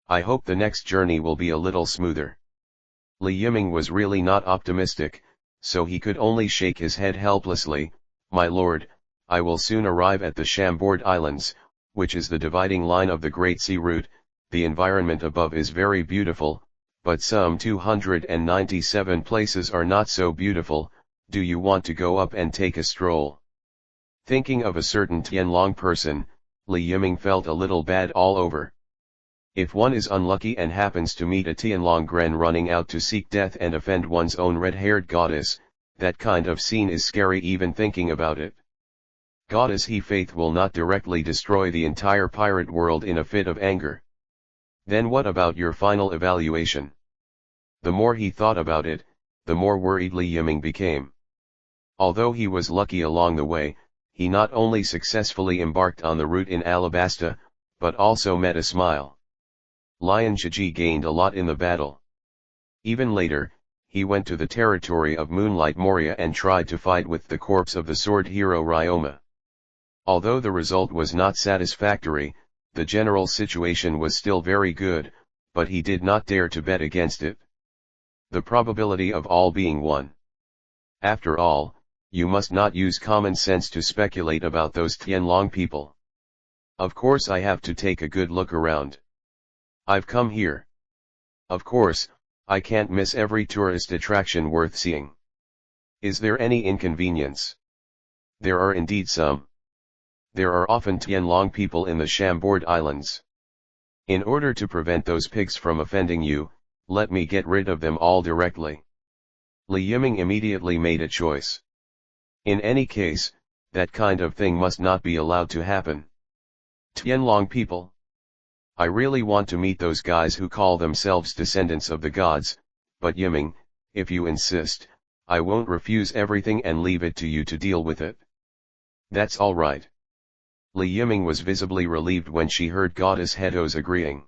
I hope the next journey will be a little smoother. Li Yiming was really not optimistic, so he could only shake his head helplessly. "My lord, I will soon arrive at the Chambord Islands, which is the dividing line of the Great Sea Route. The environment above is very beautiful, but some 297 places are not so beautiful. Do you want to go up and take a stroll? Thinking of a certain Tianlong person, Li Yiming felt a little bad all over. If one is unlucky and happens to meet a Tianlong Gren running out to seek death and offend one's own red-haired goddess, that kind of scene is scary even thinking about it. Goddess He Faith will not directly destroy the entire pirate world in a fit of anger. Then what about your final evaluation? The more he thought about it, the more worried Li Yiming became. Although he was lucky along the way, he not only successfully embarked on the route in Alabasta, but also met a smile. Lion Shiji gained a lot in the battle. Even later, he went to the territory of Moonlight Moria and tried to fight with the corpse of the sword hero Ryoma. Although the result was not satisfactory, the general situation was still very good, but he did not dare to bet against it. The probability of all being 1. After all, you must not use common sense to speculate about those Tianlong people. Of course I have to take a good look around. I've come here. Of course, I can't miss every tourist attraction worth seeing. Is there any inconvenience? There are indeed some. There are often Tianlong people in the Chambord Islands. In order to prevent those pigs from offending you, let me get rid of them all directly. Li Yiming immediately made a choice. In any case, that kind of thing must not be allowed to happen. Tianlong people? I really want to meet those guys who call themselves descendants of the gods, but Yiming, if you insist, I won't refuse everything and leave it to you to deal with it. That's all right. Li Yiming was visibly relieved when she heard Goddess Heto's agreeing.